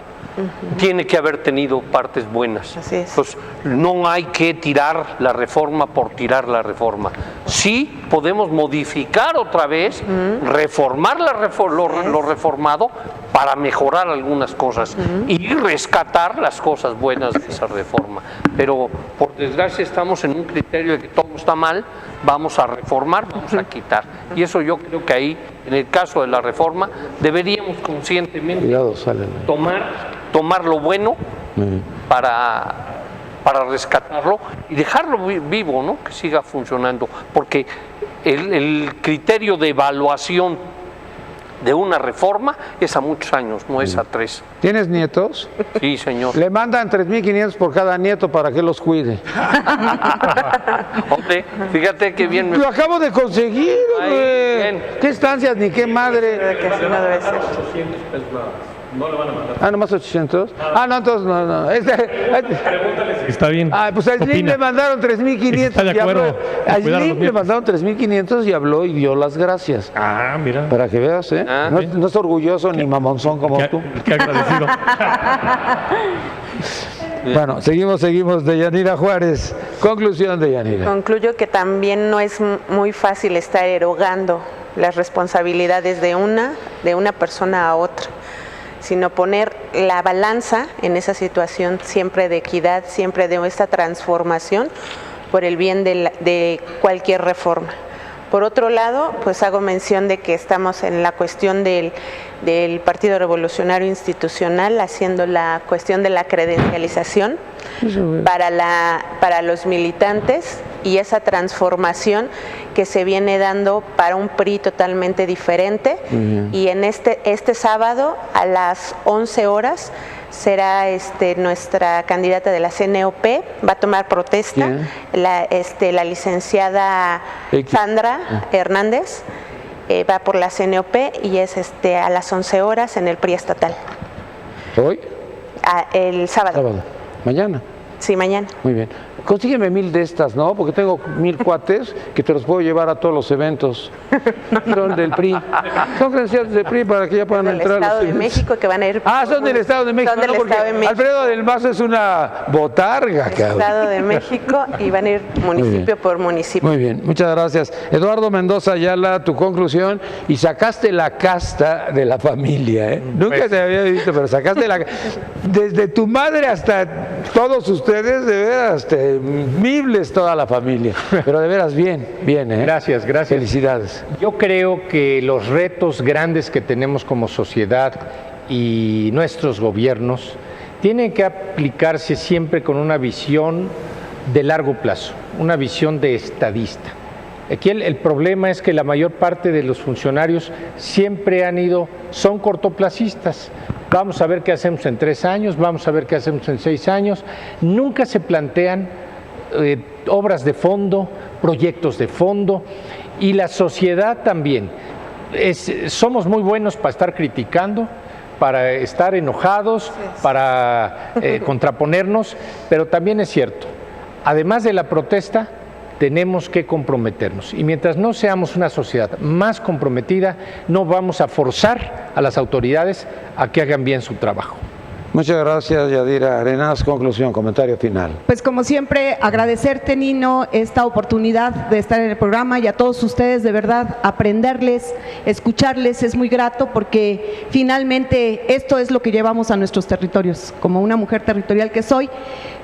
Tiene que haber tenido partes buenas. Así es. Pues no hay que tirar la reforma por tirar la reforma. sí podemos modificar otra vez, reformar lo reformado para mejorar algunas cosas y rescatar las cosas buenas de esa reforma. Pero por desgracia estamos en un criterio de que todo está mal, vamos a reformar, vamos a quitar. Y eso yo creo que ahí, en el caso de la reforma, deberíamos conscientemente tomar lo bueno para rescatarlo y dejarlo vivo, ¿no? Que siga funcionando, porque el criterio de evaluación de una reforma es a muchos años, no es a 3. ¿Tienes nietos? Sí, señor. Le mandan 3,500 por cada nieto para que los cuide. Hombre, fíjate qué bien. Lo acabo de conseguir, güey. ¿Qué estancias ni qué madre? Que así no debe ser. 800 pesos nada más. No le van a mandar. Ah, nomás 800. No, entonces no. Pregúntale si está bien. Pues al Slim le mandaron 3,500. ¿Está de acuerdo? Al Slim le mandaron 3,500 y habló y dio las gracias. Ah, mira. Para que veas, ¿eh? No es orgulloso ni mamonzón como tú. Qué agradecido. Bueno, seguimos. Deyanira Juárez. Conclusión, Deyanira. Concluyo que también no es muy fácil estar erogando las responsabilidades de una persona a otra, sino poner la balanza en esa situación siempre de equidad, siempre de esta transformación por el bien de cualquier reforma. Por otro lado, pues hago mención de que estamos en la cuestión del Partido Revolucionario Institucional, haciendo la cuestión de la credencialización para los militantes y esa transformación que se viene dando para un PRI totalmente diferente. Y en este sábado a las 11 horas será nuestra candidata de la CNOP, va a tomar protesta, la licenciada Sandra Hernández, va por la CNOP y es a las 11 horas en el PRI estatal. ¿Hoy? El sábado. ¿Mañana? Sí, mañana. Muy bien. Consígueme 1000 de estas, ¿no? Porque tengo 1000 cuates que te los puedo llevar a todos los eventos. Son del PRI. Son credenciales del PRI para que ya puedan entrar. Del Estado de México que van a ir. Son del Estado de México. Son del Estado de México. Alfredo del Mazo es una botarga, cabrón. Estado de México y van a ir municipio por municipio. Muy bien, muchas gracias. Eduardo Mendoza Ayala, tu conclusión, y sacaste la casta de la familia, ¿eh? Nunca te había visto, pero sacaste desde tu madre hasta todos ustedes, de veras, temibles toda la familia, pero de veras bien, ¿eh? Gracias. Felicidades. Yo creo que los retos grandes que tenemos como sociedad y nuestros gobiernos tienen que aplicarse siempre con una visión de largo plazo, una visión de estadista. Aquí el problema es que la mayor parte de los funcionarios siempre son cortoplacistas. Vamos a ver qué hacemos en 3 años, vamos a ver qué hacemos en 6 años. Nunca se plantean obras de fondo, proyectos de fondo, y la sociedad también. Somos muy buenos para estar criticando, para estar enojados, para contraponernos, pero también es cierto, además de la protesta, tenemos que comprometernos. Y mientras no seamos una sociedad más comprometida, no vamos a forzar a las autoridades a que hagan bien su trabajo. Muchas gracias, Yadira Arenas. Conclusión, comentario final. Pues como siempre, agradecerte, Nino, esta oportunidad de estar en el programa, y a todos ustedes, de verdad, aprenderles, escucharles es muy grato, porque finalmente esto es lo que llevamos a nuestros territorios. Como una mujer territorial que soy,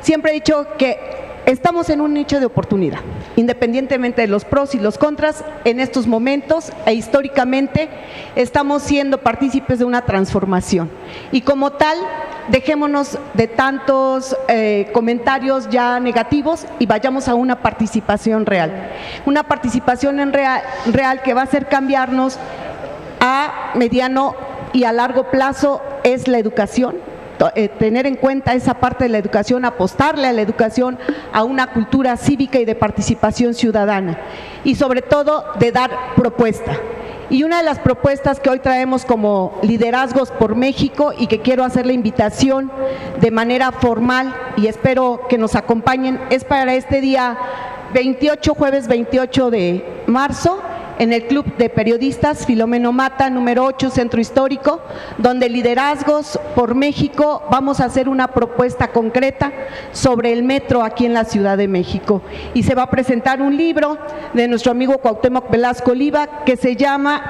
siempre he dicho que estamos en un nicho de oportunidad, independientemente de los pros y los contras. En estos momentos e históricamente estamos siendo partícipes de una transformación, y como tal dejémonos de tantos comentarios ya negativos y vayamos a una participación real, real que va a hacer cambiarnos a mediano y a largo plazo. Es la educación, tener en cuenta esa parte de la educación, apostarle a la educación, a una cultura cívica y de participación ciudadana, y sobre todo de dar propuesta. Y una de las propuestas que hoy traemos como Liderazgos por México, y que quiero hacer la invitación de manera formal y espero que nos acompañen, es para este día 28, jueves 28 de marzo, en el Club de Periodistas Filomeno Mata, número 8, Centro Histórico, donde Liderazgos por México vamos a hacer una propuesta concreta sobre el metro aquí en la Ciudad de México. Y se va a presentar un libro de nuestro amigo Cuauhtémoc Velasco Oliva que se llama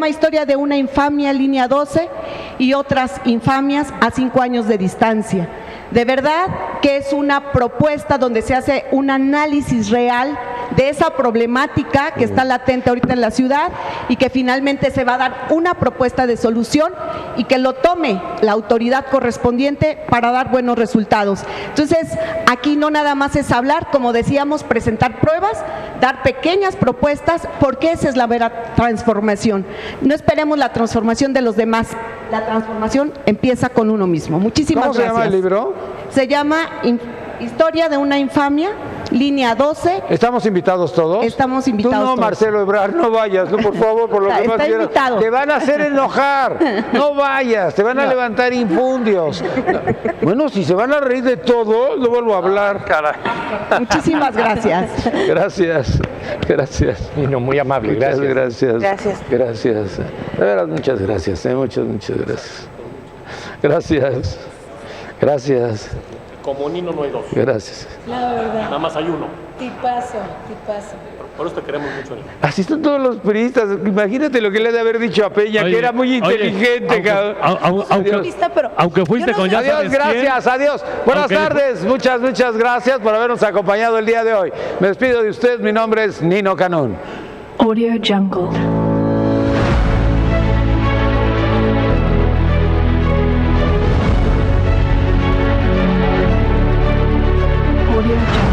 Historia de una infamia, línea 12, y otras infamias a 5 años de distancia. De verdad que es una propuesta donde se hace un análisis real de esa problemática que está latente ahorita en la ciudad y que finalmente se va a dar una propuesta de solución y que lo tome la autoridad correspondiente para dar buenos resultados. Entonces, aquí no nada más es hablar, como decíamos, presentar pruebas, dar pequeñas propuestas, porque esa es la vera transformación. No esperemos la transformación de los demás, la transformación empieza con uno mismo. Muchísimas gracias. ¿Cómo se llama el libro? Se llama Historia de una infamia, línea 12. ¿Estamos invitados todos? Estamos invitados. Tú no, todos. Marcelo Ebrard, no vayas, no, por favor, por lo que más quieras. Invitado. Te van a hacer enojar. No vayas, te van a levantar infundios. Bueno, si se van a reír de todo, no vuelvo a hablar. Caray. Muchísimas gracias. Gracias, gracias. Nino, muy amable, Muchas gracias. gracias. Gracias. De verdad, muchas gracias. Muchas gracias. Gracias. Gracias. Como Nino no hay dos. Gracias. La verdad. Nada más hay uno. Tipazo. Por eso te queremos mucho, Nino. Así están todos los periodistas. Imagínate lo que le ha de haber dicho a Peña, Oye, que era muy inteligente, cabrón. Aunque fuiste con ya Adiós, sabes gracias, quién, adiós. Buenas tardes, muchas gracias por habernos acompañado el día de hoy. Me despido de usted, mi nombre es Nino Canún. Audio Jungle. Audio Jungle.